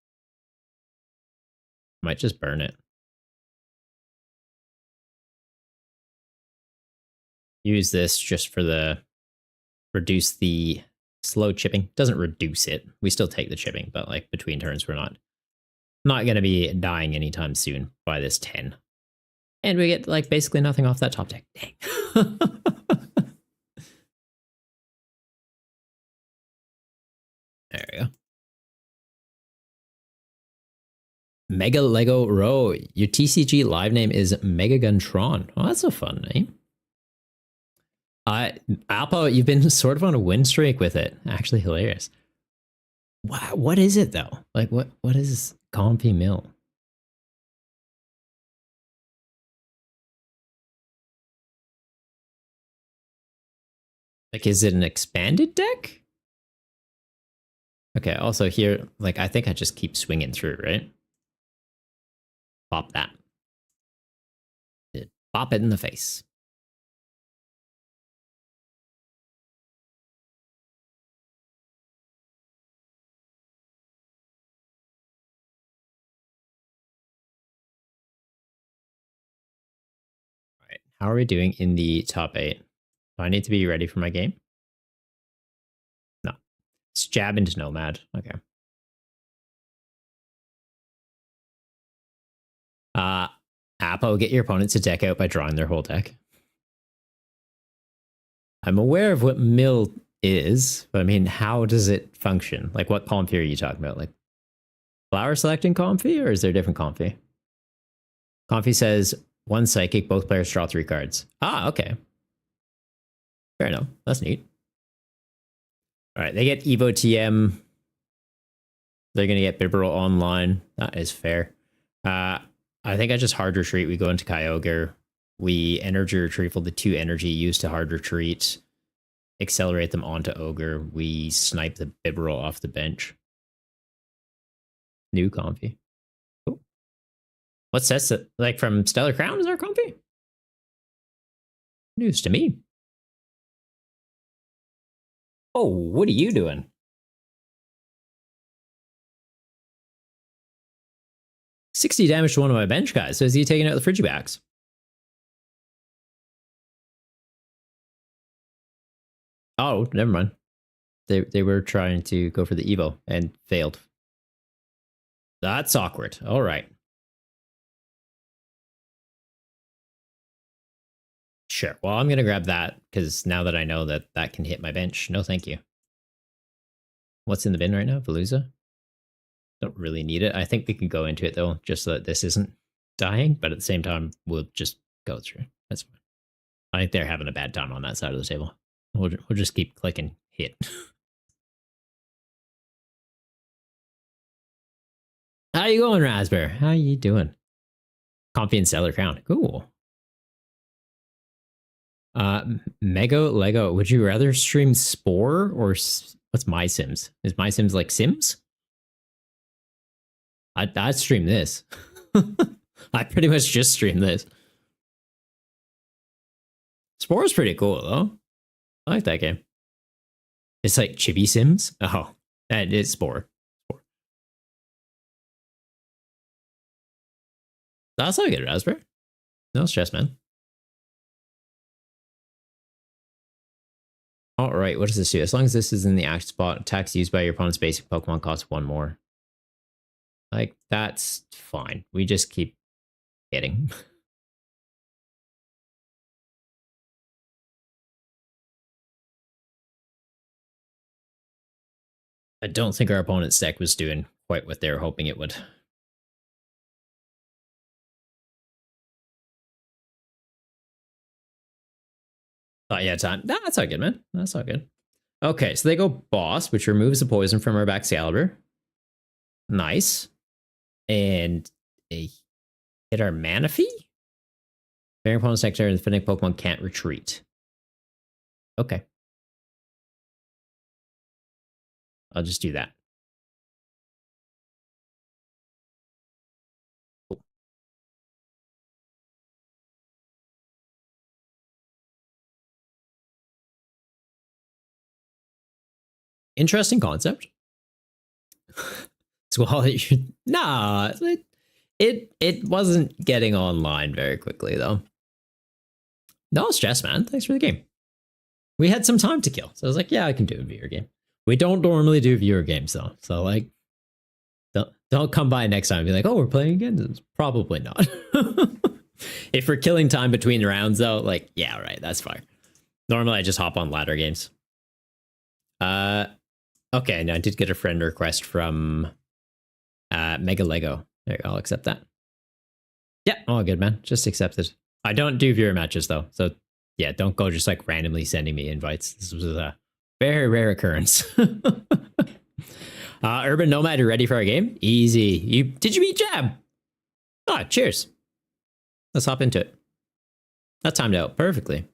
Might just burn it. Use this just for the reduce the slow chipping. Doesn't reduce it. We still take the chipping, but like between turns, we're not going to be dying anytime soon by this 10. And we get like basically nothing off that top deck. Dang. There we go. Mega Lego Row. Your TCG live name is Megaguntron. Oh, that's a fun name. Alpo, you've been sort of on a win streak with it. Actually hilarious. Wow, what is it though? Like what is Compy Mill? Like, is it an expanded deck? Okay, also here, like, I think I just keep swinging through, right? Pop that. Pop it in the face. All right, how are we doing in the top 8? Do I need to be ready for my game? No. It's jab into Nomad. Okay. Apo, get your opponent to deck out by drawing their whole deck. I'm aware of what mill is, but I mean, how does it function? Like, what comfy are you talking about? Like, flower selecting comfy, or is there a different comfy? Comfy says, one psychic, both players draw 3 cards. Ah, okay. Fair enough. That's neat. All right, they get Evo TM. They're going to get Bibarel online. That is fair. I think I just hard retreat. We go into Kyogre. We energy retrieval the 2 energy used to hard retreat. Accelerate them onto Ogre. We snipe the Bibarel off the bench. New Comfy. Cool. What sets it? Like from Stellar Crown, is our Comfy? News to me. Oh, what are you doing? 60 damage to one of my bench guys. So is he taking out the Frigibacks? Oh, never mind. They were trying to go for the Evo and failed. That's awkward. All right. Sure. Well, I'm going to grab that because now that I know that that can hit my bench. No, thank you. What's in the bin right now? Veluza? Don't really need it. I think we can go into it though, just so that this isn't dying, but at the same time, we'll just go through. That's fine. I think they're having a bad time on that side of the table. We'll just keep clicking hit. How you going, Raspberry? How you doing? Comfy and Stellar Crown. Cool. Mega Lego. Would you rather stream Spore or what's My Sims? Is My Sims like Sims? I'd stream this. I pretty much just stream this. Spore's pretty cool though. I like that game. It's like Chibi Sims. Oh, and it's Spore. That's not good, Raspberry. No stress, man. All right, what does this do? As long as this is in the action spot, attacks used by your opponent's basic Pokemon cost 1 more. Like, that's fine. We just keep hitting. I don't think our opponent's deck was doing quite what they were hoping it would. Oh, yeah, time. Nah, that's all good, man. That's all good. Okay, so they go Boss, which removes the poison from our Excalibur. Nice. And they hit our Manaphy? Bearing opponent's secretary and the Finnick Pokemon can't retreat. Okay. I'll just do that. Interesting concept. Squall, nah, it wasn't getting online very quickly though. No stress, man. Thanks for the game. We had some time to kill, so I was like, yeah, I can do a viewer game. We don't normally do viewer games though, so like, don't come by next time and be like, oh, we're playing again. It's probably not. If we're killing time between rounds though, like, yeah, right, that's fine. Normally I just hop on ladder games. Okay, now I did get a friend request from Mega Lego. There, I'll accept that. Yeah, all good, man. Just accepted. I don't do viewer matches though, so yeah, don't go just like randomly sending me invites. This was a very rare occurrence. Urban Nomad, you ready for our game? Easy. Did you beat Jab? Ah, cheers. Let's hop into it. That timed out perfectly.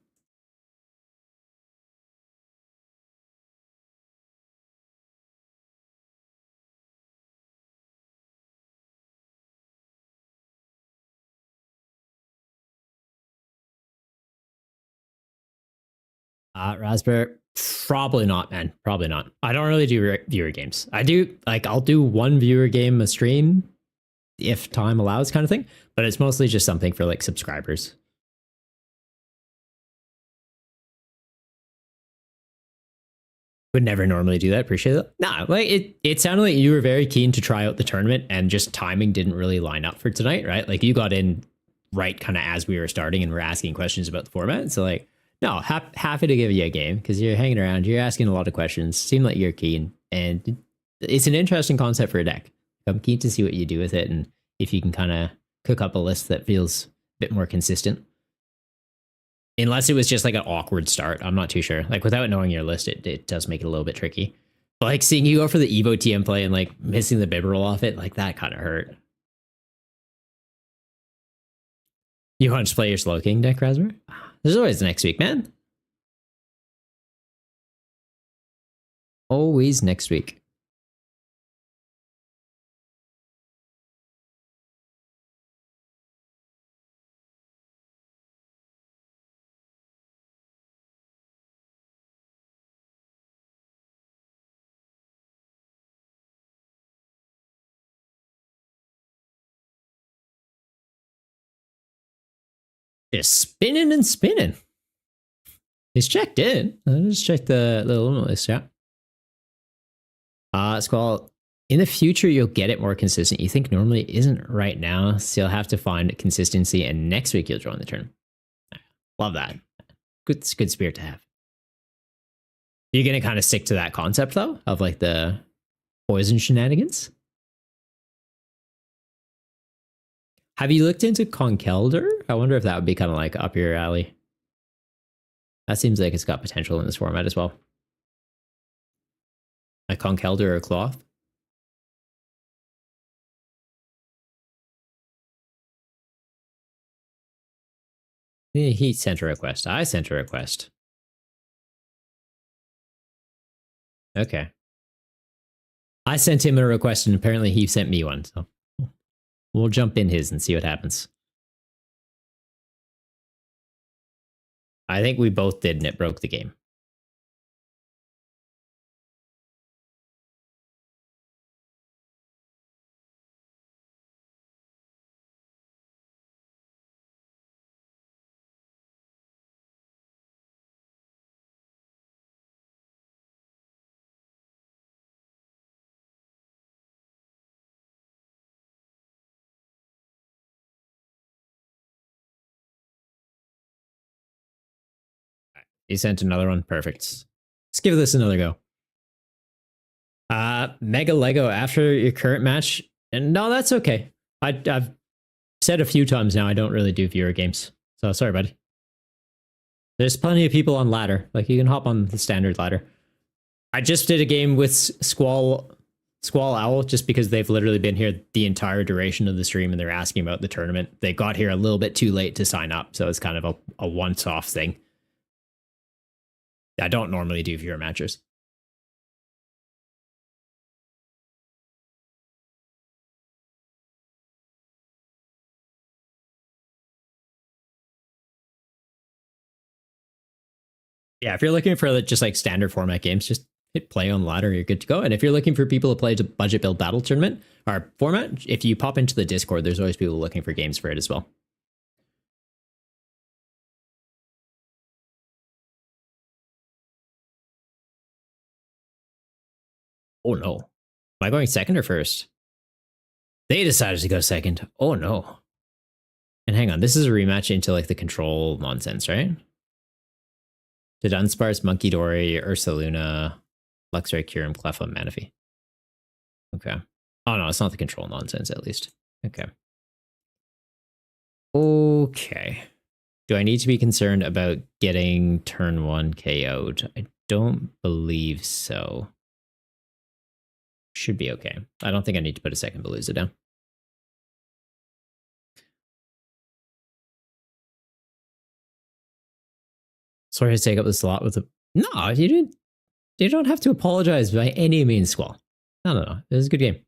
Raspberry, probably not, man. Probably not. I don't really do viewer games. I do, like, I'll do one viewer game a stream if time allows, kind of thing. But it's mostly just something for like subscribers. Would never normally do that. Appreciate it. Nah, like it sounded like you were very keen to try out the tournament and just timing didn't really line up for tonight, right? Like you got in right kind of as we were starting and we're asking questions about the format. So like, no, happy to give you a game because you're hanging around, you're asking a lot of questions, seem like you're keen, and it's an interesting concept for a deck. I'm keen to see what you do with it and if you can kind of cook up a list that feels a bit more consistent. Unless it was just like an awkward start. I'm not too sure. Like without knowing your list, it does make it a little bit tricky. But like seeing you go for the Evo TM play and like missing the bib roll off it, like that kind of hurt. You want to play your Slow King deck, Raspberry? There's always next week, man. Always next week. Just spinning and spinning. He's checked in. I'll just check the limit list, yeah. Squall, in the future, you'll get it more consistent. You think normally it isn't right now, so you'll have to find consistency, and next week you'll join the turn. Love that. Good spirit to have. You're going to kind of stick to that concept, though, of like the poison shenanigans? Have you looked into Conkelder? I wonder if that would be kind of like up your alley. That seems like it's got potential in this format as well. A Conkelder or a Cloth? He sent a request. I sent a request. Okay. I sent him a request and apparently he sent me one. So we'll jump in his and see what happens. I think we both did and it broke the game. He sent another one. Perfect. Let's give this another go. Mega Lego after your current match. And no, that's okay. I've said a few times now I don't really do viewer games. So sorry, buddy. There's plenty of people on ladder. Like you can hop on the standard ladder. I just did a game with Squall Owl just because they've literally been here the entire duration of the stream and they're asking about the tournament. They got here a little bit too late to sign up, so it's kind of a once-off thing. I don't normally do viewer matches. Yeah, if you're looking for just like standard format games, just hit play on ladder, you're good to go. And if you're looking for people to play the budget build battle tournament or format, if you pop into the Discord, there's always people looking for games for it as well. Oh no. Am I going second or first? They decided to go second. Oh no. And hang on, this is a rematch into like the control nonsense, right? To Dunsparce, Monkey Dory, Ursaluna, Luxray, Kyurem, Cleffa, Manaphy. Okay. Oh no, it's not the control nonsense at least. Okay. Okay. Do I need to be concerned about getting turn 1 KO'd? I don't believe so. Should be okay. I don't think I need to put a second Veluza down. Sorry to take up the slot with a... No, you didn't. You don't have to apologize by any means, Squall. No. It was a good game.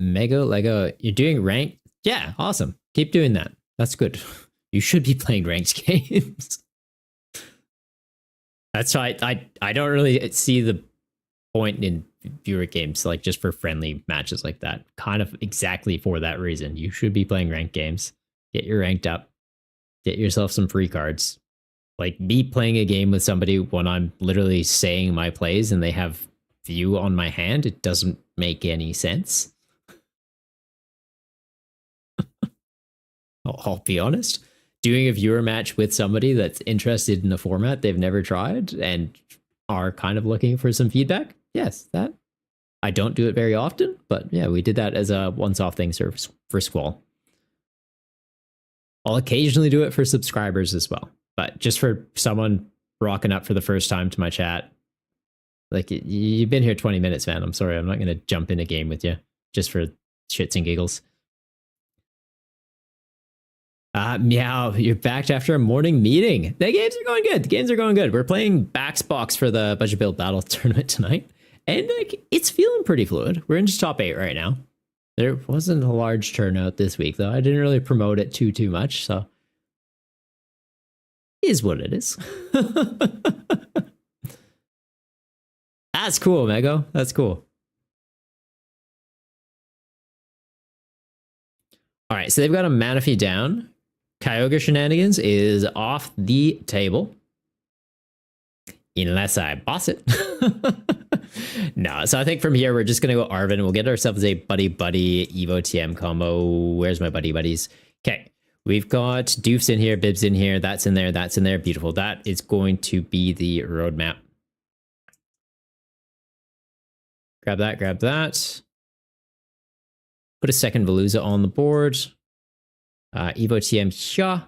Mego Lego, you're doing ranked? Yeah, awesome. Keep doing that. That's good. You should be playing ranked games. That's why I don't really see the point in viewer games, like just for friendly matches like that. Kind of exactly for that reason. You should be playing ranked games. Get your ranked up. Get yourself some free cards. Like me playing a game with somebody when I'm literally saying my plays and they have view on my hand, it doesn't make any sense. I'll be honest. Doing a viewer match with somebody that's interested in a format they've never tried and are kind of looking for some feedback. Yes, that I don't do it very often, but yeah, we did that as a once-off thing for Squall. I'll occasionally do it for subscribers as well, but just for someone rocking up for the first time to my chat, like you've been here 20 minutes, man. I'm sorry, I'm not going to jump in a game with you just for shits and giggles. Meow, you're back after a morning meeting. The games are going good. The games are going good. We're playing Baxbox for the Budget Build Battle Tournament tonight. And like, it's feeling pretty fluid. We're into top 8 right now. There wasn't a large turnout this week, though. I didn't really promote it too much, so it is what it is. That's cool, Mego. That's cool. All right, so they've got a Manaphy down. Kyogre Shenanigans is off the table. Unless I boss it. No, so I think from here, we're just going to go Arvin. We'll get ourselves a Buddy Evo TM combo. Where's my buddies? Okay, we've got Doofs in here, Bibs in here. That's in there. That's in there. Beautiful. That is going to be the roadmap. Grab that. Grab that. Put a second Veluza on the board. Evo TM here.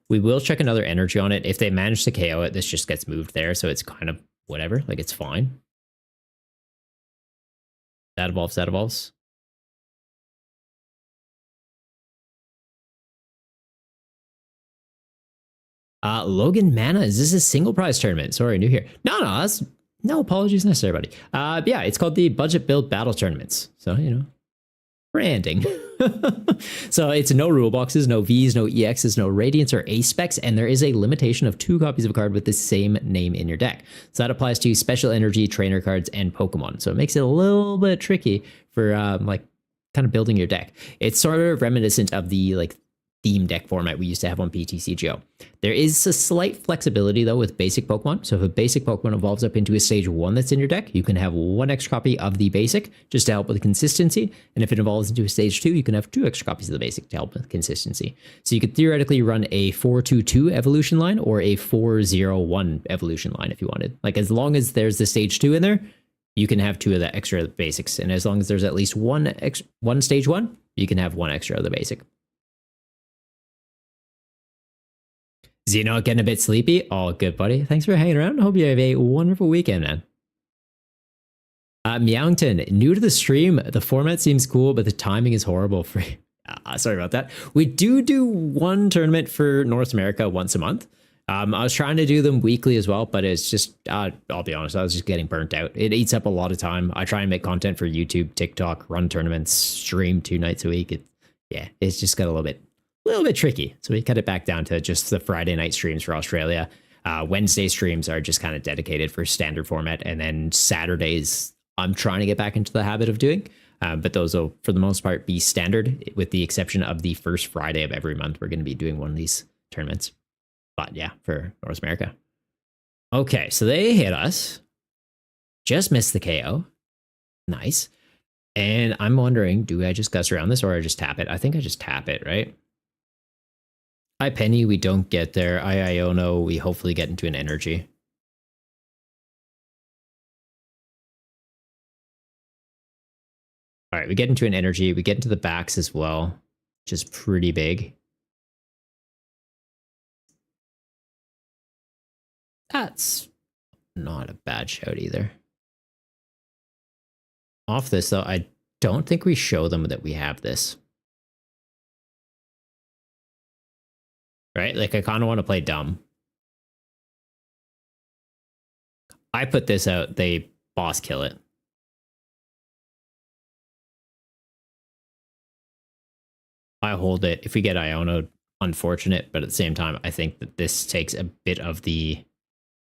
We will check another energy on it. If they manage to KO it, this just gets moved there. So it's kind of whatever. Like, it's fine. That evolves. Logan Mana, is this a single prize tournament? Sorry, new here. No apologies necessary, buddy. Yeah, it's called the Budget Build Battle Tournaments. So, you know, branding. So it's no rule boxes, no Vs, no EXs, no Radiants or A specs, and there is a limitation of 2 copies of a card with the same name in your deck. So that applies to special energy, trainer cards, and Pokemon. So it makes it a little bit tricky for like kind of building your deck. It's sort of reminiscent of the like theme deck format we used to have on PTCGO. There is a slight flexibility though with basic Pokemon. So if a basic Pokemon evolves up into a stage 1 that's in your deck, you can have 1 extra copy of the basic just to help with the consistency. And if it evolves into a stage 2, you can have 2 extra copies of the basic to help with consistency. So you could theoretically run a 4-2-2 evolution line or a 4-0-1 evolution line if you wanted. Like, as long as there's the stage 2 in there, you can have 2 of the extra basics. And as long as there's at least one stage 1, you can have 1 extra of the basic. Xeno getting a bit sleepy? All good, buddy. Thanks for hanging around. I hope you have a wonderful weekend, man. Meowington, new to the stream. The format seems cool, but the timing is horrible for you. Sorry about that. We do one tournament for North America once a month. I was trying to do them weekly as well, but it's just, I'll be honest, I was just getting burnt out. It eats up a lot of time. I try and make content for YouTube, TikTok, run tournaments, stream 2 nights a week. Yeah, it's just got a little little bit tricky. So we cut it back down to just the Friday night streams for Australia. Wednesday streams are just kind of dedicated for standard format. And then Saturdays, I'm trying to get back into the habit of doing. But those will, for the most part, be standard, with the exception of the first Friday of every month. We're going to be doing one of these tournaments. But yeah, for North America. Okay, so they hit us. Just missed the KO. Nice. And I'm wondering, do I just gust around this or I just tap it? I think I just tap it, right? I Penny, we don't get there. I Iono, we hopefully get into an energy. All right, we get into an energy. We get into the backs as well, which is pretty big. That's not a bad shout either. Off this, though, I don't think we show them that we have this. Right? Like, I kind of want to play dumb. I put this out, they boss kill it. I hold it. If we get Iono, unfortunate, but at the same time, I think that this takes a bit of the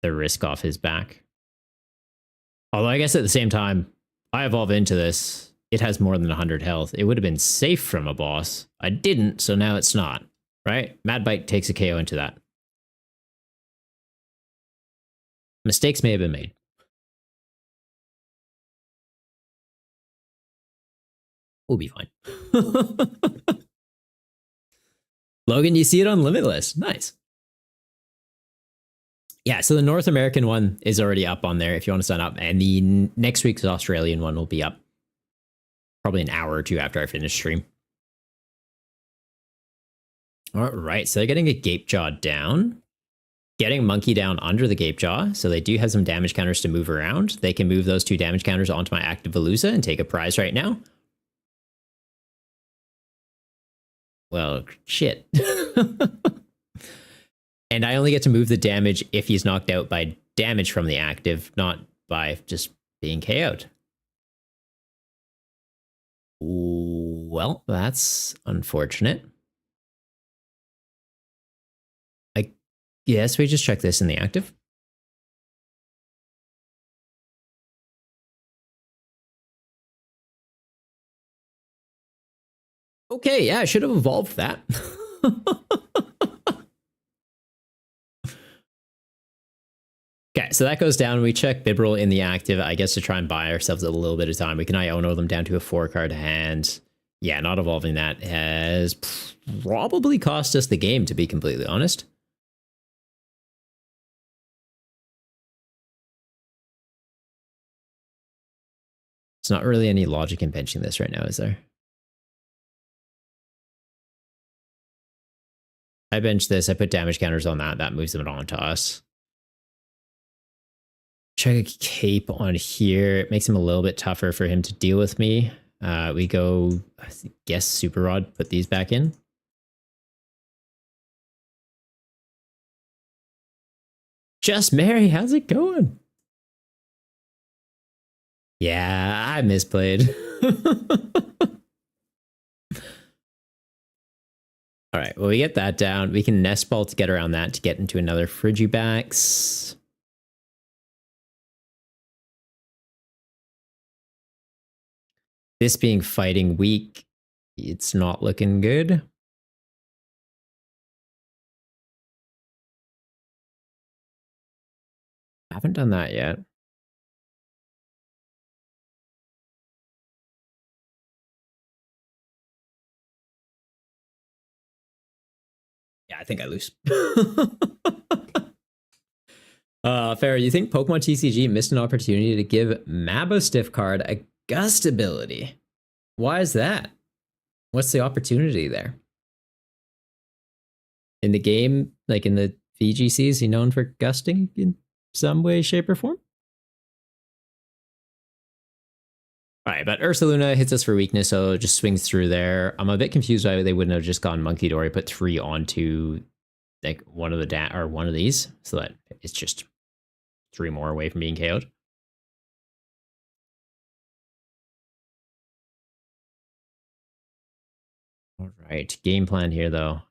risk off his back. Although I guess at the same time, I evolve into this. It has more than 100 health. It would have been safe from a boss. I didn't, so now it's not. Right? Mad Bite takes a KO into that. Mistakes may have been made. We'll be fine. Logan, you see it on Limitless. Nice. Yeah, so the North American one is already up on there if you want to sign up. And the next week's Australian one will be up probably an hour or two after I finish stream. All right, so they're getting a Gape Jaw down. Getting Monkey down under the Gape Jaw, so they do have some damage counters to move around. They can move those 2 damage counters onto my active Veluza and take a prize right now. Well, shit. And I only get to move the damage if he's knocked out by damage from the active, not by just being KO'd. Well, that's unfortunate. I guess we just check this in the active. Okay, yeah, I should have evolved that. Okay, so that goes down. We check Bibarel in the active, I guess, to try and buy ourselves a little bit of time. We can Iono them down to a 4-card hand. Yeah, not evolving that has probably cost us the game, to be completely honest. It's not really any logic in benching this right now, is there? I bench this, I put damage counters on that, that moves them on to us. Check a cape on here. It makes him a little bit tougher for him to deal with me. We go, I guess, Super Rod, put these back in. Just Mary, how's it going? Yeah, I misplayed. All right, well, we get that down. We can Nest Ball to get around that to get into another Frigibacks. This being fighting weak, it's not looking good. I haven't done that yet. Yeah, I think I lose. Farrah, you think Pokemon TCG missed an opportunity to give Mabo Stiff card a gust ability? Why is that? What's the opportunity there? In the game, like in the VGC, is he known for gusting in some way, shape, or form? All right, but Ursaluna hits us for weakness, so it just swings through there. I'm a bit confused why they wouldn't have just gone Monkey Dory, put 3 onto like one of the or one of these, so that it's just 3 more away from being KO'd. All right, game plan here though.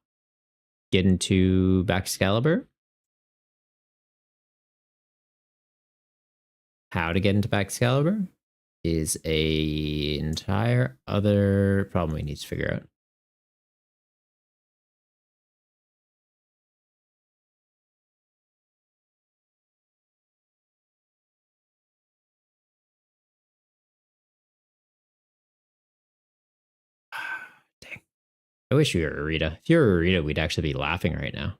get into Baxcalibur. How to get into Baxcalibur is a entire other problem we need to figure out. Dang. I wish we were Arita. If you were Arita, we'd actually be laughing right now.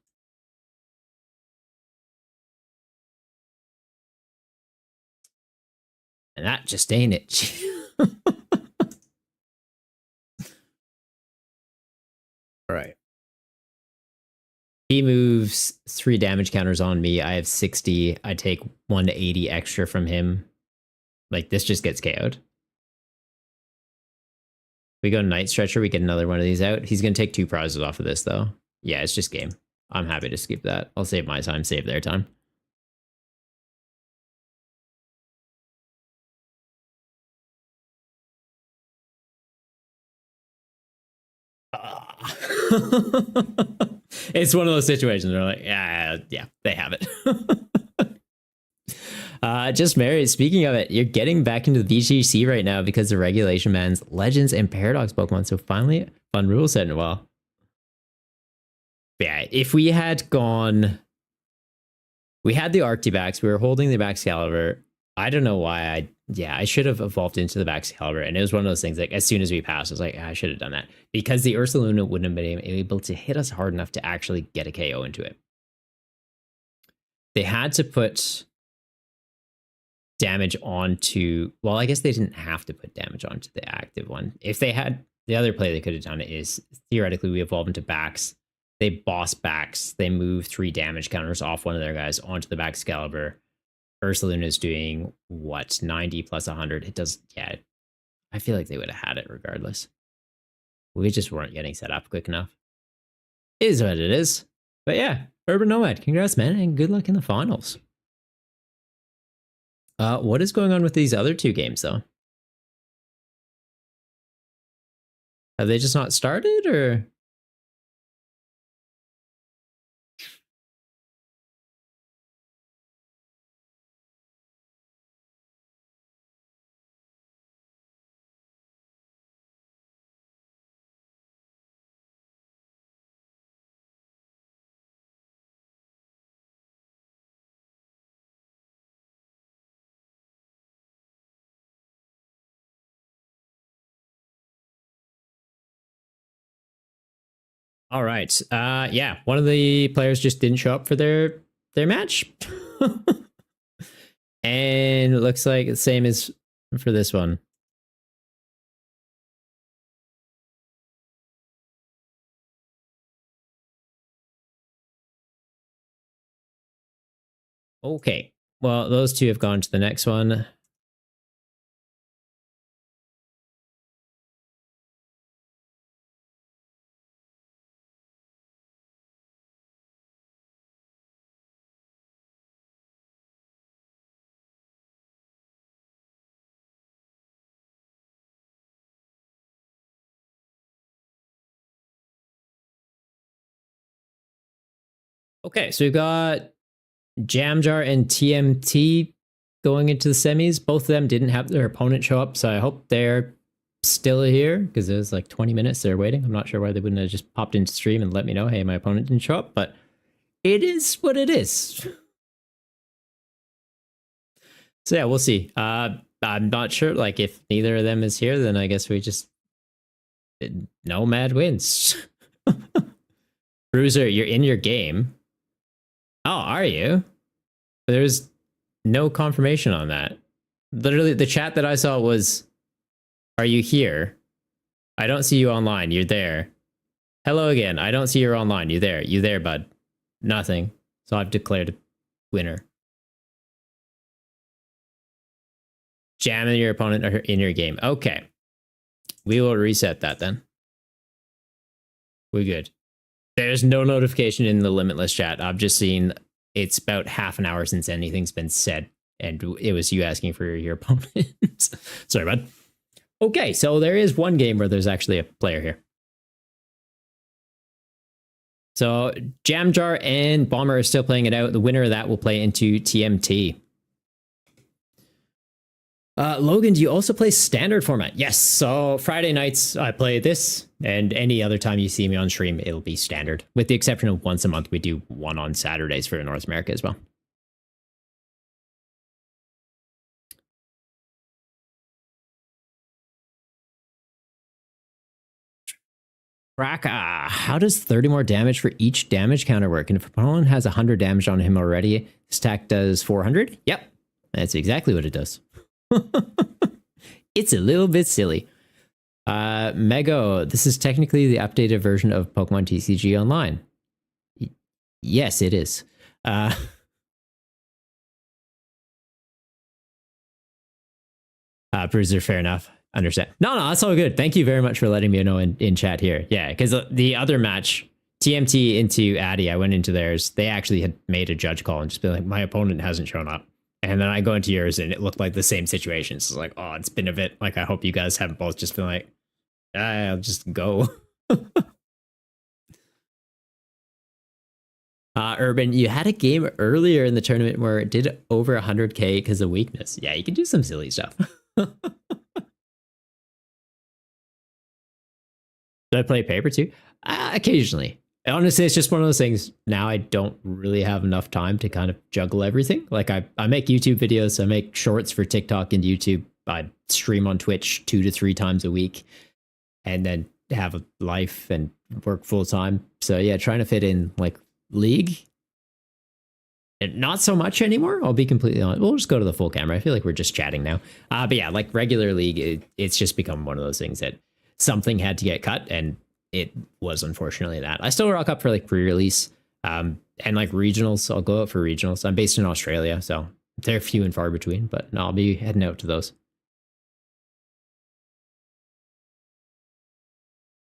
And that just ain't it. All right. He moves 3 damage counters on me. I have 60. I take 180 extra from him. Like, this just gets KO'd. We go Night Stretcher, we get another one of these out. He's going to take 2 prizes off of this, though. Yeah, it's just game. I'm happy to skip that. I'll save my time, save their time. It's one of those situations where like, yeah, they have it. Just married. Speaking of it, you're getting back into the VGC right now because the regulation bans Legends and Paradox Pokemon. So finally, fun rule set in a while. But yeah, if we had gone, we had the Arctibax, we were holding the Baxcalibur. I don't know why I should have evolved into the Baxcalibur, and it was one of those things like as soon as we passed, I was like, I should have done that because the Ursaluna wouldn't have been able to hit us hard enough to actually get a KO into it. They had to put damage onto, well, I guess they didn't have to put damage onto the active one. If they had, the other play they could have done it is theoretically we evolve into Bax, they boss Bax, they move 3 damage counters off one of their guys onto the Baxcalibur. Ursaluna is doing what, 90 plus 100. It does, yeah. I feel like they would have had it regardless. We just weren't getting set up quick enough. It is what it is. But yeah, Urban Nomad, congrats, man, and good luck in the finals. What is going on with these other 2 games, though? Have they just not started, or? All right. Yeah, one of the players just didn't show up for their match. And it looks like the same as for this one. Okay. Well, those 2 have gone to the next one. Okay, so we've got Jamjar and TMT going into the semis. Both of them didn't have their opponent show up, so I hope they're still here because it was like 20 minutes they're waiting. I'm not sure why they wouldn't have just popped into stream and let me know, hey, my opponent didn't show up, but it is what it is. So yeah, we'll see. I'm not sure. Like, if neither of them is here, then I guess we just Nomad wins. Bruiser, you're in your game. Oh, are you? There's no confirmation on that. Literally, the chat that I saw was, are you here? I don't see you online. You're there. Hello again. I don't see you online. You there. You there, bud. Nothing. So I've declared a winner. Jamming your opponent in your game. Okay. We will reset that then. We're good. There's no notification in the Limitless chat. I've just seen it's about half an hour since anything's been said, and it was you asking for your opponent. Sorry, bud. Okay, so there is one game where there's actually a player here. So Jamjar and Bomber are still playing it out. The winner of that will play into TMT. Logan, do you also play standard format? Yes. So Friday nights I play this, and any other time you see me on stream, it'll be standard. With the exception of once a month, we do one on Saturdays for North America as well. Rack, how does 30 more damage for each damage counter work? And if opponent has 100 damage on him already, stack does 400? Yep, that's exactly what it does. It's a little bit silly. Mego, this is technically the updated version of Pokemon TCG Online. Yes, it is. Bruiser, fair enough. Understand. No, that's all good. Thank you very much for letting me know in chat here. Yeah, because the other match, TMT into Addy, I went into theirs. They actually had made a judge call and just been like, my opponent hasn't shown up. And then I go into yours and it looked like the same situation. So it's like, oh, it's been a bit like, I hope you guys haven't both just been like, I'll just go. Urban, you had a game earlier in the tournament where it did over 100k because of weakness. Yeah, you can do some silly stuff. Do I play paper too? Occasionally. Honestly, it's just one of those things. Now I don't really have enough time to kind of juggle everything. Like I make YouTube videos. I make shorts for TikTok and YouTube. I stream on Twitch 2 to 3 times a week. And then have a life and work full time. So yeah, trying to fit in like League. And not so much anymore. I'll be completely honest. We'll just go to the full camera. I feel like we're just chatting now. But yeah, like regular League, it's just become one of those things that something had to get cut, and it was unfortunately that. I still rock up for like pre-release and like regionals. I'll go out for regionals. I'm based in Australia, so they're few and far between, but no, I'll be heading out to those.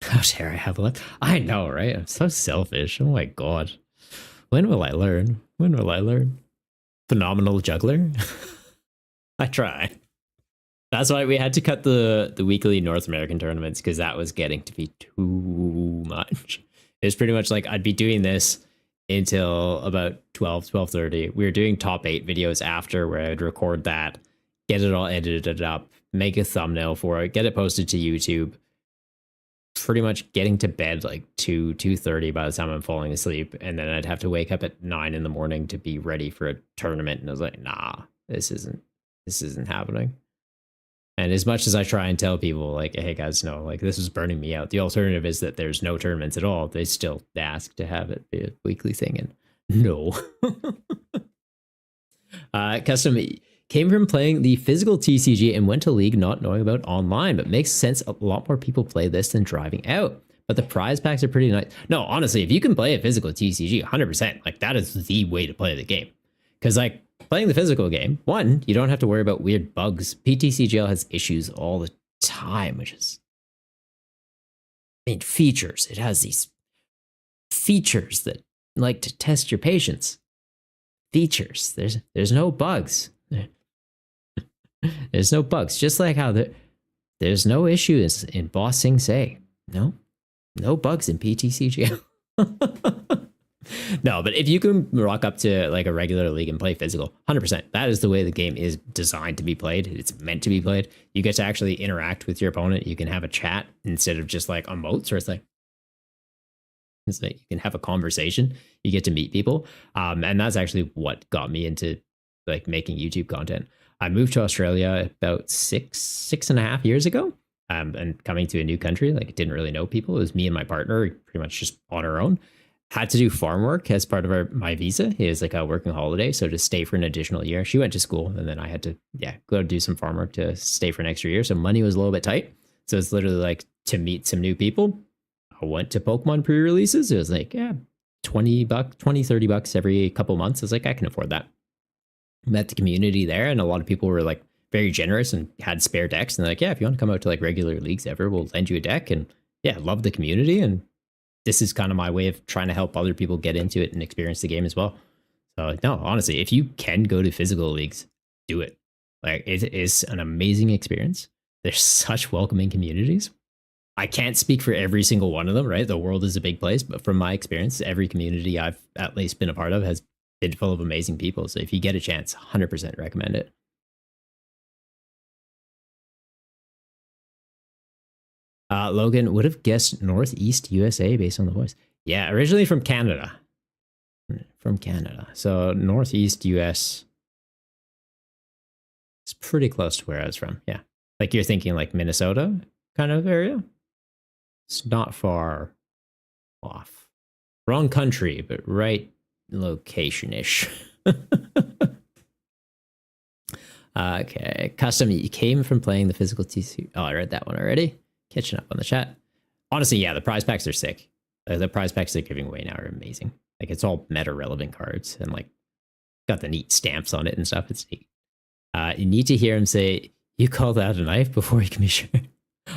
How dare I have left? I know, right? I'm so selfish. Oh my god. When will I learn? When will I learn? Phenomenal juggler. I try. That's why we had to cut the weekly North American tournaments, because that was getting to be too much. It was pretty much like I'd be doing this until about 12:30. We were doing top 8 videos after, where I'd record that, get it all edited up, make a thumbnail for it, get it posted to YouTube. Pretty much getting to bed like 2:30 by the time I'm falling asleep, and then I'd have to wake up at 9 in the morning to be ready for a tournament. And I was like, nah, this isn't happening. And as much as I try and tell people, like, hey guys, no, like this is burning me out. The alternative is that there's no tournaments at all. They still ask to have it be a weekly thing, and no. Custom came from playing the physical TCG and went to League not knowing about online, but makes sense. A lot more people play this than driving out. But the prize packs are pretty nice. No, honestly, if you can play a physical TCG, 100%, like that is the way to play the game. Because like playing the physical game, one, you don't have to worry about weird bugs. PTCGL has issues all the time, which is, I mean, features. It has these features that like to test your patience. Features. There's no bugs. There's no bugs. Just like how there's no issues in Boss Sing Say. No bugs in PTCGL. No, but if you can rock up to like a regular league and play physical, 100%, that is the way the game is designed to be played. It's meant to be played. You get to actually interact with your opponent. You can have a chat instead of just like emotes, where it's like you can have a conversation. You get to meet people. And that's actually what got me into like making YouTube content. I moved to Australia about six and a half years ago. And coming to a new country, like didn't really know people. It was me and my partner pretty much just on our own. Had to do farm work as part of my visa. It was like a working holiday. So to stay for an additional year, she went to school, and then I had to, go do some farm work to stay for an extra year. So money was a little bit tight. So it's literally like to meet some new people. I went to Pokemon pre-releases. It was like, $20, $30 every couple months. I was like, I can afford that. Met the community there, and a lot of people were like very generous and had spare decks. And they're like, if you want to come out to like regular leagues ever, we'll lend you a deck. And love the community. And this is kind of my way of trying to help other people get into it and experience the game as well. So no, honestly, if you can go to physical leagues, do it. Like it is an amazing experience. There's such welcoming communities. I can't speak for every single one of them, right? The world is a big place, but from my experience, every community I've at least been a part of has been full of amazing people. So if you get a chance, 100% recommend it. Logan would have guessed Northeast USA based on the voice. Yeah, originally from Canada. From Canada. So Northeast US is pretty close to where I was from. Yeah. Like you're thinking like Minnesota kind of area. It's not far off. Wrong country, but right location-ish. Okay. Custom, you came from playing the physical TC. Oh, I read that one already. Catching up on the chat. Honestly, yeah, the prize packs are sick. The prize packs they're giving away now are amazing. Like it's all meta relevant cards and like got the neat stamps on it and stuff. It's neat. You need to hear him say, "You called out a knife before you can be sure."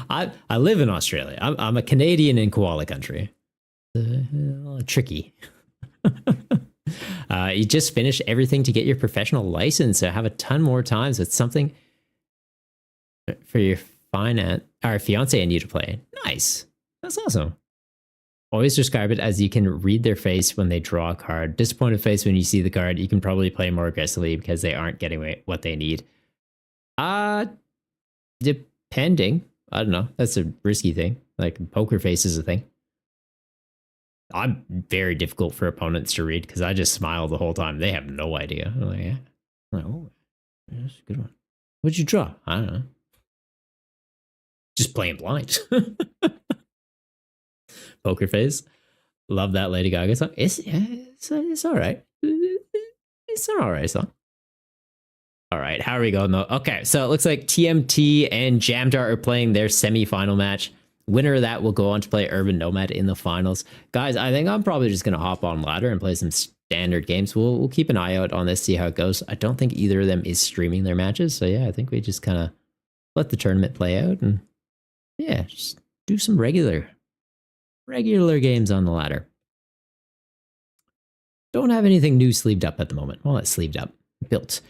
I live in Australia. I'm a Canadian in koala country. Tricky. You just finished everything to get your professional license, so have a ton more time. So it's something for your fiance and you to play. Nice. That's awesome. Always describe it as you can read their face when they draw a card. Disappointed face when you see the card. You can probably play more aggressively because they aren't getting what they need. Depending. I don't know. That's a risky thing. Like poker face is a thing. I'm very difficult for opponents to read because I just smile the whole time. They have no idea. I'm like, yeah. I'm like, oh, that's a good one. What'd you draw? I don't know. Just playing blind. Poker face. Love that Lady Gaga song. It's all right. It's an all right song. All right, how are we going though? Okay, so it looks like TMT and Jamdart are playing their semi-final match. Winner of that will go on to play Urban Nomad in the finals. Guys, I think I'm probably just going to hop on ladder and play some standard games. We'll keep an eye out on this, see how it goes. I don't think either of them is streaming their matches. So yeah, I think we just kind of let the tournament play out and yeah, just do some regular games on the ladder. Don't have anything new sleeved up at the moment. Well, not sleeved up, built.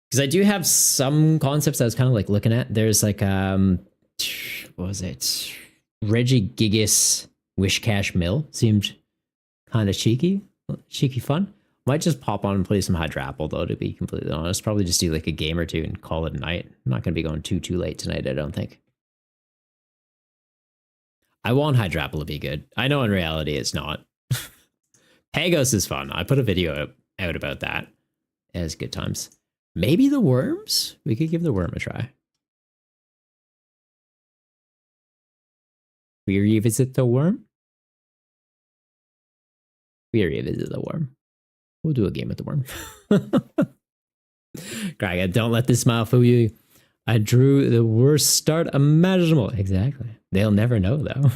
Because I do have some concepts I was kind of like looking at. There's like, what was it? Reggie Gigas Wish Cash Mill seemed kind of cheeky fun. Might just pop on and play some Hydrapple though, to be completely honest. Probably just do like a game or two and call it a night. I'm not going to be going too late tonight, I don't think. I want Hydrapple to be good. I know in reality it's not. Pagos is fun. I put a video out about that. It was good times. Maybe the worms? We could give the worm a try. We revisit the worm? We revisit the worm. We'll do a game with the worm. Greg, don't let this smile fool you. I drew the worst start imaginable. Exactly. They'll never know, though.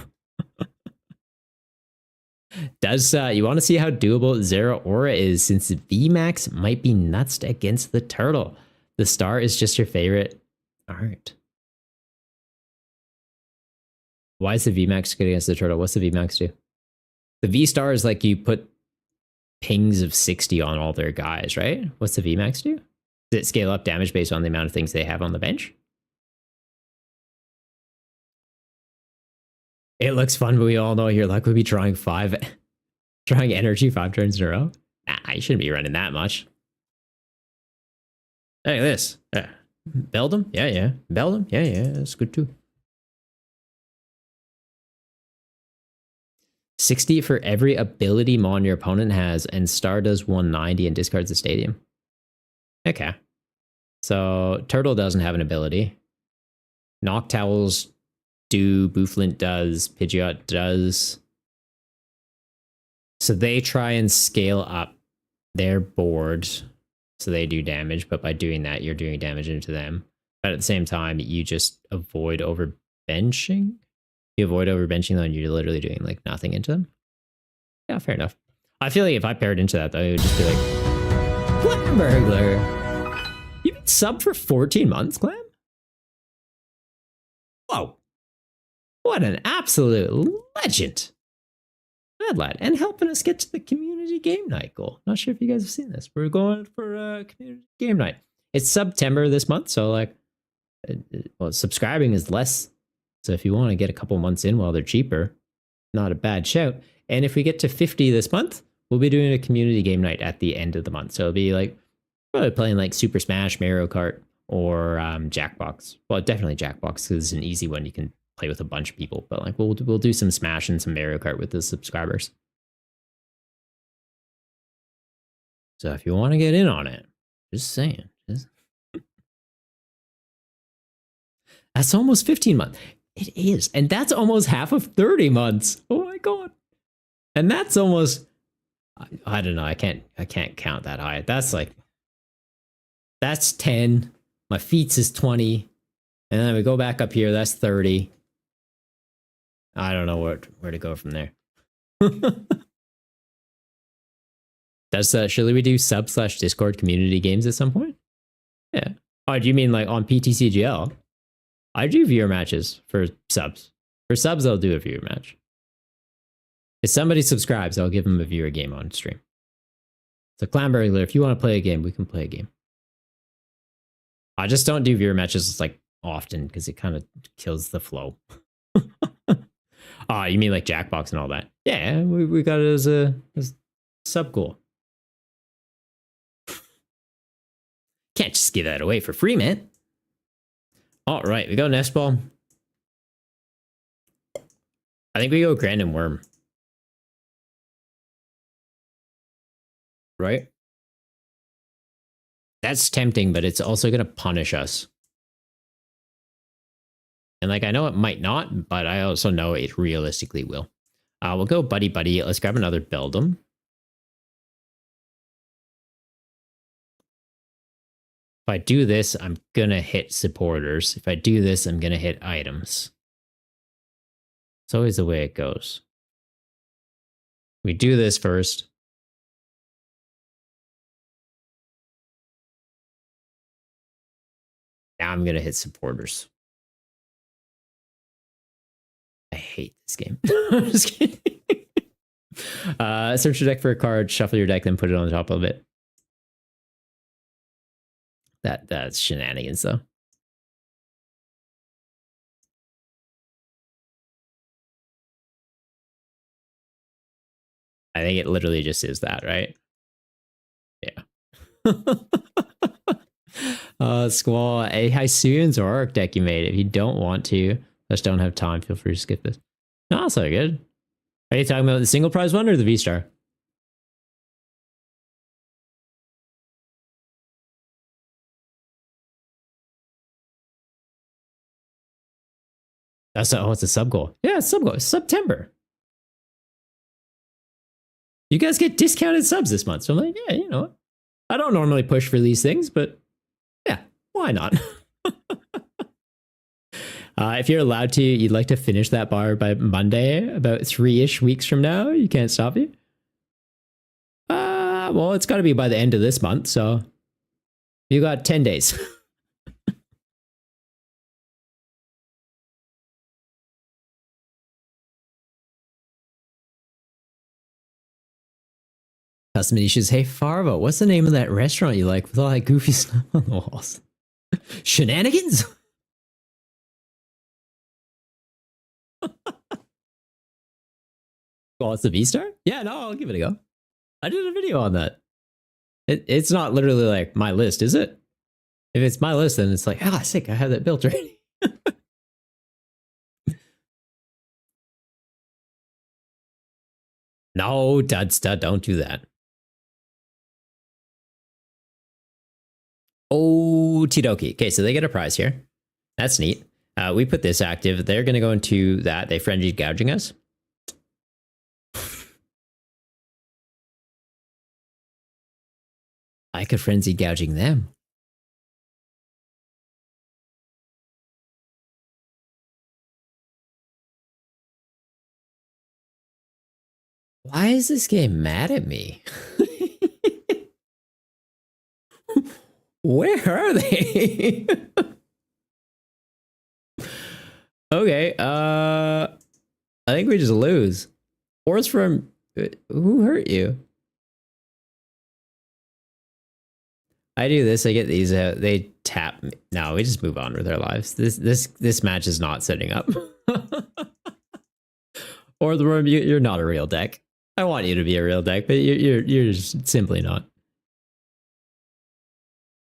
Does you want to see how doable Zero Aura is, since VMAX might be nuts against the turtle? The star is just your favorite art. Why is the VMAX good against the turtle? What's the VMAX do? The V star is like you put pings of 60 on all their guys, right? What's the VMAX do? Does it scale up damage based on the amount of things they have on the bench? It looks fun, but we all know your luck would be trying energy 5 turns in a row. Nah, you shouldn't be running that much. Look at this. Beldum? Yeah. Beldum? Yeah. That's good too. 60 for every ability mon your opponent has, and Star does 190 and discards the stadium. Okay. So Turtle doesn't have an ability. Noctowls do, Bouflint does, Pidgeot does. So they try and scale up their board so they do damage, but by doing that, you're doing damage into them. But at the same time, you just avoid overbenching. You avoid overbenching them, and you're literally doing like nothing into them. Yeah, fair enough. I feel like if I paired into that, though, it would just be like, Clam Burglar. You've been sub for 14 months, Clam? Whoa. What an absolute legend. Mad lad. And helping us get to the community game night goal. Not sure if you guys have seen this. We're going for a community game night. It's September this month, so like, well, subscribing is less So if you want to get a couple months in while they're cheaper, not a bad shout. And if we get to 50 this month, we'll be doing a community game night at the end of the month. So it'll be like probably playing like Super Smash, Mario Kart, or Jackbox. Well, definitely Jackbox because it's an easy one. You can play with a bunch of people. But like we'll do some Smash and some Mario Kart with the subscribers. So if you want to get in on it, just saying. That's almost 15 months. It is. And that's almost half of 30 months. Oh my God. And that's almost, I don't know. I can't count that high. That's 10. My feet is 20. And then we go back up here. That's 30. I don't know where to go from there. Should we do sub/Discord community games at some point? Yeah. Oh, do you mean like on PTCGL? I do viewer matches for subs. For subs, I'll do a viewer match. If somebody subscribes, I'll give them a viewer game on stream. So Clanberry, if you want to play a game, we can play a game. I just don't do viewer matches like often because it kind of kills the flow. You mean like Jackbox and all that? Yeah, we got it as a sub goal. Can't just give that away for free, man. All right, we go Nest Ball. I think we go Grand and Worm. Right? That's tempting, but it's also going to punish us. And like, I know it might not, but I also know it realistically will. We'll go Buddy Buddy. Let's grab another Beldum. If I do this, I'm going to hit supporters. If I do this, I'm going to hit items. It's always the way it goes. We do this first. Now I'm going to hit supporters. I hate this game. I'm just kidding. Search your deck for a card, shuffle your deck, then put it on the top of it. That's shenanigans, though. I think it literally just is that, right? Yeah. Squall, a Hisuian Zoroark deck you made. If you don't want to, just don't have time, feel free to skip this. No, that's not good. Are you talking about the single prize one or the V-Star? It's a sub goal. Yeah, it's sub goal. It's September. You guys get discounted subs this month. So I'm like, yeah, you know, I don't normally push for these things, but yeah, why not? If you're allowed to, you'd like to finish that bar by Monday, about 3-ish weeks from now, you can't stop you. Well, it's got to be by the end of this month, so you got 10 days. Custom issues. Hey, Farvo, what's the name of that restaurant you like with all that goofy stuff on the walls? Shenanigans? Oh, it's the V-Star? Yeah, no, I'll give it a go. I did a video on that. It's not literally like my list, is it? If it's my list, then it's like, sick, I have that built already. No, Dud, don't do that. Oh, Tidoki. Okay, so they get a prize here. That's neat. We put this active. They're going to go into that. They frenzied gouging us. I could frenzy gouging them. Why is this game mad at me? Where are they? Okay, I think we just lose. Force from who hurt you? I do this, I get these out. They tap. No, we just move on with our lives. This match is not setting up. Or the room, you're not a real deck. I want you to be a real deck, but you're just simply not.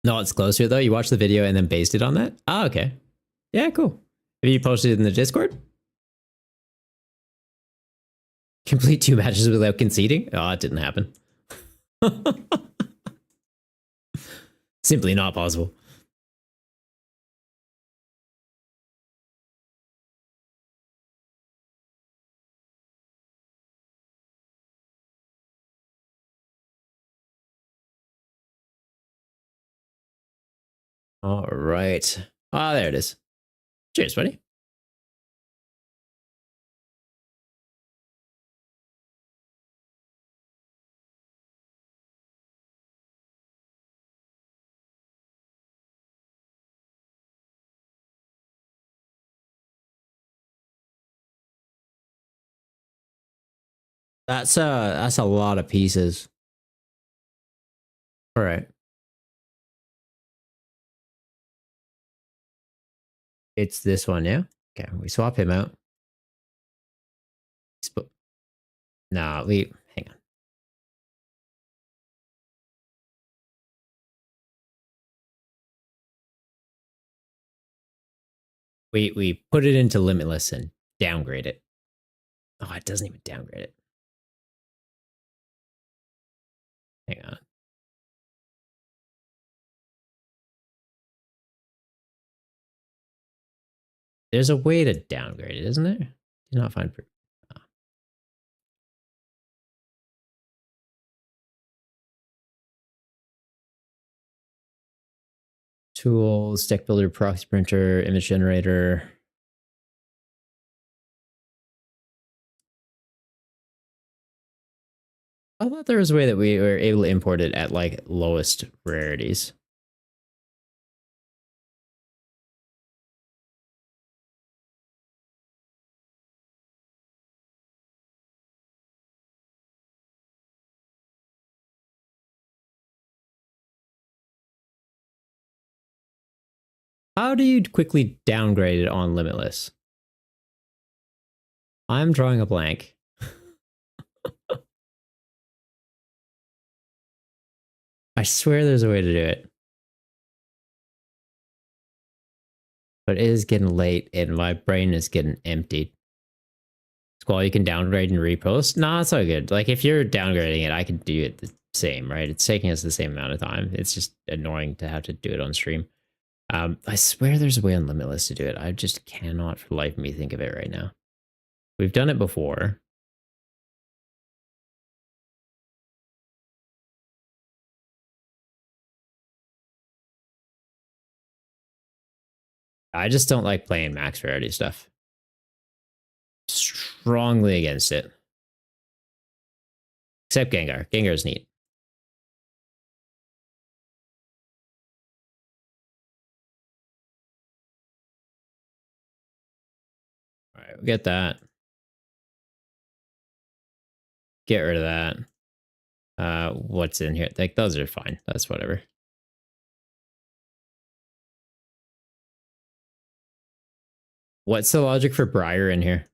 No, it's closer though. You watched the video and then based it on that. Ah, okay. Yeah, cool. Have you posted it in the Discord? Complete 2 matches without conceding? Oh, it didn't happen. Simply not possible. All right. Ah, there it is. Cheers, buddy. That's a lot of pieces. All right. It's this one, yeah? Okay, we swap him out. Nah, hang on. We put it into limitless and downgrade it. Oh, it doesn't even downgrade it. Hang on. There's a way to downgrade it, isn't there? Do not find proof. Oh. Tools, deck builder, proxy printer, image generator. I thought there was a way that we were able to import it at like lowest rarities. How do you quickly downgrade it on limitless? I'm drawing a blank. I swear there's a way to do it. But it is getting late and my brain is getting emptied. Squall, you can downgrade and repost? Nah, it's all good. Like, if you're downgrading it, I can do it the same, right? It's taking us the same amount of time. It's just annoying to have to do it on stream. I swear there's a way on Limitless to do it. I just cannot for the life of me think of it right now. We've done it before. I just don't like playing max rarity stuff. Strongly against it. Except Gengar. Gengar's neat. All right, we'll get that. Get rid of that. What's in here? Like, those are fine. That's whatever. What's the logic for Briar in here?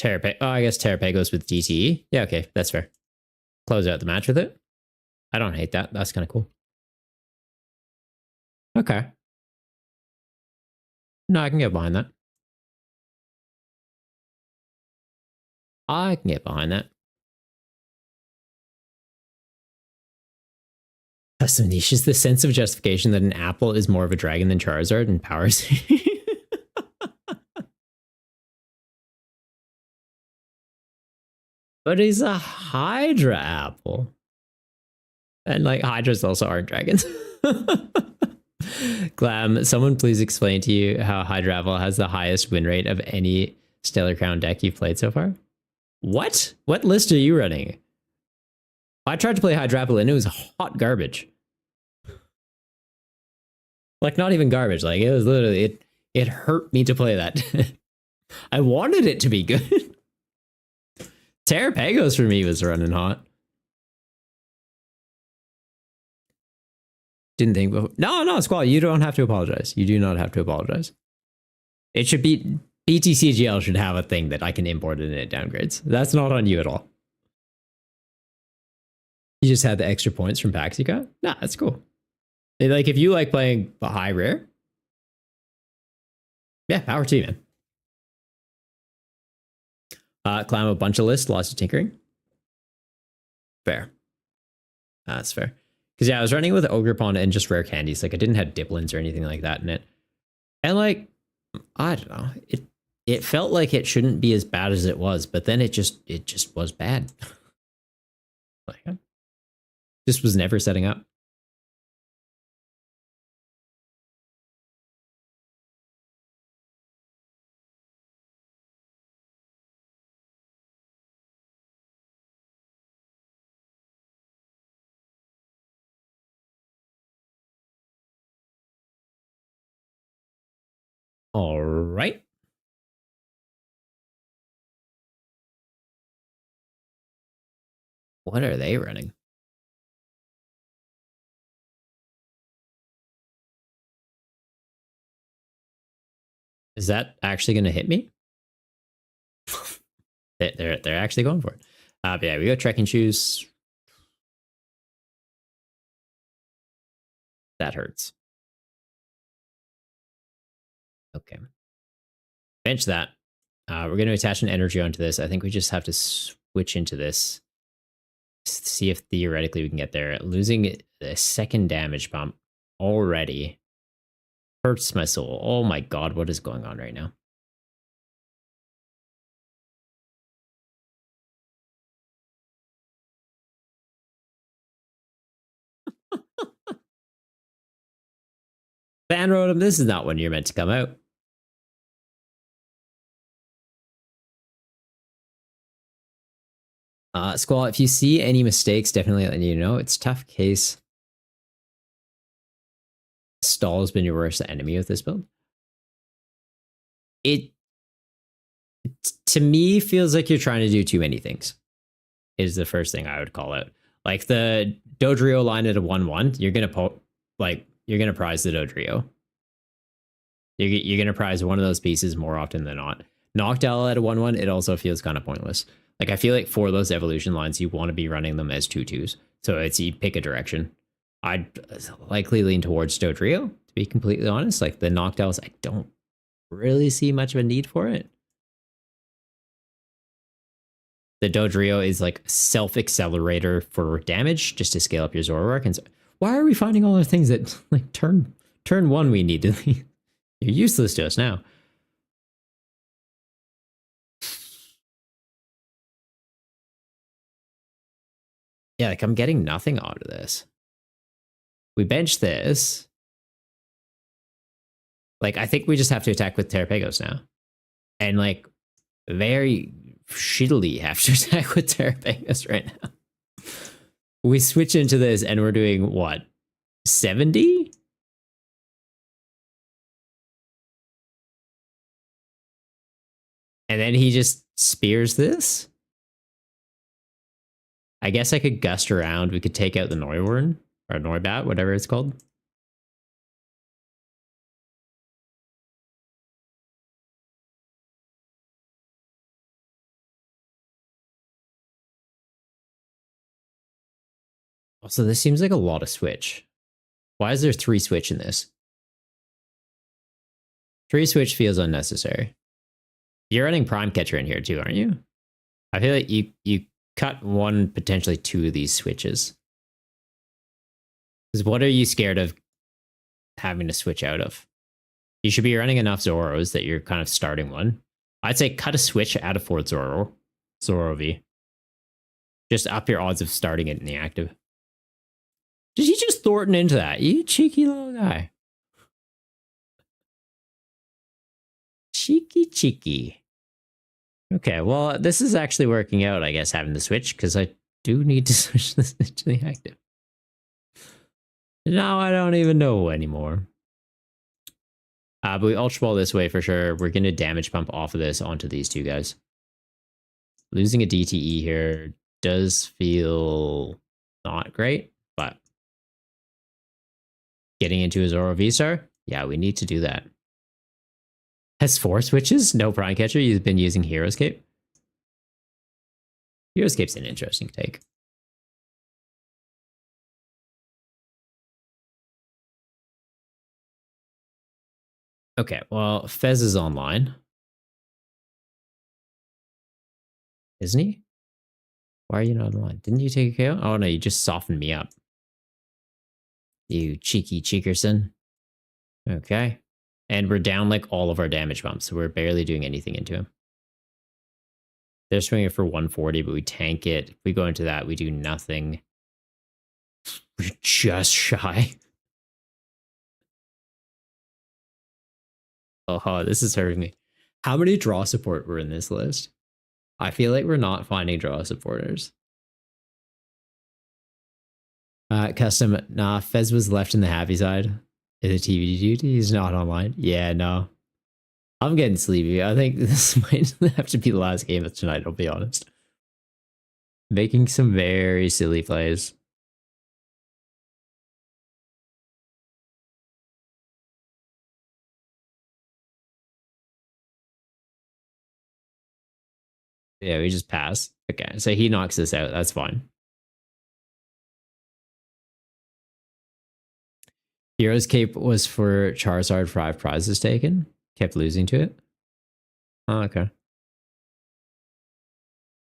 Terrapag. Oh, I guess Terrapag goes with DTE. Yeah, okay, that's fair. Close out the match with it. I don't hate that. That's kind of cool. Okay. No, I can get behind that. I can get behind that. Custom niche is the sense of justification that an apple is more of a dragon than Charizard and powers. But he's a Hydra apple. And like Hydras also aren't dragons. Glam, someone please explain to you how Hydra apple has the highest win rate of any Stellar Crown deck you've played so far. What? What list are you running? I tried to play Hydra apple and it was hot garbage. Like, not even garbage. Like, it was literally, it hurt me to play that. I wanted it to be good. Terrapagos for me was running hot. Didn't think before. No, Squall, you don't have to apologize. You do not have to apologize. It should be BTCGL should have a thing that I can import it and it downgrades. That's not on you at all. You just had the extra points from packs you got? Nah, that's cool. Like if you like playing a high rare, yeah, power to you, man. Climb a bunch of lists, lots of tinkering. Fair. That's fair. Because yeah, I was running with Ogre Pond and just rare candies. Like I didn't have Diplins or anything like that in it. And like, I don't know. It felt like it shouldn't be as bad as it was, but then it just was bad. Like, just was never setting up. All right. What are they running? Is that actually going to hit me? they're actually going for it. But yeah, we got trekking shoes. That hurts. Okay. Bench that. We're going to attach an energy onto this. I think we just have to switch into this. See if theoretically we can get there. Losing a second damage pump already hurts my soul. Oh my god, what is going on right now? Fan wrote him, this is not when you're meant to come out. Squall, if you see any mistakes, definitely let you know. It's tough case. Stall has been your worst enemy with this build. It to me feels like you're trying to do too many things. Is the first thing I would call out. Like the Dodrio line at a 1-1, you're gonna prize the Dodrio. You're gonna prize one of those pieces more often than not. Noctowl at a 1-1, it also feels kind of pointless. Like I feel like for those evolution lines, you want to be running them as 2/2s. So it's you pick a direction. I'd likely lean towards Dodrio, to be completely honest. Like the Noctowls, I don't really see much of a need for it. The Dodrio is like self-accelerator for damage just to scale up your Zoroark. And so, why are we finding all the things that like turn 1 we need to leave? You're useless to us now. Yeah, like I'm getting nothing out of this. We bench this. Like, I think we just have to attack with Terrapagos now. And like, very shittily have to attack with Terrapagos right now. We switch into this and we're doing what? 70? And then he just spears this? I guess I could gust around. We could take out the Noiwern or Noibat, whatever it's called. Also, this seems like a lot of switch. Why is there 3 switch in this? 3 switch feels unnecessary. You're running Prime Catcher in here too, aren't you? I feel like you cut 1, potentially 2 of these switches. Because what are you scared of having to switch out of? You should be running enough Zoros that you're kind of starting one. I'd say cut a switch out of 4 Zoro V. Just up your odds of starting it in the active. Did he just Thornton into that? You cheeky little guy. Cheeky. Okay, well, this is actually working out, I guess, having the switch, because I do need to switch this to the active. Now I don't even know anymore. But we Ultra Ball this way for sure. We're going to damage pump off of this onto these 2 guys. Losing a DTE here does feel not great, but Getting into his Zoro V-Star? Yeah, we need to do that. Has 4 switches? No Prime Catcher. You've been using Hero's Cape. Hero's Cape's an interesting take. Okay, well, Fez is online. Isn't he? Why are you not online? Didn't you take a KO? Oh no, you just softened me up. You cheeky cheekerson. Okay. And we're down like all of our damage bumps, so we're barely doing anything into him. They're swinging for 140, but we tank it. If we go into that, we do nothing. We're just shy. Oh, this is hurting me. How many draw support were in this list? I feel like we're not finding draw supporters. Custom, nah, Fez was left in the happy side. Is a TV duty? He's not online. Yeah, no. I'm getting sleepy. I think this might have to be the last game of tonight, I'll be honest. Making some very silly plays. Yeah, we just pass. Okay, so he knocks this out. That's fine. Hero's Cape was for Charizard 5 prizes taken. Kept losing to it. Oh, okay.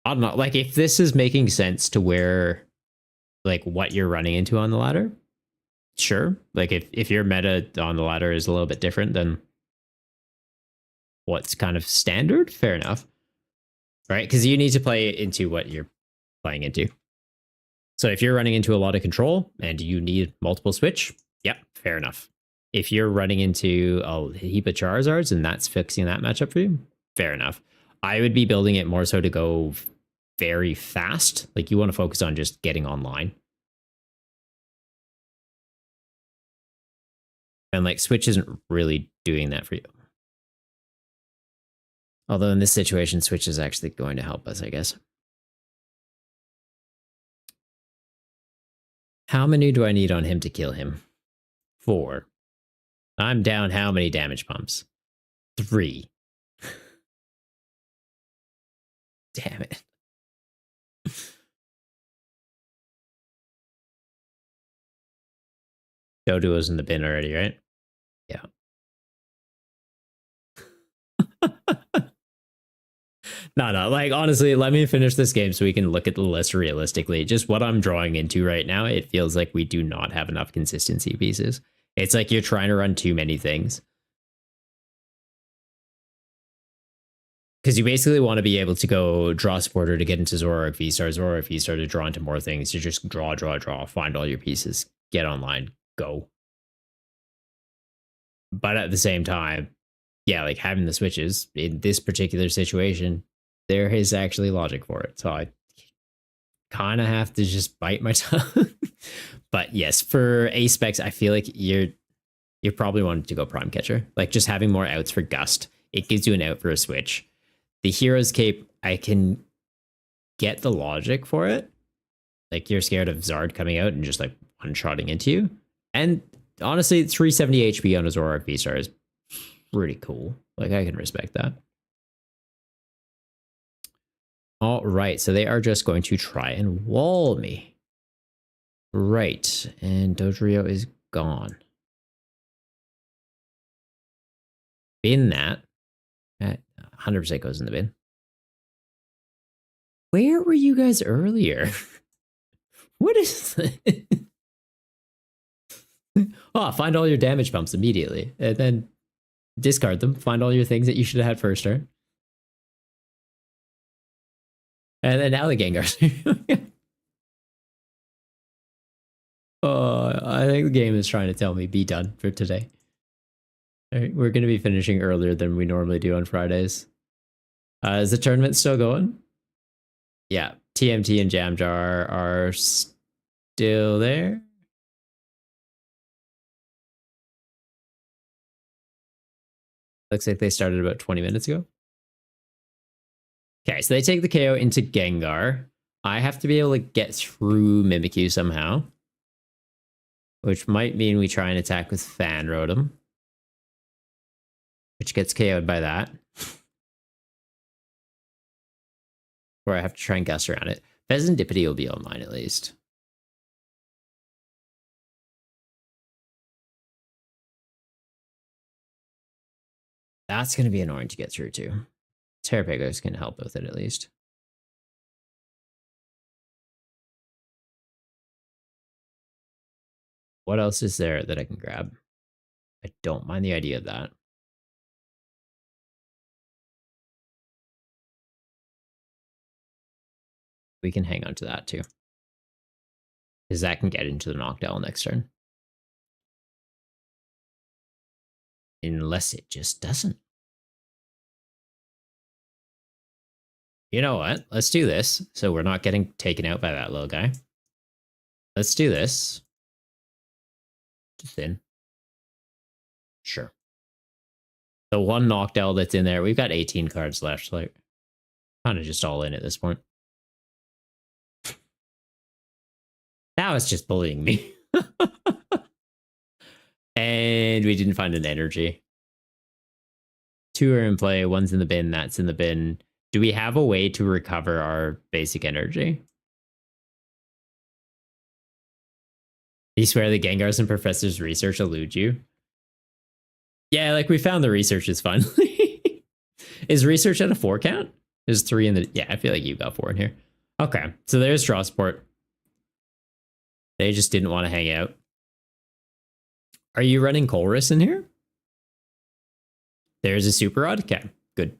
I don't know. Like, if this is making sense to where, like, what you're running into on the ladder, sure. Like, if your meta on the ladder is a little bit different than what's kind of standard, fair enough. Right? Because you need to play into what you're playing into. So if you're running into a lot of control and you need multiple switch, yep, fair enough. If you're running into a heap of Charizards and that's fixing that matchup for you, fair enough. I would be building it more so to go very fast. Like, you want to focus on just getting online. And like, Switch isn't really doing that for you. Although in this situation, Switch is actually going to help us, I guess. How many do I need on him to kill him? 4. I'm down how many damage pumps? 3. Damn it. Doduo's in the bin already, right? Yeah. No, like, honestly, let me finish this game so we can look at the list realistically. Just what I'm drawing into right now, it feels like we do not have enough consistency pieces. It's like you're trying to run too many things. Because you basically want to be able to go draw supporter to get into Zoroark V-Star, Zoroark V-Star to draw into more things. You just draw, find all your pieces, get online, go. But at the same time, yeah, like, having the switches in this particular situation, there is actually logic for it. So I kind of have to just bite my tongue. But yes, for A specs, I feel like you're probably wanting to go Prime Catcher. Like, just having more outs for Gust, it gives you an out for a switch. The Hero's Cape, I can get the logic for it. Like, you're scared of Zard coming out and just like one-shotting into you. And honestly, 370 HP on a Zoroark V-Star is pretty cool. Like, I can respect that. All right, so they are just going to try and wall me. Right, and Dodrio is gone. Bin that. 100% goes in the bin. Where were you guys earlier? What is this? Oh, find all your damage bumps immediately. And then discard them. Find all your things that you should have had first turn. And then now the Gengar's. I think the game is trying to tell me be done for today. All right, we're going to be finishing earlier than we normally do on Fridays. Is the tournament still going? Yeah, TMT and Jamjar are still there. Looks like they started about 20 minutes ago. Okay, so they take the KO into Gengar. I have to be able to get through Mimikyu somehow. which might mean we try and attack with Fan Rotom, which gets KO'd by that. Or I have to try and guess around it. Pheasantipity will be online at least. That's going to be annoying to get through to. Terrapagos can help with it at least. What else is there that I can grab? I don't mind the idea of that. We can hang on to that too. Because that can get into the Noctowl next turn. Unless it just doesn't. You know what? Let's do this. So we're not getting taken out by that little guy. Let's do this. Just in. Sure. The one Noctowl that's in there, we've got 18 cards left. Like, kind of just all in at this point. Now it's just bullying me. And we didn't find an energy. 2 are in play. 1's in the bin. That's in the bin. Do we have a way to recover our basic energy? You swear the Gengars and Professor's research elude you? Yeah, like we found the researchers finally. Is research at a 4 count? There's 3 in the... Yeah, I feel like you got 4 in here. Okay, so there's draw support. They just didn't want to hang out. Are you running Colress in here? There's a Super Rod? Okay, good.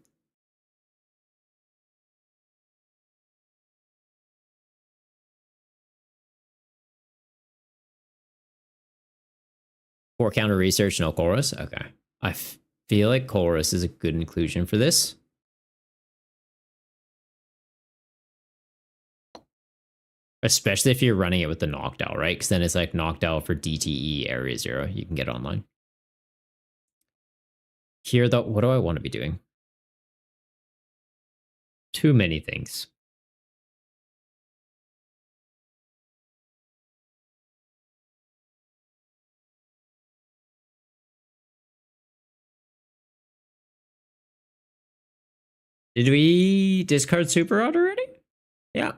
Four counter research, no Colress? Okay. I feel like Colress is a good inclusion for this. Especially if you're running it with the Noctowl, right? Because then it's like Noctowl for DTE Area 0. You can get online. Here, though, what do I want to be doing? Too many things. Did we discard Super Rod already? Yeah.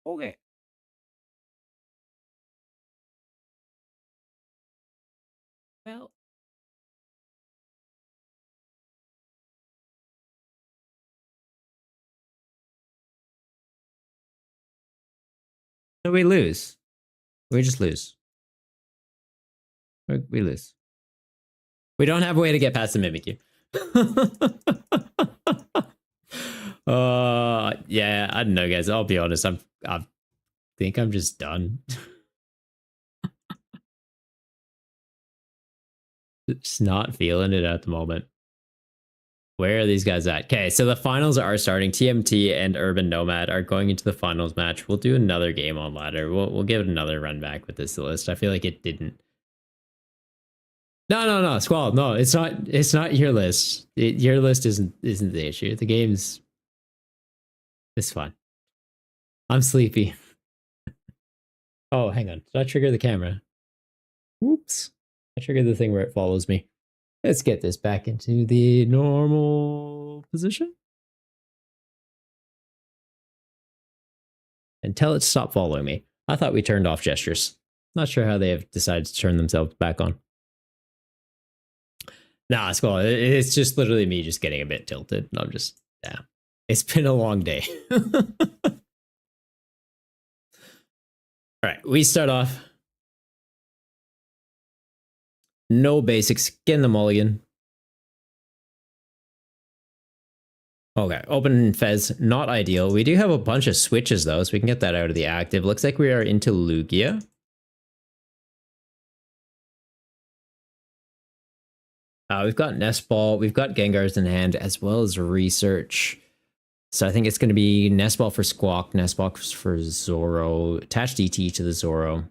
Okay. Well. So we lose. We just lose. We lose. We don't have a way to get past the Mimikyu. Yeah, I don't know, guys. I'll be honest. I think I'm just done. Just not feeling it at the moment. Where are these guys at? Okay, so the finals are starting. TMT and Urban Nomad are going into the finals match. We'll do another game on ladder. We'll give it another run back with this list. I feel like it didn't. No, Squall. No, it's not your list. Your list isn't the issue. The game's it's fun. I'm sleepy. Oh, hang on. Did I trigger the camera? Whoops. I triggered the thing where it follows me. Let's get this back into the normal position. And tell it to stop following me. I thought we turned off gestures. Not sure how they have decided to turn themselves back on. Nah, it's cool. It's just literally me just getting a bit tilted. I'm just, yeah. It's been a long day. All right, we start off. No basics. Getting the mulligan. Okay, open Fez, not ideal. We do have a bunch of switches though, so we can get that out of the active. Looks like we are into Lugia. We've got Nest Ball, we've got Gengars in hand, as well as Research. So I think it's going to be Nest Ball for Squawk, Nest Ball for Zoro, attach DT to the Zoro.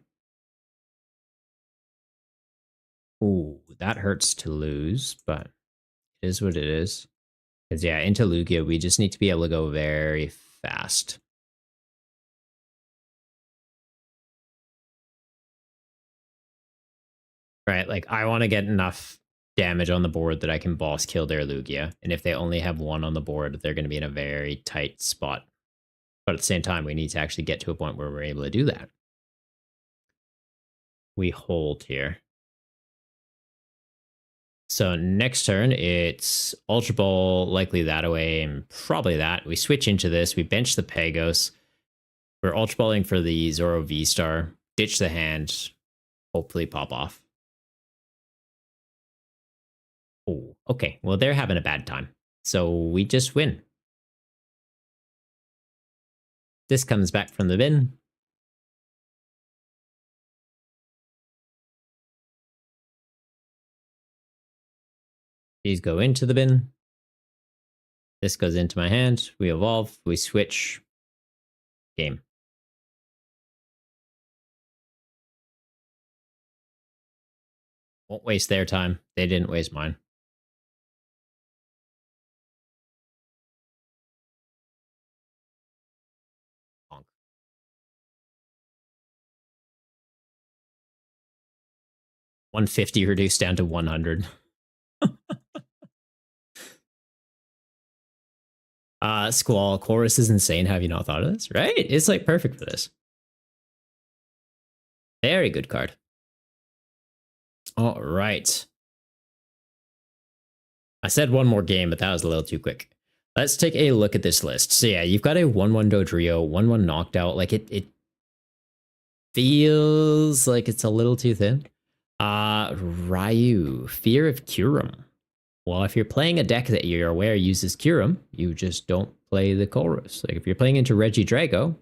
Ooh, that hurts to lose, but it is what it is. Because yeah, into Lugia, we just need to be able to go very fast. Right? Like, I want to get enough damage on the board that I can boss kill their Lugia. And if they only have one on the board, they're going to be in a very tight spot. But at the same time, we need to actually get to a point where we're able to do that. We hold here. So next turn, it's Ultra Ball, likely that away, and probably that. We switch into this. We bench the Pegos. We're Ultra Balling for the Zoro V-Star. Ditch the hand. Hopefully pop off. Oh, okay. Well, they're having a bad time. So we just win. This comes back from the bin. These go into the bin. This goes into my hand. We evolve. We switch. Game. Won't waste their time. They didn't waste mine. Bonk. 150 reduced down to 100. Squall, Chorus is insane. Have you not thought of this? Right? It's like perfect for this. Very good card. All right. I said one more game, but that was a little too quick. Let's take a look at this list. So yeah, you've got a 1-1 Dodrio, 1-1 knocked out. Like it feels like it's a little too thin. Ryu, Fear of Kyurem. Well, if you're playing a deck that you're aware uses Kyurem, you just don't play the Chorus. Like if you're playing into Regidrago,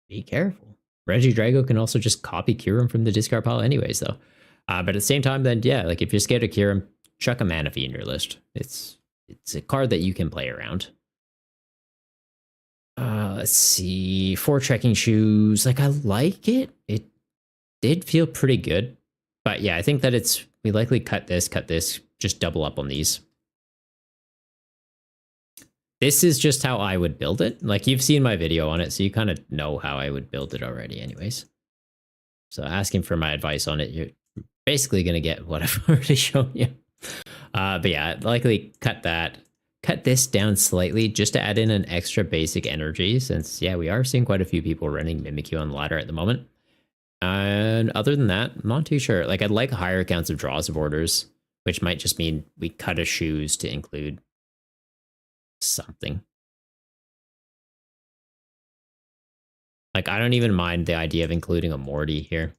be careful. Regidrago can also just copy Kyurem from the discard pile anyways, though. But at the same time, then yeah, like if you're scared of Kyurem, chuck a Manaphy in your list. It's a card that you can play around. Let's see. 4 trekking shoes. Like I like it. It did feel pretty good. But yeah, I think that we likely cut this, just double up on these. This is just how I would build it. Like you've seen my video on it, so you kind of know how I would build it already anyways. So asking for my advice on it, you're basically going to get what I've already shown you. But yeah, likely cut this down slightly just to add in an extra basic energy since, yeah, we are seeing quite a few people running Mimikyu on the ladder at the moment. And other than that, I'm not too sure. Like I'd like higher counts of draws of orders, which might just mean we cut a shoes to include something. Like I don't even mind the idea of including a Morty here.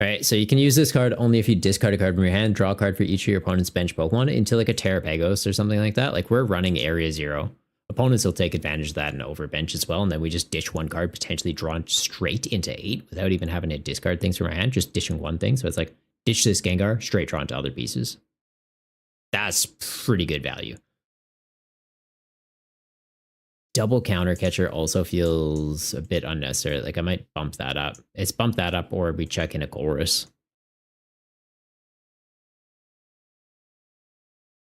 Right, so you can use this card only if you discard a card from your hand, draw a card for each of your opponent's bench Pokemon into like a Terrapagos or something like that. Like we're running Area 0. Opponents will take advantage of that and overbench as well, and then we just ditch one card, potentially drawn straight into 8 without even having to discard things from our hand, just ditching one thing. So it's like, ditch this Gengar, straight drawn to other pieces. That's pretty good value. Double counter catcher also feels a bit unnecessary. Like I might bump that up. It's bump that up or we check in a Chorus.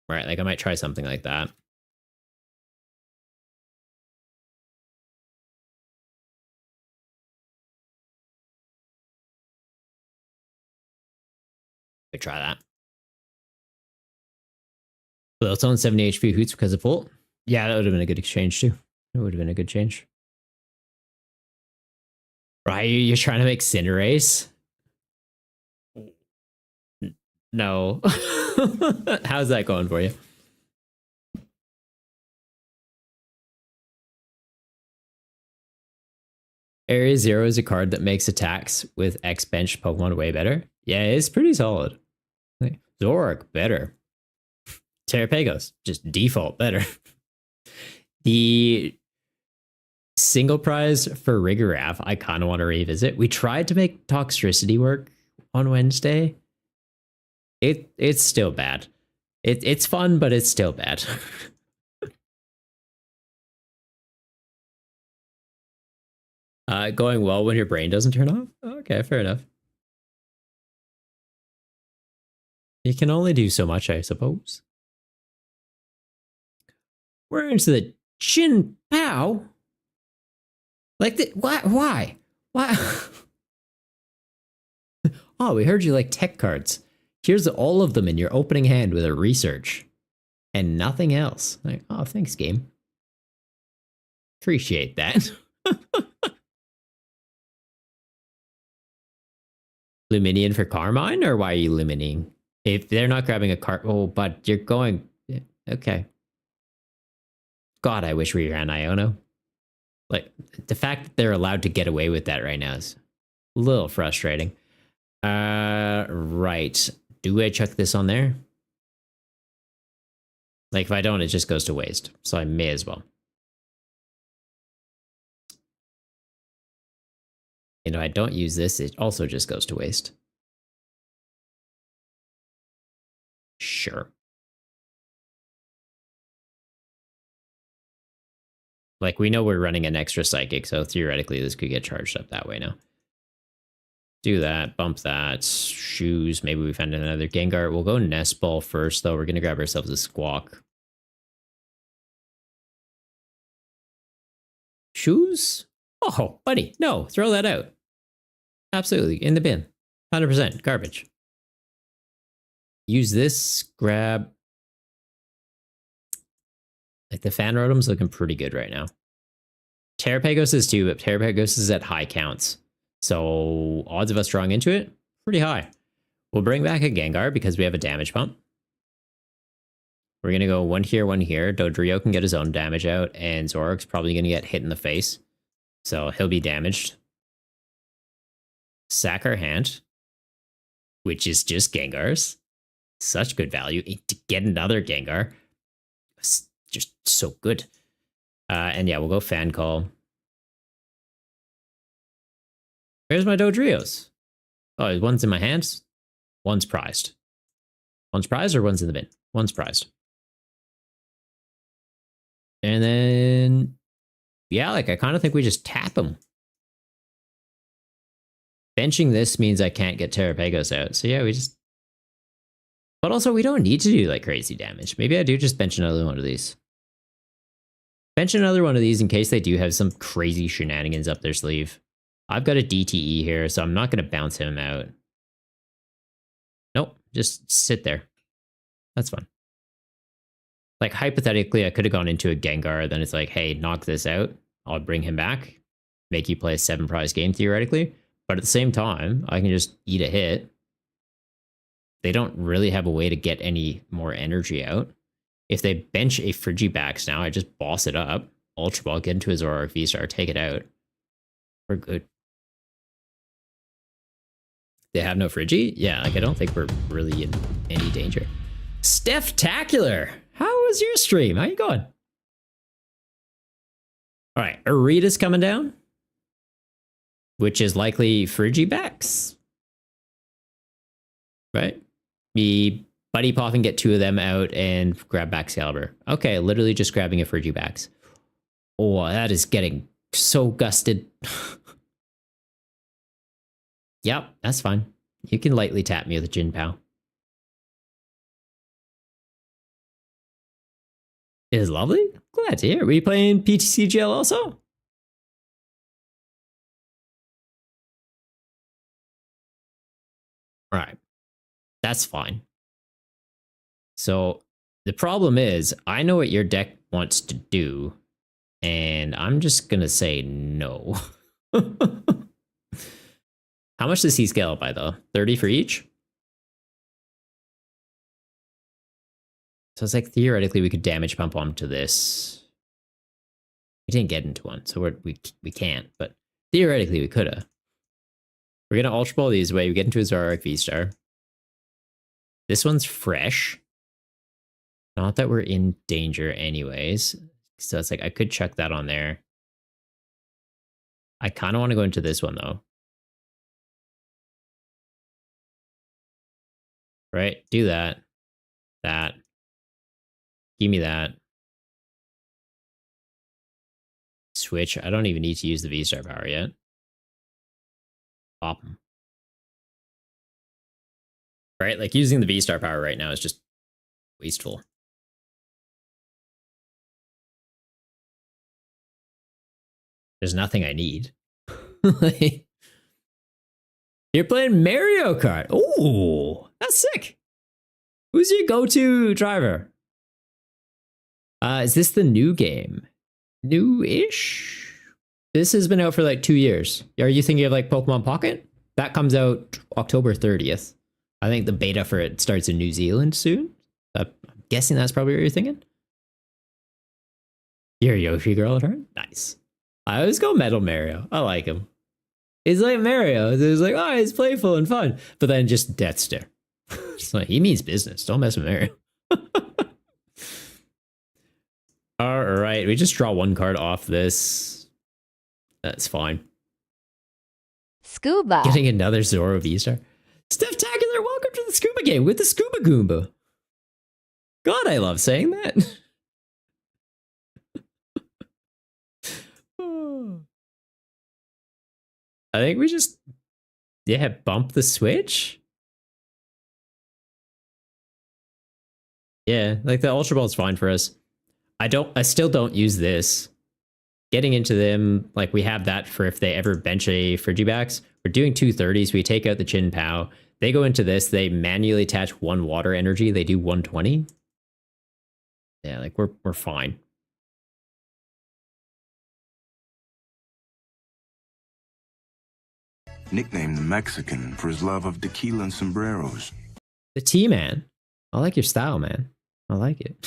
Right, like I might try something like that. We try that. So it's on 70 HP Hoots because of Volt. Yeah, that would have been a good exchange too. It would have been a good change. Right, you're trying to make Cinderace? No. How's that going for you? Area 0 is a card that makes attacks with X bench Pokemon way better. Yeah, it's pretty solid. Zoroark, better. Terrapagos, just default better. The single prize for Rigorath, I kind of want to revisit. We tried to make Toxtricity work on Wednesday. It's still bad. It's fun, but it's still bad. Going well when your brain doesn't turn off? Okay, fair enough. You can only do so much, I suppose. We're into the Chin Pao. Like, why? What? Oh, we heard you like tech cards. Here's all of them in your opening hand with a research. And nothing else. Like, oh, thanks, game. Appreciate that. Luminian for Carmine, or why are you Lumining? If they're not grabbing a card, oh, but you're going. Okay. God, I wish we ran Iono. Like, the fact that they're allowed to get away with that right now is a little frustrating. Right. Do I chuck this on there? Like, if I don't, it just goes to waste. So I may as well. And if I don't use this, it also just goes to waste. Sure. Like, we know we're running an extra psychic, so theoretically this could get charged up that way now. Do that, bump that, shoes. Maybe we find another Gengar. We'll go Nest Ball first, though. We're going to grab ourselves a Squawk. Shoes? Oh, buddy, no, throw that out. Absolutely, in the bin. 100% garbage. Use this, grab... Like, the Fan Rotom's looking pretty good right now. Terrapagos is too, but Terrapagos is at high counts. So, odds of us drawing into it, pretty high. We'll bring back a Gengar because we have a damage pump. We're going to go one here, one here. Dodrio can get his own damage out, and Zoroark's probably going to get hit in the face. So, he'll be damaged. Sack our hand, which is just Gengars. Such good value. To get another Gengar, it's just so good. And yeah, we'll go Fan Call. Where's my Dodrios? Oh, one's in my hands. One's prized. One's prized or one's in the bin? One's prized. And then, yeah, like I kind of think we just tap him. Benching this means I can't get Terrapagos out. So yeah, we just... But also, we don't need to do like crazy damage. Maybe I do just bench another one of these. Bench another one of these in case they do have some crazy shenanigans up their sleeve. I've got a DTE here, so I'm not going to bounce him out. Nope, just sit there. That's fine. Like, hypothetically, I could have gone into a Gengar, then it's like, hey, knock this out. I'll bring him back. Make you play a 7-prize game, theoretically. But at the same time, I can just eat a hit. They don't really have a way to get any more energy out. If they bench a Frigibax now, I just boss it up. Ultra Ball, get into his Zoroark V-Star, take it out. We're good. They have no Frigi? Yeah, like I don't think we're really in any danger. Steph-tacular! How was your stream? How you going? Alright, Arita's coming down. Which is likely Frigibax. Right? Me Buddy Pop and get 2 of them out and grab Baxcalibur. Okay, literally just grabbing a Frigibax. Oh, that is getting so gusted. Yep, that's fine. You can lightly tap me with a Jin Pao. It is lovely. Glad to hear. Are we playing PTCGL also? All right. That's fine. So the problem is, I know what your deck wants to do, and I'm just going to say no. How much does he scale up by, though? 30 for each? So it's like, theoretically, we could damage pump onto this. We didn't get into one, so we can't, but theoretically, we could have. We're going to Ultra Ball these way. We get into his Zoroark V-Star. This one's fresh. Not that we're in danger anyways. So it's like, I could chuck that on there. I kind of want to go into this one, though. Right? Do that. That. Give me that. Switch. I don't even need to use the V-Star power yet. Pop them. Right? Like, using the V-Star power right now is just wasteful. There's nothing I need. Like, you're playing Mario Kart. Oh, that's sick. Who's your go-to driver? Is this the new game? New-ish? This has been out for like 2 years. Are you thinking of like Pokemon Pocket? That comes out October 30th. I think the beta for it starts in New Zealand soon. I'm guessing that's probably what you're thinking. You're a Yoshi girl at heart? Nice. I always go Metal Mario. I like him. He's like Mario. It's like, oh, he's playful and fun. But then just death stare. It's like, he means business. Don't mess with Mario. All right. We just draw one card off this. That's fine. Scuba. Getting another Zoro V-Star. Steph-tacular, welcome to the Scuba game with the Scuba Goomba. God, I love saying that. I think we just, bump the switch. Yeah, like the Ultra Ball's fine for us. I still don't use this. Getting into them, like we have that for if they ever bench a Frigibax. We're doing 230s. We take out the Chin Pow. They go into this. They manually attach 1 water energy. They do 120. Yeah, like we're fine. Nicknamed the Mexican for his love of tequila and sombreros. The T-Man. I like your style, man. I like it.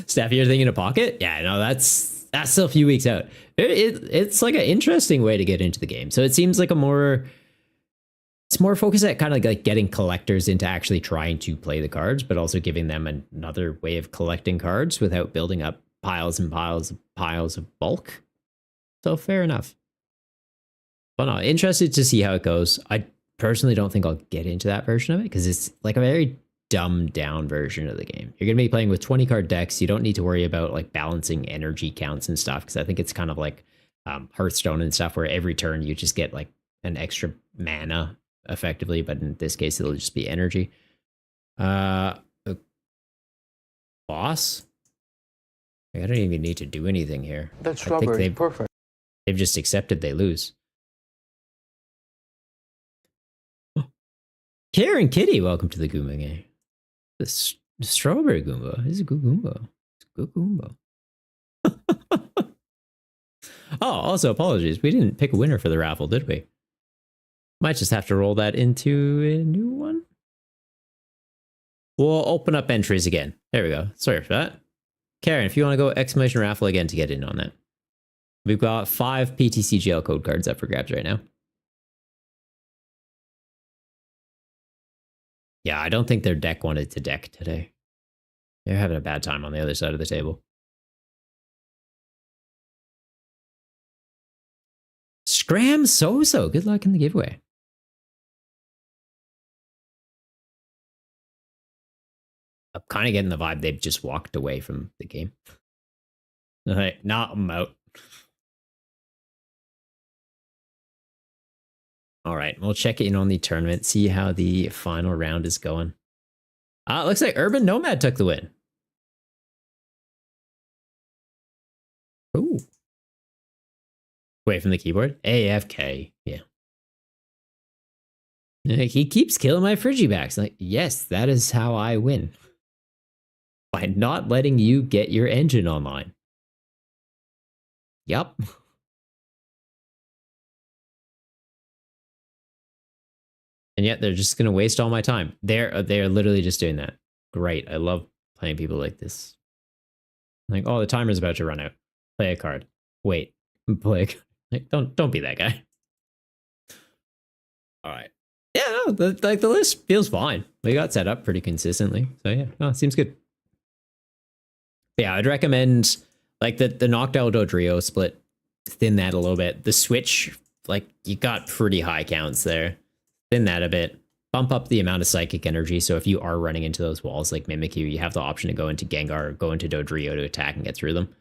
Steph, you're thinking of Pocket? Yeah, no, that's still a few weeks out. It's like an interesting way to get into the game. So it seems like it's more focused at kind of like getting collectors into actually trying to play the cards, but also giving them another way of collecting cards without building up piles and piles of bulk. So fair enough. But no, interested to see how it goes. I personally don't think I'll get into that version of it because it's like a very dumbed down version of the game. You're going to be playing with 20 card decks. You don't need to worry about like balancing energy counts and stuff because I think it's kind of like Hearthstone and stuff where every turn you just get like an extra mana effectively, but in this case it'll just be energy. Boss? I don't even need to do anything here. That strawberry is perfect. They've just accepted they lose. Karen Kitty, welcome to the Goomba game. The strawberry Goomba is a good Goomba. It's a good Goomba. Oh, also apologies. We didn't pick a winner for the raffle, did we? Might just have to roll that into a new one. We'll open up entries again. There we go. Sorry for that. Karen, if you want to go exclamation raffle again to get in on that. We've got 5 PTCGL code cards up for grabs right now. Yeah, I don't think their deck wanted to deck today. They're having a bad time on the other side of the table. Scram So-So, good luck in the giveaway. I'm kind of getting the vibe they've just walked away from the game. Like, nah, I'm out. All right, we'll check in on the tournament, see how the final round is going. It looks like Urban Nomad took the win. Ooh. Away from the keyboard. AFK, yeah. He keeps killing my Frigibacks. Like, yes, that is how I win. By not letting you get your engine online. Yup. And yet they're just going to waste all my time. They're literally just doing that. Great. I love playing people like this. Like, oh, the timer's about to run out. Play a card. Wait. Play a card. Like, don't be that guy. All right. Yeah, no, the list feels fine. We got set up pretty consistently. So yeah, no, it seems good. Yeah, I'd recommend like the Noctowl Dodrio split, thin that a little bit. The switch, like you got pretty high counts there. Thin that a bit. Bump up the amount of psychic energy. So if you are running into those walls like Mimikyu, you have the option to go into Gengar or go into Dodrio to attack and get through them.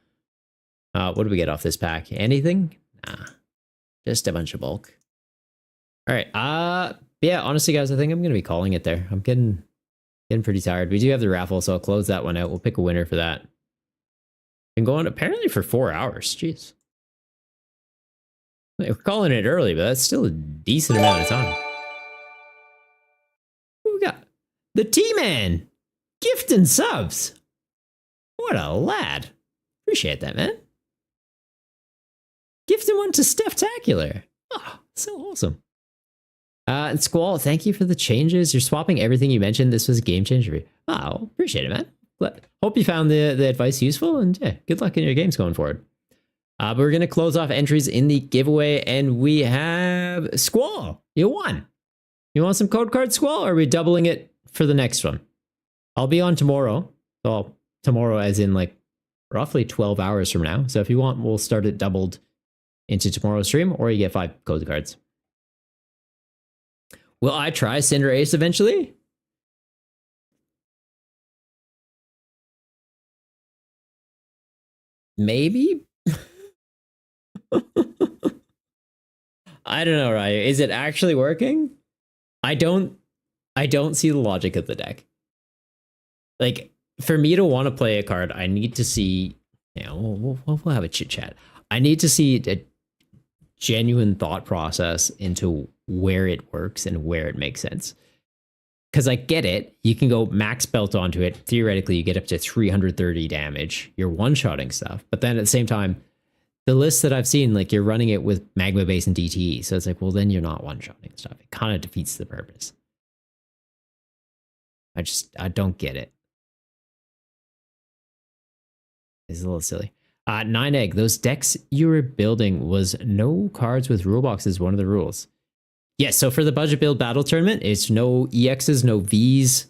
What do we get off this pack? Anything? Nah. Just a bunch of bulk. All right. Yeah, honestly, guys, I think I'm going to be calling it there. I'm getting pretty tired. We do have the raffle, so I'll close that one out. We'll pick a winner for that. Been going apparently for 4 hours. Jeez. We're calling it early, but that's still a decent amount of time. Who we got? The T-Man! Gift and subs! What a lad. Appreciate that, man. Gifting one to Steph-tacular. Oh, so awesome. And Squall, thank you for the changes. You're swapping everything you mentioned. This was a game changer for you. Oh, appreciate it, man. Hope you found the advice useful, and yeah, good luck in your games going forward. But we're going to close off entries in the giveaway, and we have Squall. You won. You want some code card, Squall, or are we doubling it for the next one? I'll be on tomorrow. Well, tomorrow as in like roughly 12 hours from now. So if you want, we'll start it doubled into tomorrow's stream, or you get 5 code cards. Will I try Cinder Ace eventually? Maybe? I don't know, Ryu. Is it actually working? I don't see the logic of the deck. Like, for me to want to play a card, I need to see, you know, we'll have a chit chat. I need to see a genuine thought process into where it works and where it makes sense. Because I get it. You can go max belt onto it. Theoretically, you get up to 330 damage. You're one-shotting stuff. But then at the same time, the lists that I've seen, like you're running it with Magma Base and DTE. So it's like, well, then you're not one-shotting stuff. It kind of defeats the purpose. I don't get it. It's a little silly. 9egg, those decks you were building was no cards with rule boxes, one of the rules. Yes, so for the budget build battle tournament, it's no EXs, no Vs,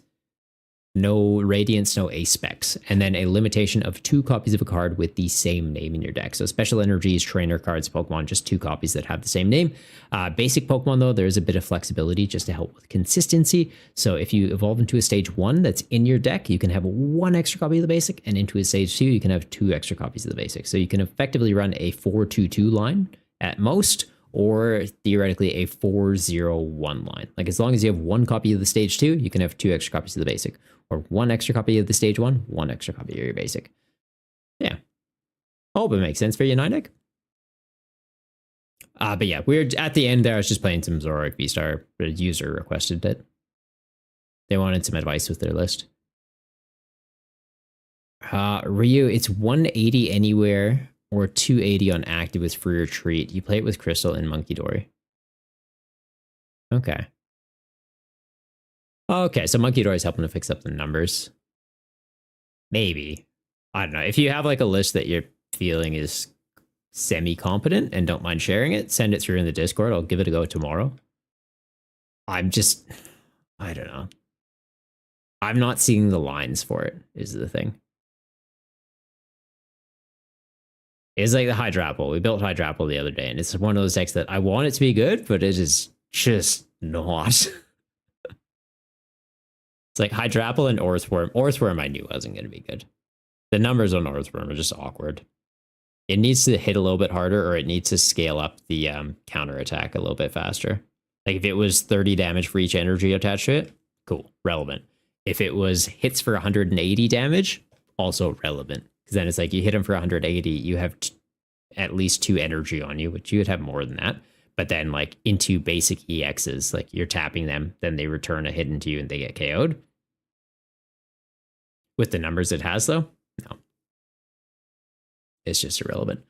no Radiants, no A specs, and then a limitation of 2 copies of a card with the same name in your deck. So special energies, trainer cards, Pokemon, just 2 copies that have the same name. Basic Pokemon, though, there's a bit of flexibility just to help with consistency. So if you evolve into a stage 1 that's in your deck, you can have 1 extra copy of the basic, and into a stage 2, you can have 2 extra copies of the basic. So you can effectively run a 4-2-2 line at most, or theoretically a 4-0-1 line. Like as long as you have 1 copy of the stage 2, you can have 2 extra copies of the basic, or 1 extra copy of the stage 1, 1 extra copy of your basic. Yeah. I hope it makes sense for you, 9egg. But yeah, we're at the end there. I was just playing some Zoroark V-Star. A user requested it. They wanted some advice with their list. Ryu, it's 180 anywhere or 280 on active with free retreat. You play it with Crystal and Monkey Dory. Okay. Okay, so Monkey Dory is helping to fix up the numbers. Maybe. I don't know. If you have like a list that you're feeling is semi-competent and don't mind sharing it, send it through in the Discord. I'll give it a go tomorrow. I don't know. I'm not seeing the lines for it, is the thing. It's like the Hydrapple. We built Hydrapple the other day, and it's one of those decks that I want it to be good, but it is just not. It's like Hydrapple and Orthworm. Orthworm I knew wasn't going to be good. The numbers on Orthworm are just awkward. It needs to hit a little bit harder, or it needs to scale up the counter attack a little bit faster. Like if it was 30 damage for each energy attached to it, cool, relevant. If it was hits for 180 damage, also relevant. Because then it's like you hit him for 180, you have at least 2 energy on you, which you would have more than that. But then like into basic EXs, like you're tapping them, then they return a hit into you and they get KO'd. With the numbers it has though, no. It's just irrelevant.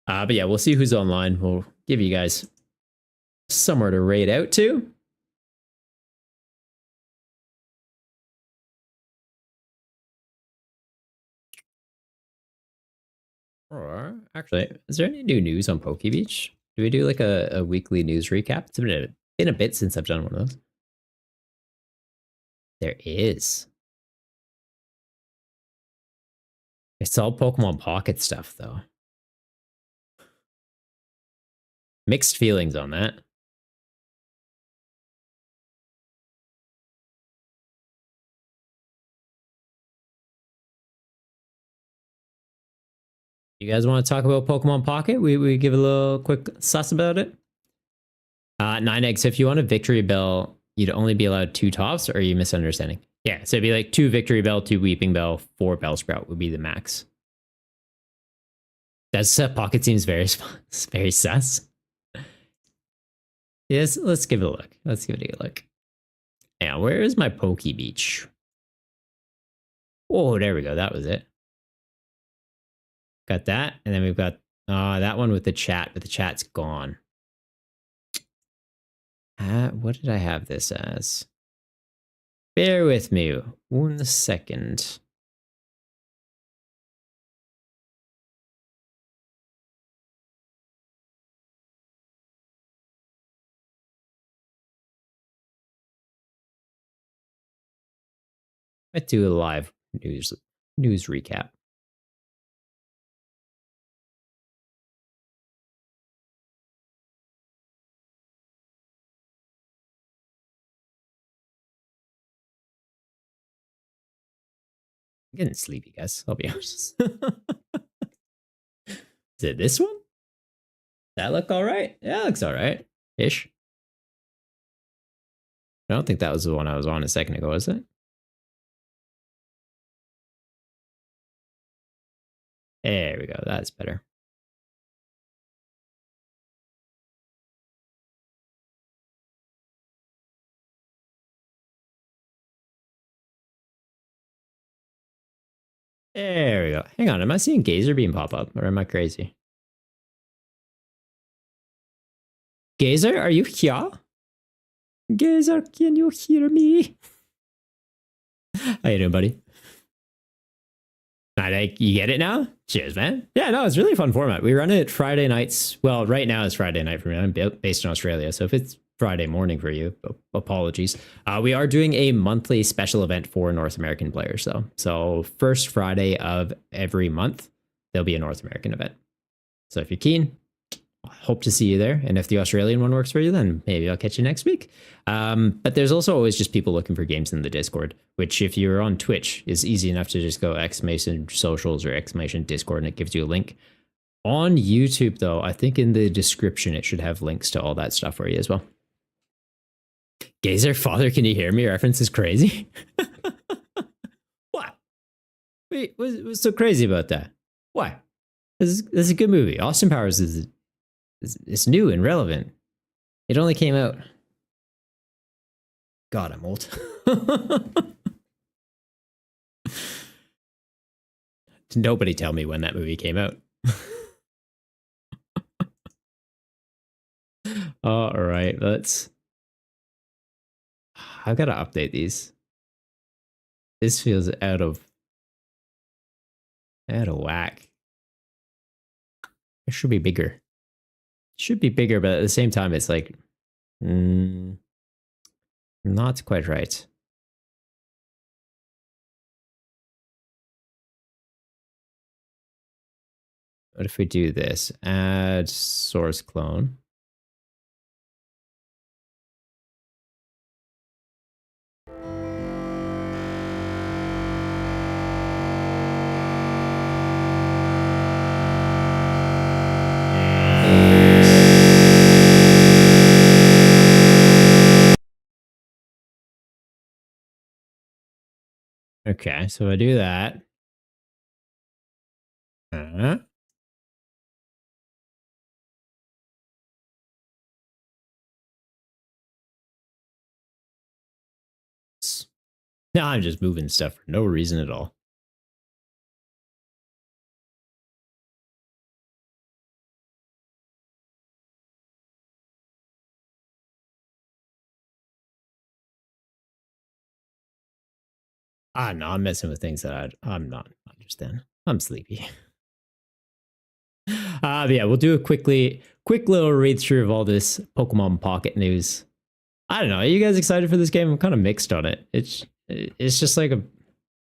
But yeah, we'll see who's online. We'll give you guys somewhere to raid out to. Or actually, is there any new news on Poke Beach? Do we do like a weekly news recap? It's been a bit since I've done one of those. There is. It's all Pokemon Pocket stuff, though. Mixed feelings on that. You guys want to talk about Pokemon Pocket? We give a little quick suss about it. 9egg. So if you want a Victory Bell, you'd only be allowed 2 tops, or are you misunderstanding? Yeah, so it'd be like 2 Victory Bell, 2 Weeping Bell, 4 Bellsprout would be the max. That's Pocket seems very sus. Yes, let's give it a look. Let's give it a look. Yeah, where is my Poke Beach? Oh, there we go. That was it. Got that. And then we've got that one with the chat, but the chat's gone. What did I have this as? Bear with me 1 second. Let's do a live news recap. I'm getting sleepy, guys. I'll be honest. Is it this one? That look all right? Yeah, it looks all right. Ish. I don't think that was the one I was on a second ago, was it? There we go. That's better. There we go. Hang on. Am I seeing Gazer beam pop up or am I crazy? Gazer, are you here? Gazer, can you hear me? How you doing, buddy? I think you get it now? Cheers, man. Yeah, no, it's really a fun format. We run it Friday nights. Well, right now it's Friday night for me. I'm based in Australia. So if it's Friday morning for you, apologies. We are doing a monthly special event for North American players, though. So first Friday of every month, there'll be a North American event. So if you're keen, I hope to see you there. And if the Australian one works for you, then maybe I'll catch you next week. But there's also always just people looking for games in the Discord, which if you're on Twitch is easy enough to just go exclamation socials or exclamation Discord and it gives you a link. On YouTube, though, I think in the description, it should have links to all that stuff for you as well. Gazer, father, can you hear me? Reference is crazy. What? Wait, what's so crazy about that? Why? This is a good movie. Austin Powers is it's new and relevant. It only came out. God, I'm old. Nobody tell me when that movie came out. All right, let's. I've got to update these. This feels out of whack. It should be bigger. Should be bigger, but at the same time, it's like not quite right. What if we do this? Add source clone. Okay, so I do that. Now I'm just moving stuff for no reason at all. No, I'm messing with things that I'm not understand. I'm sleepy. But yeah, we'll do a quick little read through of all this Pokemon Pocket news. I don't know. Are you guys excited for this game? I'm kind of mixed on it. It's just like a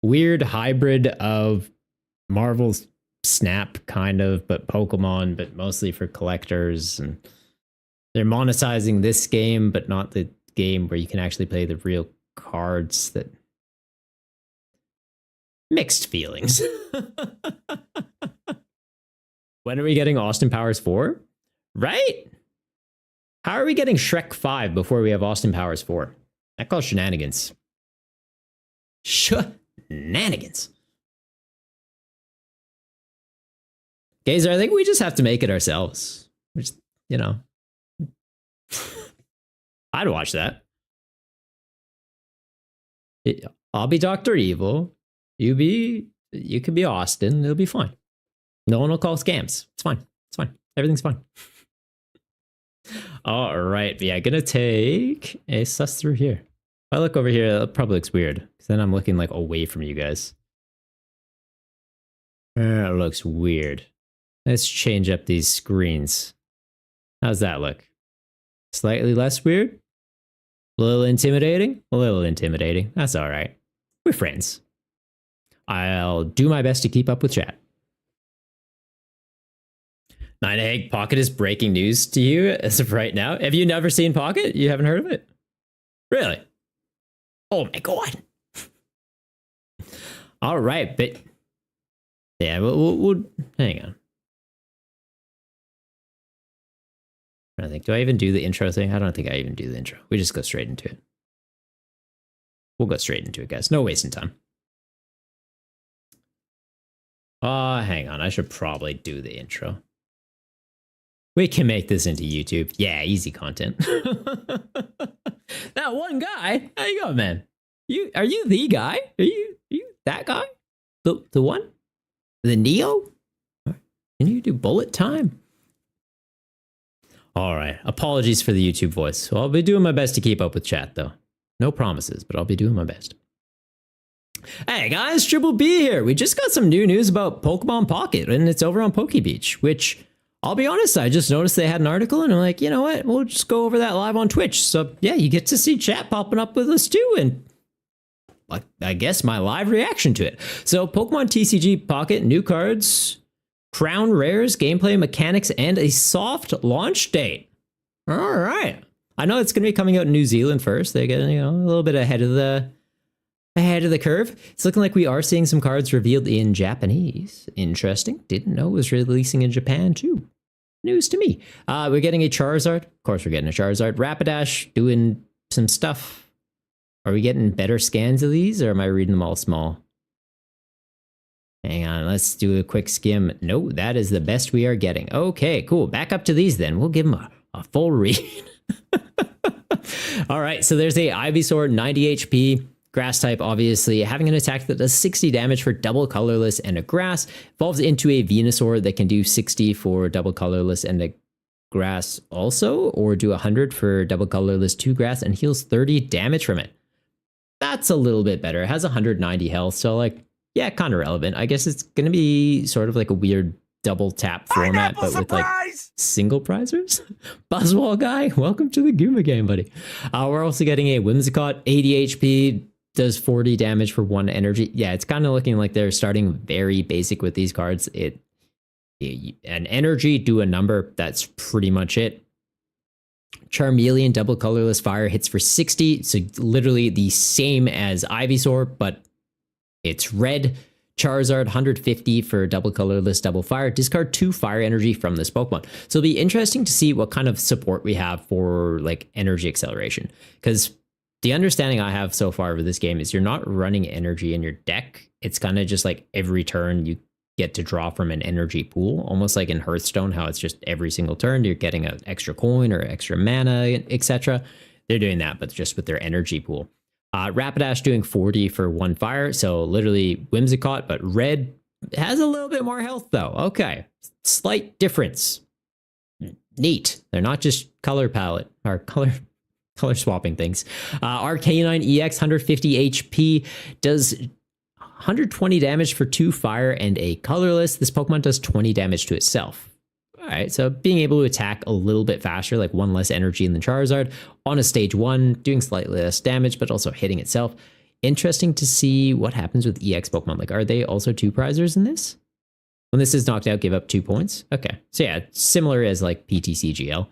weird hybrid of Marvel's Snap, kind of, but Pokemon, but mostly for collectors. And they're monetizing this game, but not the game where you can actually play the real cards. That mixed feelings. When are we getting Austin Powers 4? Right? How are we getting Shrek 5 before we have Austin Powers 4? That calls shenanigans. Shenanigans. Gazer, I think we just have to make it ourselves. We're just, you know. I'd watch that. I'll be Dr. Evil. You could be Austin. It'll be fine. No one will call scams. It's fine. It's fine. Everything's fine. All right. Yeah, gonna take a sus through here. If I look over here, it probably looks weird because then I'm looking like away from you guys. It looks weird. Let's change up these screens. How's that look? Slightly less weird? A little intimidating? A little intimidating. That's all right. We're friends. I'll do my best to keep up with chat. 9 Egg Pocket is breaking news to you as of right now. Have you never seen Pocket? You haven't heard of it? Really? Oh my god. All right, but yeah, we'll hang on. I think. Do I even do the intro thing? I don't think I even do the intro. We just go straight into it. We'll go straight into it, guys. No wasting time. Hang on. I should probably do the intro. We can make this into YouTube. Yeah, easy content. That one guy. How you going, man? Are you the guy? Are you that guy? The one? The Neo? Can you do bullet time? All right. Apologies for the YouTube voice. So I'll be doing my best to keep up with chat, though. No promises, but I'll be doing my best. Hey guys, Triple B here. We just got some new news about Pokemon Pocket, and it's over on PokeBeach, which I'll be honest, I just noticed they had an article, and I'm like, you know what? We'll just go over that live on Twitch. So yeah, you get to see chat popping up with us too, and I guess my live reaction to it. So Pokemon TCG Pocket, new cards, crown rares, gameplay mechanics, and a soft launch date. All right. I know it's going to be coming out in New Zealand first. They get, a little bit ahead of the curve. It's looking like we are seeing some cards revealed in Japanese. Interesting. Didn't know it was releasing in Japan too. News to me. We're getting a Charizard. Of course, we're getting a Charizard. Rapidash doing some stuff. Are we getting better scans of these, or am I reading them all small? Hang on, let's do a quick skim. No, that is the best we are getting. Okay, cool. Back up to these then. We'll give them a full read. All right, so there's a Ivysaur, 90 HP, grass type, obviously. Having an attack that does 60 damage for double colorless and a grass. Evolves into a Venusaur that can do 60 for double colorless and a grass also, or do 100 for double colorless, 2 grass, and heals 30 damage from it. That's a little bit better. It has 190 health, so like, yeah, kind of relevant. I guess it's going to be sort of like a weird double tap format, but with like single prizers. Buzzwall guy, welcome to the Goomba game, buddy. We're also getting a Whimsicott, 80 HP, does 40 damage for 1 energy. Yeah, it's kind of looking like they're starting very basic with these cards. An energy, do a number. That's pretty much it. Charmeleon, double colorless fire, hits for 60. So literally the same as Ivysaur, but it's red. Charizard, 150 for double colorless, double fire. Discard 2 fire energy from this Pokemon. So it'll be interesting to see what kind of support we have for like energy acceleration. Because the understanding I have so far with this game is you're not running energy in your deck. It's kind of just like every turn you get to draw from an energy pool, almost like in Hearthstone, how it's just every single turn you're getting an extra coin or extra mana, etc. They're doing that, but just with their energy pool. Rapidash doing 40 for 1 fire, so literally Whimsicott, but red has a little bit more health though. Okay, slight difference. Neat. They're not just color palette or color swapping things. Arcanine EX, 150 HP, does 120 damage for 2 fire and a colorless. This Pokemon does 20 damage to itself. All right, so being able to attack a little bit faster, like 1 less energy than Charizard, on a stage 1, doing slightly less damage, but also hitting itself. Interesting to see what happens with EX Pokemon. Like, are they also 2 prizers in this? When this is knocked out, give up 2 points. Okay, so yeah, similar as like PTCGL.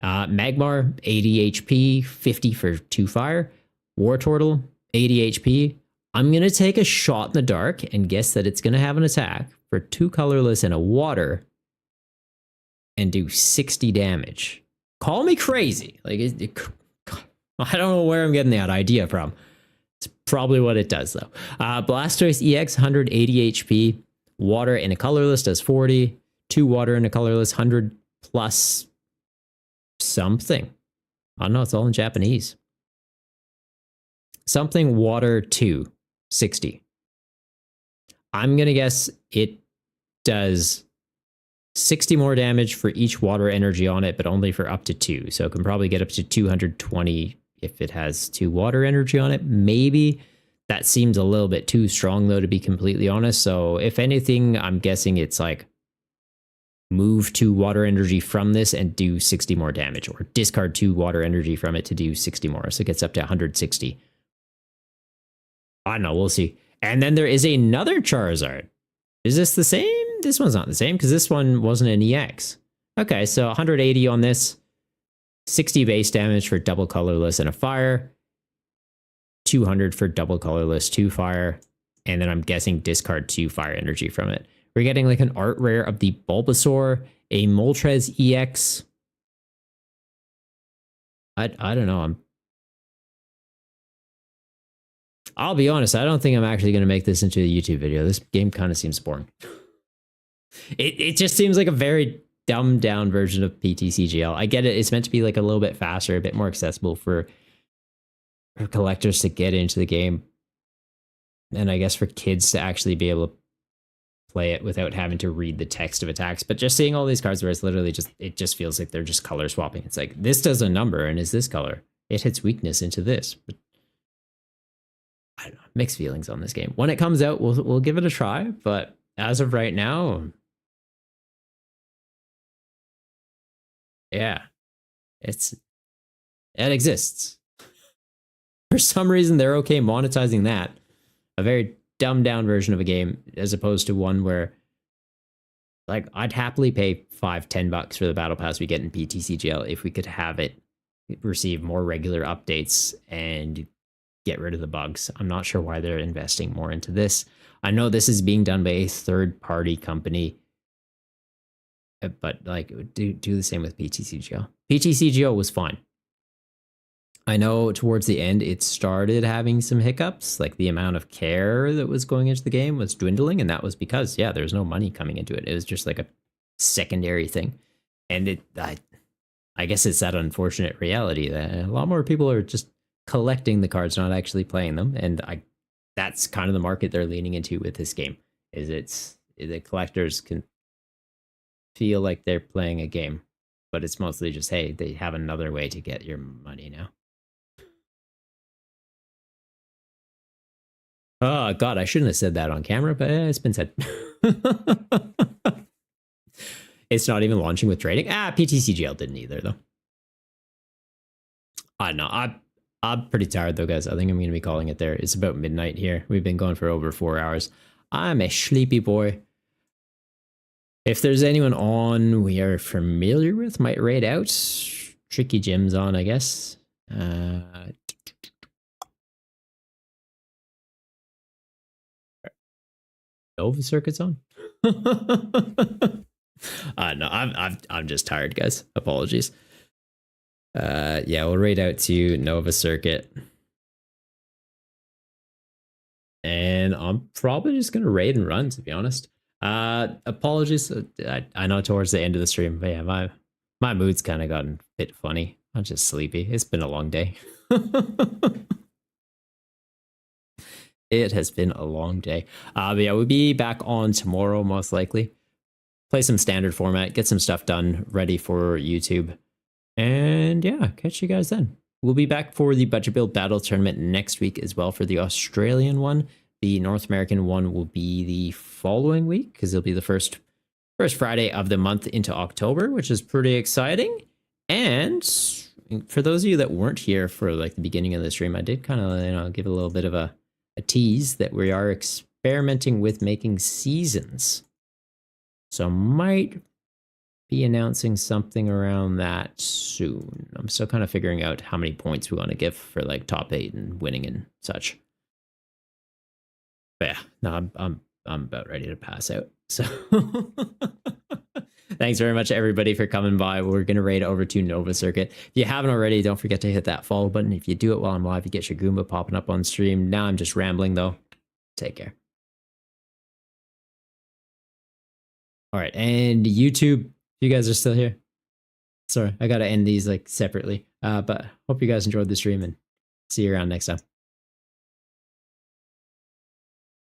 Magmar, 80 HP, 50 for 2 fire. Wartortle, 80 HP. I'm going to take a shot in the dark and guess that it's going to have an attack for 2 colorless and a water and do 60 damage. Call me crazy. Like, I don't know where I'm getting that idea from. It's probably what it does, though. Blastoise EX, 180 HP. Water and a colorless does 40. 2 water and a colorless, 100 plus something. I don't know, it's all in Japanese. Something water 2, 60. I'm going to guess it does 60 more damage for each water energy on it, but only for up to 2. So it can probably get up to 220 if it has 2 water energy on it. Maybe. That seems a little bit too strong, though, to be completely honest. So if anything, I'm guessing it's like move 2 water energy from this and do 60 more damage, or discard 2 water energy from it to do 60 more. So it gets up to 160. I don't know. We'll see. And then there is another Charizard. Is this the same? This one's not the same because this one wasn't an EX. Okay, so 180 on this. 60 base damage for double colorless and a fire. 200 for double colorless, 2 fire. And then I'm guessing discard 2 fire energy from it. We're getting like an art rare of the Bulbasaur, a Moltres EX. I don't know. I'll be honest, I don't think I'm actually going to make this into a YouTube video. This game kind of seems boring. It just seems like a very dumbed down version of PTCGL. I get it. It's meant to be like a little bit faster, a bit more accessible for collectors to get into the game. And I guess for kids to actually be able to play it without having to read the text of attacks. But just seeing all these cards where it's literally just, it just feels like they're just color swapping. It's like, this does a number and is this color. It hits weakness into this. But I don't know, mixed feelings on this game. When it comes out, we'll give it a try. But as of right now, yeah, it exists. For some reason, they're okay monetizing that. A very dumbed down version of a game, as opposed to one where, like, I'd happily pay $5-10 for the battle pass we get in PTCGL if we could have it receive more regular updates and get rid of the bugs. I'm not sure why they're investing more into this. I know this is being done by a third-party company, but like do the same with PTCGO. PTCGO was fine. I know towards the end it started having some hiccups, like the amount of care that was going into the game was dwindling, and that was because there's no money coming into it. It was just like a secondary thing, and I guess it's that unfortunate reality that a lot more people are just collecting the cards, not actually playing them, and that's kind of the market they're leaning into with this game. Is the collectors can feel like they're playing a game, but it's mostly just, hey, they have another way to get your money now. Oh god, I shouldn't have said that on camera, but it's been said. It's not even launching with trading. PTCGL didn't either though. I don't know. I'm pretty tired though, guys. I think I'm going to be calling it there. It's about midnight here. We've been going for over 4 hours. I'm a sleepy boy. If there's anyone on we are familiar with, might raid out. Tricky Jim's on, I guess. Nova Circuit's on. No, I'm just tired, guys. Apologies. Yeah, we'll raid out to Nova Circuit. And I'm probably just gonna raid and run, to be honest. Apologies. I know towards the end of the stream, but yeah, my mood's kind of gotten a bit funny. I'm just sleepy. It's been a long day. It has been a long day. But yeah, we'll be back on tomorrow, most likely. Play some standard format, get some stuff done, ready for YouTube. And yeah, catch you guys then. We'll be back for the Budget Build Battle Tournament next week as well for the Australian one. The North American one will be the following week because it'll be the first Friday of the month into October, which is pretty exciting. And for those of you that weren't here for like the beginning of the stream, I did kind of give a little bit of a tease that we are experimenting with making seasons. So might be announcing something around that soon. I'm still kind of figuring out how many points we want to give for like top 8 and winning and such. But yeah, no, I'm about ready to pass out. So thanks very much everybody for coming by. We're gonna raid over to Nova Circuit. If you haven't already, don't forget to hit that follow button. If you do it while I'm live, you get your Goomba popping up on stream. Now I'm just rambling though. Take care. All right, and YouTube, if you guys are still here, sorry, I gotta end these like separately. But hope you guys enjoyed the stream and see you around next time.